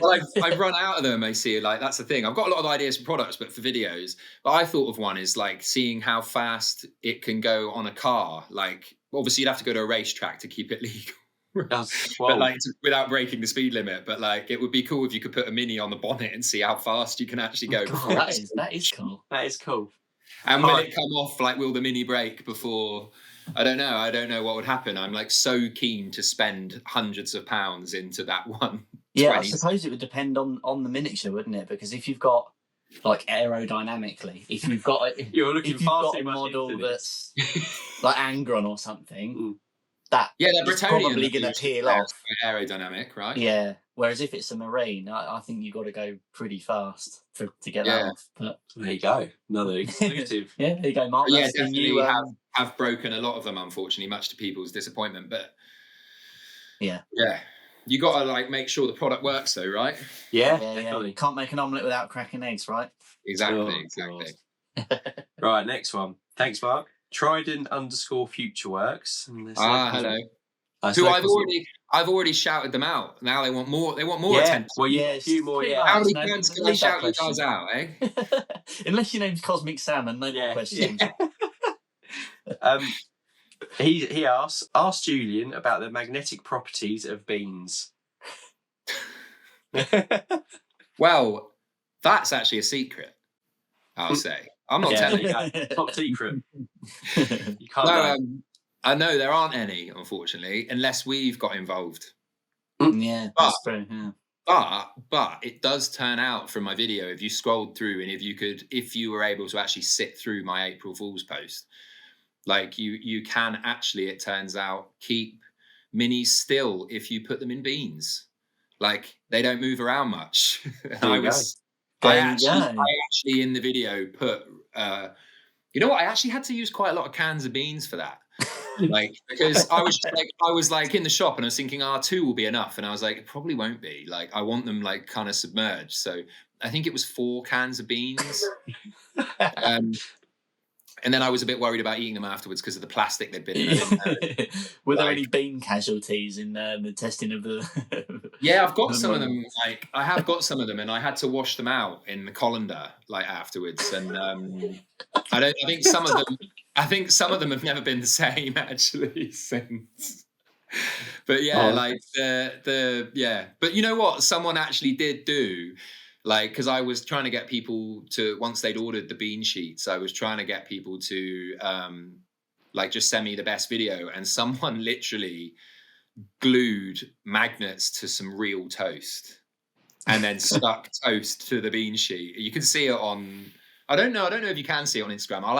Well, I've run out of them. I see. Like that's the thing. I've got a lot of ideas for products, but for videos. But I thought of one is like seeing how fast it can go on a car. Like obviously, you'd have to go to a racetrack to keep it legal. But like without breaking the speed limit. But like it would be cool if you could put a mini on the bonnet and see how fast you can actually go. That is cool. That is cool. And will it come off? Like, will the mini break before? I don't know. I don't know what would happen. I'm like so keen to spend hundreds of pounds into that one. Yeah, I suppose it would depend on the miniature, wouldn't it? Because if you've got like aerodynamically, if you've got a model that's like Angron or something, that's probably going to peel off. Aerodynamic, right? Yeah. Whereas if it's a marine, I think you've got to go pretty fast to get that off. But there you go, another exclusive. Yeah, there you go, Mark. Yeah, definitely have broken a lot of them, unfortunately, much to people's disappointment. But yeah, you got to like make sure the product works, though, right? Yeah, definitely. Can't make an omelette without cracking eggs, right? Exactly. Right, next one. Thanks, Mark. Trident_Futureworks. Hello. Who I've already shouted them out. Now they want more. They want more attention. Well, a few more. Yeah. How many times can I shout you guys out, eh? Unless your name's Cosmic Salmon, no more questions. He asked Julian about the magnetic properties of beans. Well, that's actually a secret. I'll say. I'm not telling you. Top secret. You can't know. I know there aren't any, unfortunately, unless we've got involved. Yeah, that's true. Yeah. But it does turn out from my video, if you scrolled through and if you were able to actually sit through my April Fool's post, like you can actually, it turns out, keep minis still if you put them in beans. Like they don't move around much. I actually in the video put you know what? I actually had to use quite a lot of cans of beans for that. Like because I was like in the shop and I was thinking, 2 will be enough, and I was like, it probably won't be. Like I want them like kind of submerged, so I think it was 4 cans of beans. And then I was a bit worried about eating them afterwards because of the plastic they'd been in. Were there any bean casualties in the testing of the? Yeah, I've got some of them. Like I have got some of them, and I had to wash them out in the colander like afterwards. And I think some of them have never been the same actually since. But But you know what? Someone actually did do. Like, because I was trying to get people to, once they'd ordered the bean sheets, I was trying to get people to like just send me the best video, and someone literally glued magnets to some real toast and then stuck toast to the bean sheet. You can see it on, I don't know if you can see it on Instagram. I'll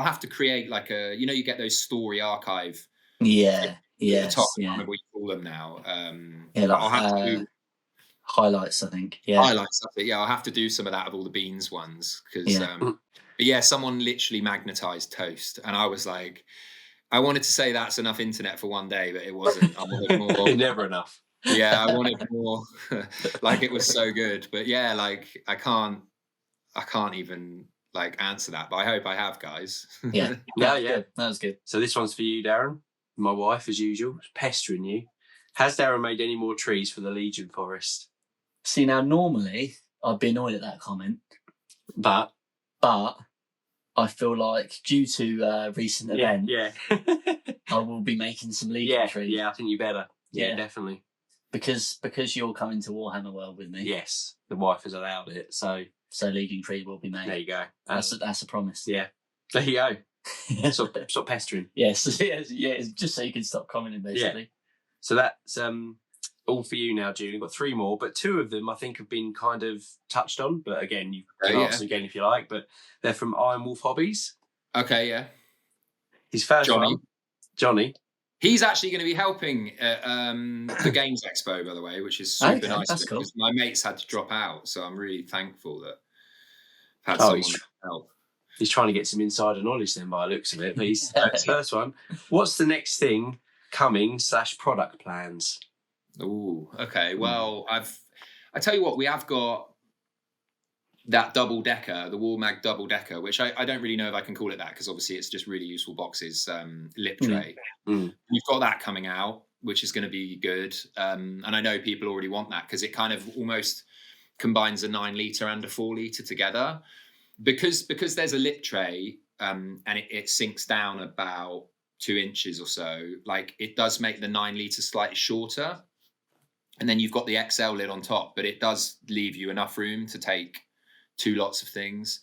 have to create like a, you get those story archive. Yeah. I can't remember what you call them now. I'll highlights, I think. Yeah, highlights. Yeah, I'll have to do some of that of all the beans ones because. But yeah, someone literally magnetized toast, and I was like, I wanted to say that's enough internet for one day, but it wasn't. I wanted more. Never enough. Yeah, I wanted more. Like it was so good, but yeah, like I can't even like answer that. But I hope I have, guys. Yeah, that was good. So this one's for you, Darren. My wife, as usual, pestering you. Has Darren made any more trees for the Legion Forest? See, now normally I'd be annoyed at that comment, but I feel like due to recent event, I will be making some Legion trees. Yeah, I think you better. Yeah, definitely. Because you're coming to Warhammer World with me. Yes, the wife has allowed it, so Legion tree will be made. There you go. That's a promise. Yeah, there you go. Stop pestering. Yes, yes, just so you can stop commenting, basically. Yeah. So that's all for you now, Julian. Got 3 more, but 2 of them I think have been kind of touched on. But again, you can ask them again if you like. But they're from Iron Wolf Hobbies. Okay, yeah. His first one, Johnny. He's actually going to be helping at the Games Expo, by the way, which is super nice. That's cool. My mates had to drop out, so I'm really thankful that I've had someone to help. He's trying to get some insider knowledge then by the looks of it. But he's first one. What's the next thing coming / product plans? Oh, okay. Well, I tell you what, we have got that double decker, the Warmag double decker, which I don't really know if I can call it that because obviously it's just really useful boxes, lip tray. We've got that coming out, which is going to be good. And I know people already want that because it kind of almost combines a 9 litre and a 4 litre together. Because there's a lip tray and it sinks down about 2 inches or so, like it does make the 9 litre slightly shorter. And then you've got the XL lid on top, but it does leave you enough room to take 2 lots of things.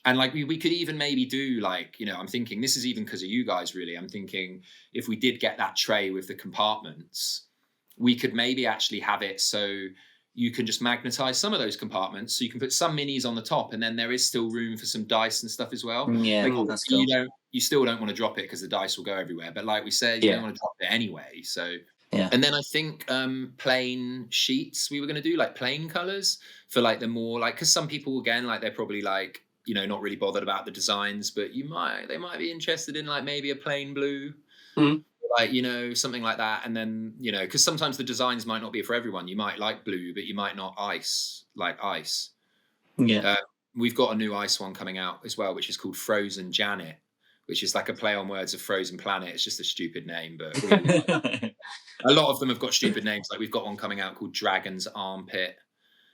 And like we could even maybe do like, I'm thinking this is even because of you guys really. I'm thinking if we did get that tray with the compartments, we could maybe actually have it so you can just magnetize some of those compartments. So you can put some minis on the top and then there is still room for some dice and stuff as well. Yeah, that's cool. You still don't want to drop it because the dice will go everywhere. But like we said, you don't want to drop it anyway. So yeah. And then I think plain sheets we were going to do, like plain colors for like the more like, because some people again like they're probably like not really bothered about the designs, but they might be interested in like maybe a plain blue, like something like that. And then because sometimes the designs might not be for everyone. You might like blue, but you might not like ice. Yeah, we've got a new ice one coming out as well, which is called Frozen Janet, which is like a play on words of Frozen Planet. It's just a stupid name, but a lot of them have got stupid names. Like we've got one coming out called Dragon's Armpit.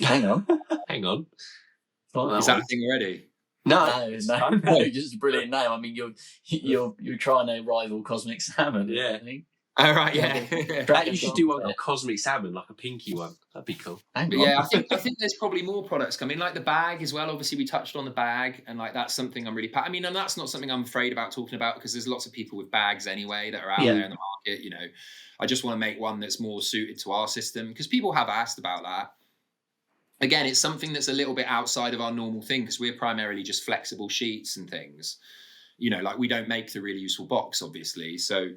Hang on. Is that a thing already? No, just a brilliant name. I mean, you're trying to rival Cosmic Salmon. Yeah. I think. Oh, right, yeah. You should do one called Cosmic Salmon, like a pinky one. That'd be cool. But yeah, I think there's probably more products coming, like the bag as well. Obviously, we touched on the bag, and like that's something I'm really. And that's not something I'm afraid about talking about because there's lots of people with bags anyway that are out there in the market. I just want to make one that's more suited to our system because people have asked about that. Again, it's something that's a little bit outside of our normal thing because we're primarily just flexible sheets and things. Like we don't make the really useful box, obviously. So,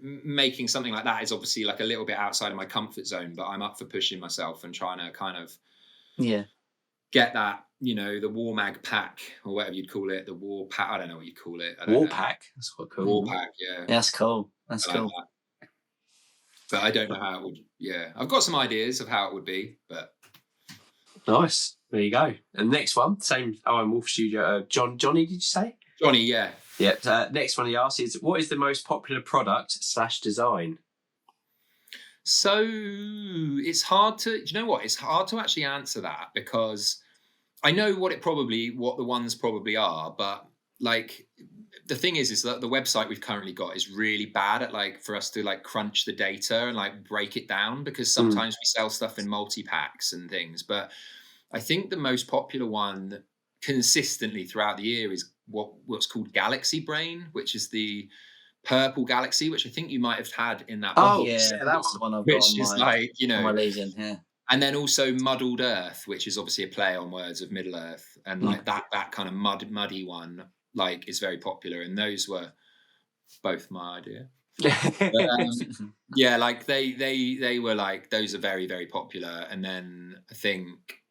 making something like that is obviously like a little bit outside of my comfort zone, but I'm up for pushing myself and trying to kind of get that, the Warmag pack or whatever you'd call it, the war pack. I don't know what you'd call it. War pack. That's quite cool. War pack, yeah. That's cool. That's cool. That. But I don't know how it would. Yeah, I've got some ideas of how it would be, but. Nice. There you go. And next one, same Iron Wolf Studio. Johnny, did you say? Johnny, yeah. Yeah. Next one he asked is, what is the most popular product / design? So it's hard to, do you know what? It's hard to actually answer that because I know what the ones probably are, but like the thing is that the website we've currently got is really bad at like for us to like crunch the data and like break it down because sometimes we sell stuff in multi-packs and things. But I think the most popular one consistently throughout the year is what's called Galaxy Brain, which is the purple galaxy, which I think you might have had in that box. Oh yeah, that's the one I've got on my Legion, yeah. And then also Muddled Earth, which is obviously a play on words of Middle Earth, and like that kind of muddy one, like is very popular. And those were both my idea. Yeah, like they were like, those are very, very popular. And then I think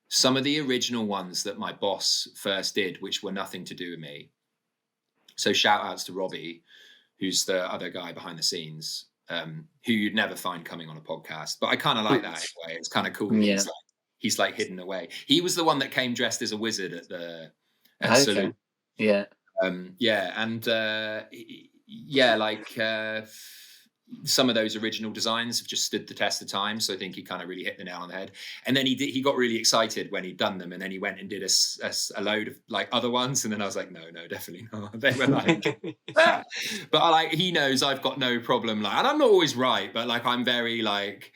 some of the original ones that my boss first did, which were nothing to do with me. So shout outs to Robbie, who's the other guy behind the scenes, who you'd never find coming on a podcast. But I kind of like that anyway. It's kind of cool. Yeah. He's like hidden away. He was the one that came dressed as a wizard at Salute. Yeah. Some of those original designs have just stood the test of time. So I think he kind of really hit the nail on the head. And then he got really excited when he'd done them. And then he went and did a load of like other ones. And then I was like, no, definitely not. They were like, but he knows I've got no problem. Like, and I'm not always right, but like, I'm very like,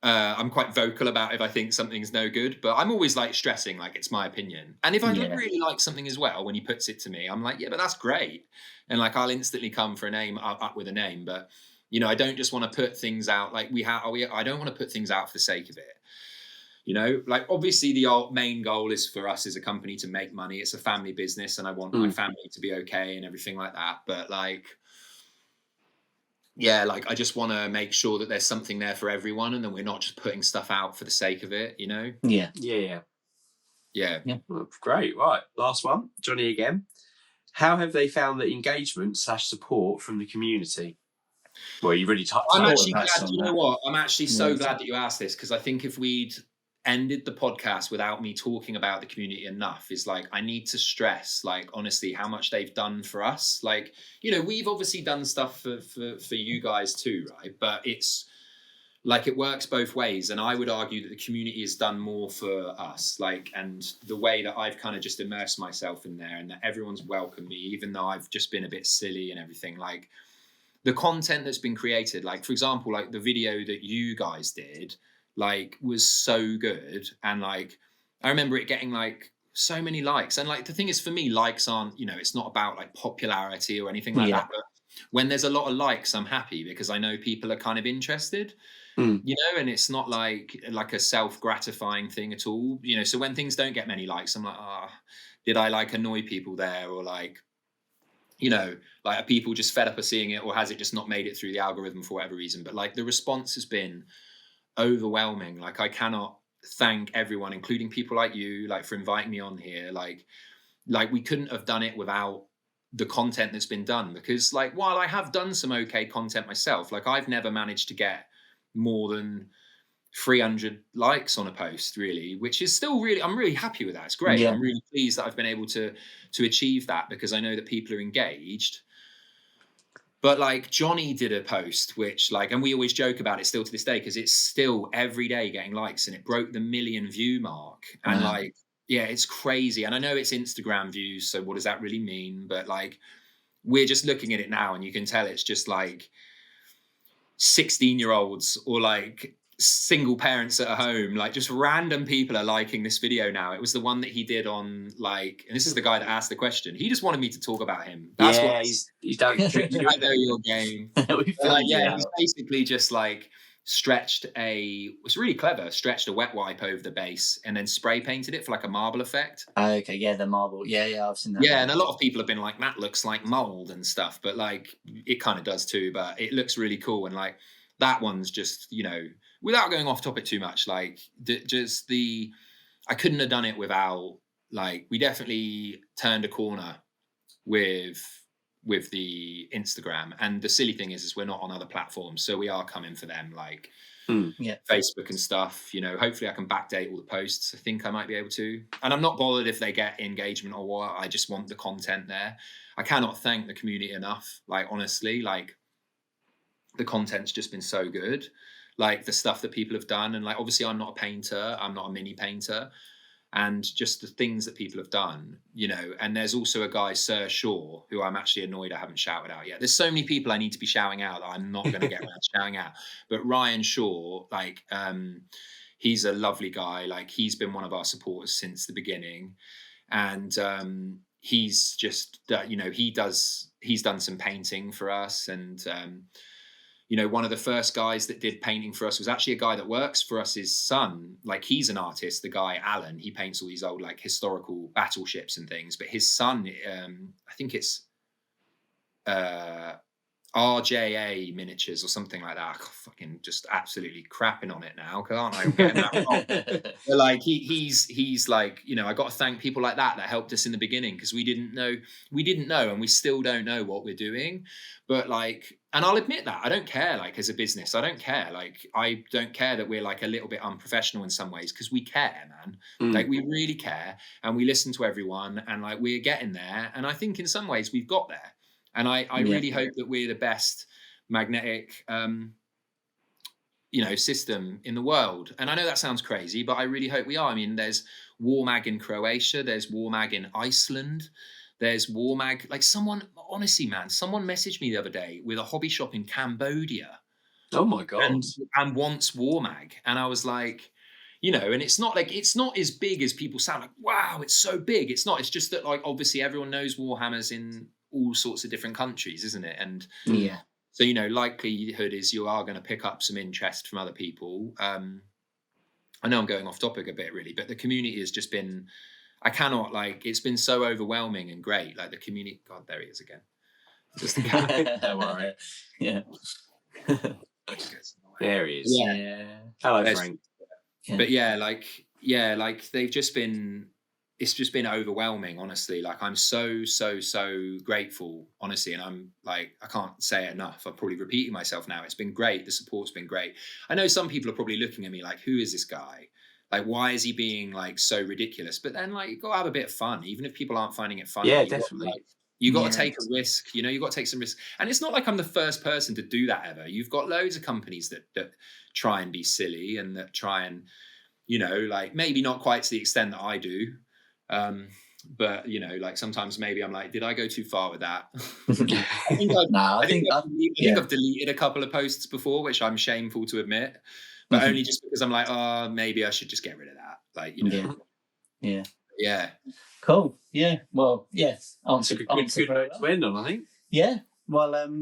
I'm quite vocal about if I think something's no good, but I'm always like stressing, like it's my opinion. And if I don't really like something as well, when he puts it to me, I'm like, yeah, but that's great. And like, I'll instantly come for a name up with a name, but you know, I don't just want to put things out like I don't want to put things out for the sake of it. You know, like obviously the main goal is for us as a company to make money. It's a family business and I want my family to be okay and everything like that. But like, yeah, like I just want to make sure that there's something there for everyone and that we're not just putting stuff out for the sake of it, you know? Yeah. Well, great. Right. Last one. Johnny again. How have they found the engagement / support from the community? Well, you really touched on that. I'm actually glad, you know what? I'm actually so glad that you asked this, because I think if we'd ended the podcast without me talking about the community enough, is like, I need to stress, like, honestly, how much they've done for us. Like, you know, we've obviously done stuff for you guys too, right? But it's like, it works both ways. And I would argue that the community has done more for us, like, and the way that I've kind of just immersed myself in there and that everyone's welcomed me, even though I've just been a bit silly and everything, like, the content that's been created, like, for example, like the video that you guys did, like, was so good. And like, I remember it getting like so many likes. And like, the thing is, for me, likes aren't, you know, it's not about like popularity or anything like that. But when there's a lot of likes, I'm happy because I know people are kind of interested, you know, and it's not like a self-gratifying thing at all, you know. So when things don't get many likes, I'm like, did I like annoy people there? Or like, you know, like, are people just fed up of seeing it, or has it just not made it through the algorithm for whatever reason? But like, the response has been overwhelming. Like, I cannot thank everyone, including people like you, like, for inviting me on here. Like we couldn't have done it without the content that's been done, because like, while I have done some okay content myself, like, I've never managed to get more than 300 likes on a post, really, which is still really, I'm really happy with that. It's great. I'm really pleased that I've been able to achieve that, because I know that people are engaged. But like, Johnny did a post which, like, and we always joke about it still to this day, because it's still every day getting likes, and it broke the 1 million view mark. And like, yeah, it's crazy. And I know it's Instagram views, so what does that really mean? But like, we're just looking at it now and you can tell it's just like 16-year-olds or like single parents at home, like, just random people are liking this video now. It was the one that he did on, like, and this is the guy that asked the question. He just wanted me to talk about him. That's he's done. I know your game. He's basically just like it's really clever, stretched a wet wipe over the base and then spray painted it for like a marble effect. Okay, yeah, the marble. Yeah, I've seen that. Yeah, and a lot of people have been like, that looks like mold and stuff, but like, it kind of does too, but it looks really cool. And like, that one's just, you know, without going off topic too much, like, I couldn't have done it without, like, we definitely turned a corner with the Instagram. And the silly thing is we're not on other platforms, so we are coming for them, like Facebook and stuff. You know, hopefully I can backdate all the posts. I think I might be able to. And I'm not bothered if they get engagement or what. I just want the content there. I cannot thank the community enough. Like, honestly, like, the content's just been so good. Like, the stuff that people have done. And like, obviously I'm not a painter, I'm not a mini painter, and just the things that people have done, you know. And there's also a guy, Sir Shaw, who I'm actually annoyed I haven't shouted out yet. There's so many people I need to be shouting out that I'm not going to get around to shouting out. But Ryan Shaw, like, he's a lovely guy. Like, he's been one of our supporters since the beginning. And he's just, you know, he's done some painting for us. And, you know, one of the first guys that did painting for us was actually a guy that works for us, his son. Like, he's an artist, the guy, Alan. He paints all these old, like, historical battleships and things. But his son, I think it's, RJA Miniatures or something like that. I'm fucking just absolutely crapping on it now, because aren't I? I'm getting that wrong. But like he's like, you know, I got to thank people like that helped us in the beginning, because we didn't know, and we still don't know what we're doing. But like, and I'll admit that I don't care. Like, as a business, I don't care. Like, I don't care that we're like a little bit unprofessional in some ways, because we care, man. Like, we really care, and we listen to everyone, and like, we're getting there. And I think in some ways we've got there. And I really hope that we're the best magnetic, you know, system in the world. And I know that sounds crazy, but I really hope we are. I mean, there's Warmag in Croatia, there's Warmag in Iceland, there's Warmag. Like, someone, honestly, man, someone messaged me the other day with a hobby shop in Cambodia. Oh my God. And wants Warmag. And I was like, you know, and it's not as big as people sound like, wow, it's so big. It's not. It's just that, like, obviously everyone knows Warhammers in all sorts of different countries, isn't it? And so, you know, likelihood is you are going to pick up some interest from other people. I know I'm going off topic a bit, really, but the community has just been, I cannot, like, it's been so overwhelming and great. Like, the community, God, there he is again. Just don't worry. Yeah. There he is. Yeah. Hello, Frank. But like they've just been, it's just been overwhelming, honestly. Like, I'm so grateful, honestly. And I'm like, I can't say it enough. I'm probably repeating myself now. It's been great. The support's been great. I know some people are probably looking at me like, who is this guy? Like, why is he being like so ridiculous? But then, like, you got to have a bit of fun, even if people aren't finding it funny. Yeah, definitely. You got to take a risk, you know, you got to take some risk. And it's not like I'm the first person to do that ever. You've got loads of companies that try and be silly, and that try and, you know, like, maybe not quite to the extent that I do. But, you know, like, sometimes maybe I'm like, did I go too far with that? I think I've deleted a couple of posts before, which I'm shameful to admit, but only just because I'm like, oh, maybe I should just get rid of that. Like, you know. Yeah. Cool. Yeah. Well, yes. Answer good to end on, I think. Yeah. Well,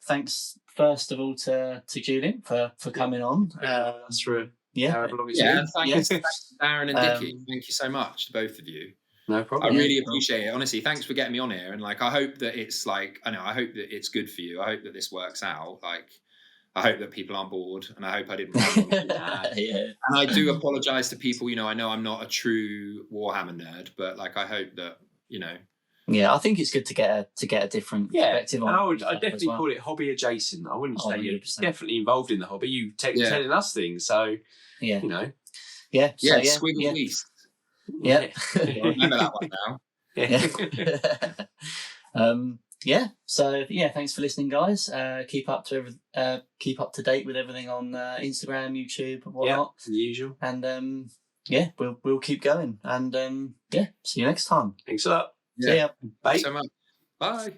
thanks first of all to Julian for coming on. That's true. Yeah. And thanks Darren and Dickie. Thank you so much to both of you. No problem. I really appreciate it. Honestly, thanks for getting me on here. And like, I hope that it's like, I hope that it's good for you. I hope that this works out. Like, I hope that people aren't bored, and I hope I didn't. And I do apologize to people. You know, I know I'm not a true Warhammer nerd, but like, I hope that, you know. Yeah, I think it's good to get a different perspective on. I'd definitely call it hobby adjacent. I wouldn't say 100%. You're definitely involved in the hobby. You telling us things, so you know. Yeah. So, Squiggle East. Yeah. Remember that one now. So thanks for listening, guys. Keep up to date with everything on Instagram, YouTube, and whatnot. The usual. And we'll keep going. And see you next time. Thanks a lot. See ya. Bye. Thanks so much. Bye.